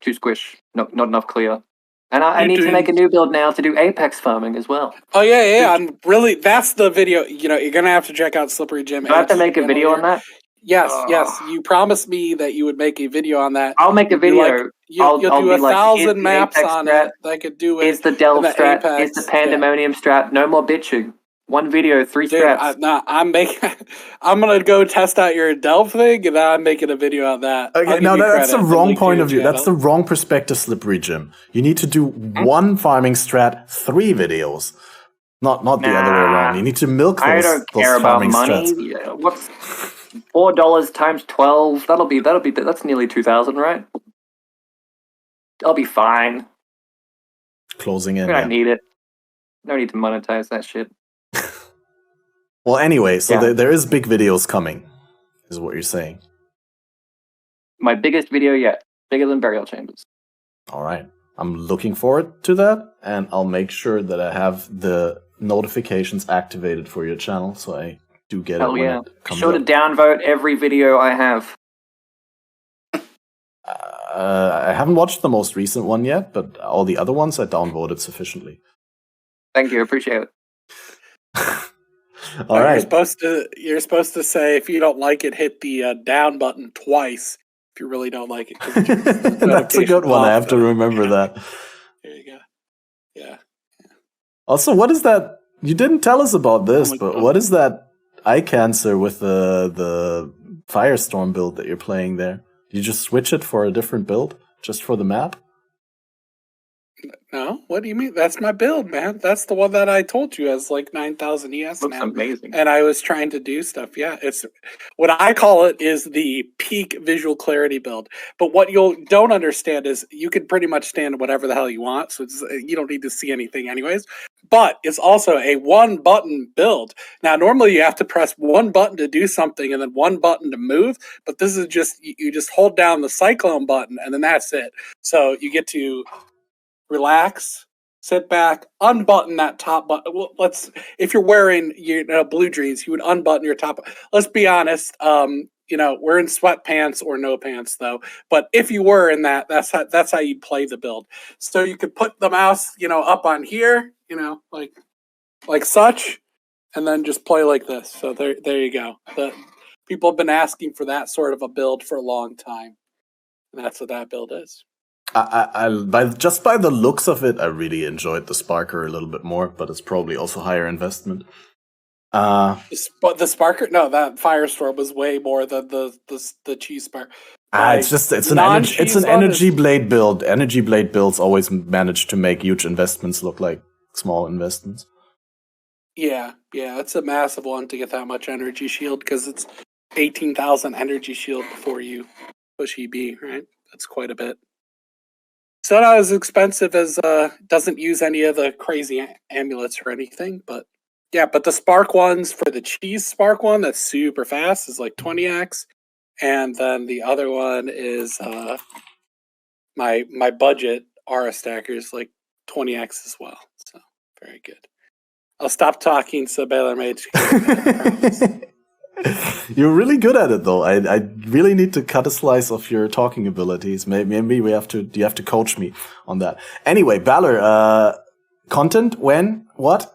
Too squish. Not enough clear. And I need to make a new build now to do Apex farming as well. Oh, yeah. I'm really... That's the video. You're going to have to check out SlipperyJim8. Do I have to make a video on that? Yes. You promised me that you would make a video on that. I'll make a video. You'll do be 1,000 maps Apex on strat, it. I could do it. Is the Delve and the strat. Apex, Is the Pandemonium strat. No more bitching. 1 video, 3 Dude, strats. I'm gonna go test out your Delve thing, and I'm making a video on that. Okay, no, that's the wrong point of view. That's the wrong perspective, Slippery Jim. You need to do 1 farming strat, 3 videos. Not the other way around. You need to milk those. I don't care about money. Yeah, what's $4 times 12? That's nearly 2,000, right? I'll be fine. Closing in. I don't need it. No need to monetize that shit. Well, anyway, so there is big videos coming, is what you're saying. My biggest video yet. Bigger than Burial Chambers. All right. I'm looking forward to that, and I'll make sure that I have the notifications activated for your channel, so I do get it when it comes Be sure to downvote every video I have. I haven't watched the most recent one yet, but all the other ones I downvoted sufficiently. Thank you, appreciate it. All right. You're supposed to say if you don't like it, hit the down button twice. If you really don't like it, that's a good one. I have to remember that. There you go. Yeah. Also, what is that? You didn't tell us about this, but what is that eye cancer with the Firestorm build that you're playing there? You just switch it for a different build just for the map? No, what do you mean? That's my build, man. That's the one that I told you has like 9,000 ES Looks now. amazing. And I was trying to do stuff. Yeah, it's what I call it is the peak visual clarity build. But what you don't understand is you can pretty much stand whatever the hell you want, so you don't need to see anything anyways. But it's also a 1-button build. Now, normally you have to press 1 button to do something and then 1 button to move. But this is just you just hold down the cyclone button and then that's it. So you get to relax, sit back, unbutton that top button. Well, if you're wearing blue jeans, you would unbutton your top. Let's be honest. We're in sweatpants or no pants though. But if you were in that, that's how you'd play the build. So you could put the mouse, up on here, like such, and then just play like this. So there you go. People have been asking for that sort of a build for a long time, and that's what that build is. By the looks of it, I really enjoyed the Sparker a little bit more, but it's probably also higher investment. But the Sparker, no, that Firestorm was way more than the Cheese Spark. It's an energy blade build. Energy blade builds always manage to make huge investments look like small investments. Yeah, it's a massive one to get that much energy shield because 18,000 energy shield before you push EB, right? That's quite a bit. So not as expensive as, doesn't use any of the crazy amulets or anything, but yeah, but the spark ones for the cheese spark one that's super fast is like 20x. And then the other one is my budget Aura stacker is like 20x as well. So very good. I'll stop talking so BalorMage can You're really good at it, though. I really need to cut a slice of your talking abilities. Maybe you have to coach me on that. Anyway, Balor, content when what?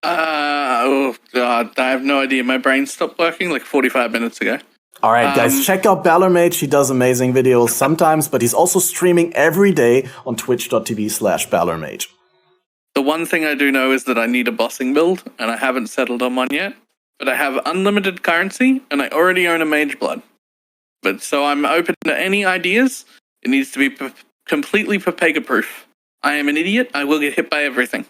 Oh god, I have no idea. My brain stopped working like 45 minutes ago. All right, guys, check out BalorMage. He does amazing videos sometimes, but he's also streaming every day on twitch.tv/BalorMage. The one thing I do know is that I need a bossing build, and I haven't settled on one yet. But I have unlimited currency, and I already own a mage blood. But so I'm open to any ideas. It needs to be completely Papega-proof. I am an idiot. I will get hit by everything.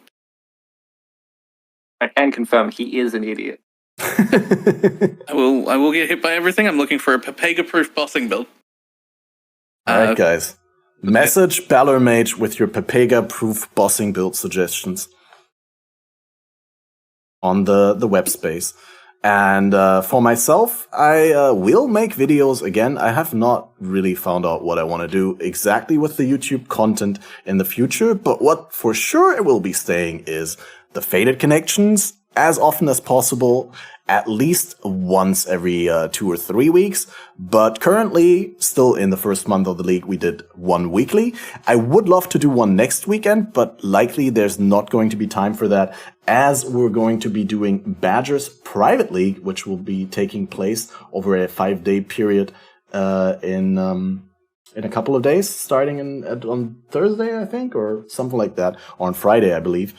I can confirm he is an idiot. I will get hit by everything. I'm looking for a Papega-proof bossing build. All right, guys. Message BalorMage with your Papega-proof bossing build suggestions on the web space. And for myself, I will make videos again. I have not really found out what I want to do exactly with the YouTube content in the future, but what for sure it will be staying is the Fated connections as often as possible, at least once every 2 or 3 weeks. But currently, still in the first month of the league, we did one weekly. I would love to do one next weekend, but likely there's not going to be time for that, as we're going to be doing Badgers Private League, which will be taking place over a 5-day period in a couple of days, starting on Thursday, I think, or something like that, or on Friday, I believe.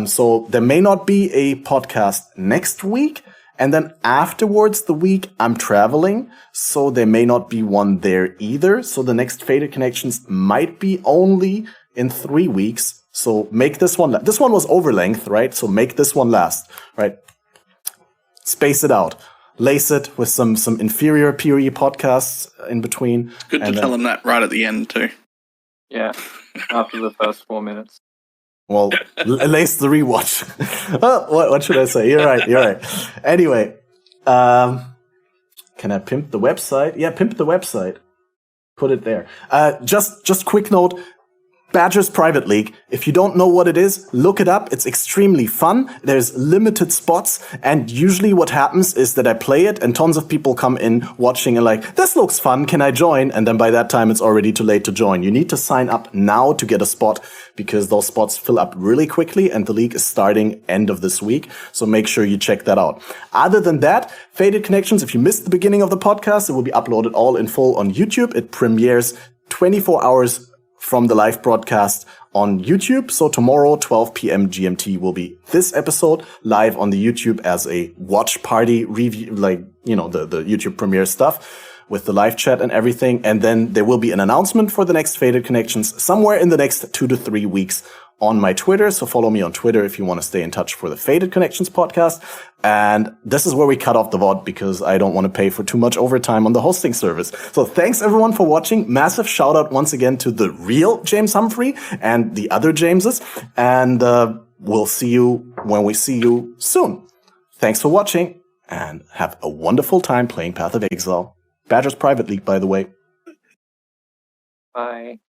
So there may not be a podcast next week. And then afterwards, the week, I'm traveling, so there may not be one there either. So the next Fated Connections might be only in 3 weeks. So make this one this one was overlength, right? So make this one last, right? Space it out. Lace it with some inferior PoE podcasts in between. It's good to tell them that right at the end, too. Yeah, after the first 4 minutes. Well, lace the rewatch. What should I say? You're right. Anyway, can I pimp the website? Yeah, pimp the website. Put it there. Just quick note. Badgers Private League. If you don't know what it is, look it up. It's extremely fun. There's limited spots, and usually what happens is that I play it and tons of people come in watching and like, this looks fun, can I join? And then by that time it's already too late to join. You need to sign up now to get a spot because those spots fill up really quickly and the league is starting end of this week. So make sure you check that out. Other than that, Fated Connections, if you missed the beginning of the podcast, it will be uploaded all in full on YouTube. It premieres 24 hours from the live broadcast on YouTube. So tomorrow, 12 p.m. GMT will be this episode live on the YouTube as a watch party review, like, you know, the YouTube premiere stuff with the live chat and everything. And then there will be an announcement for the next Fated Connections somewhere in the next 2 to 3 weeks on my Twitter. So follow me on Twitter if you want to stay in touch for the Fated Connections podcast. And this is where we cut off the VOD because I don't want to pay for too much overtime on the hosting service. So thanks everyone for watching. Massive shout out once again to the real James Humphrey and the other Jameses. And we'll see you when we see you soon. Thanks for watching and have a wonderful time playing Path of Exile. Badgers Private League, by the way. Bye.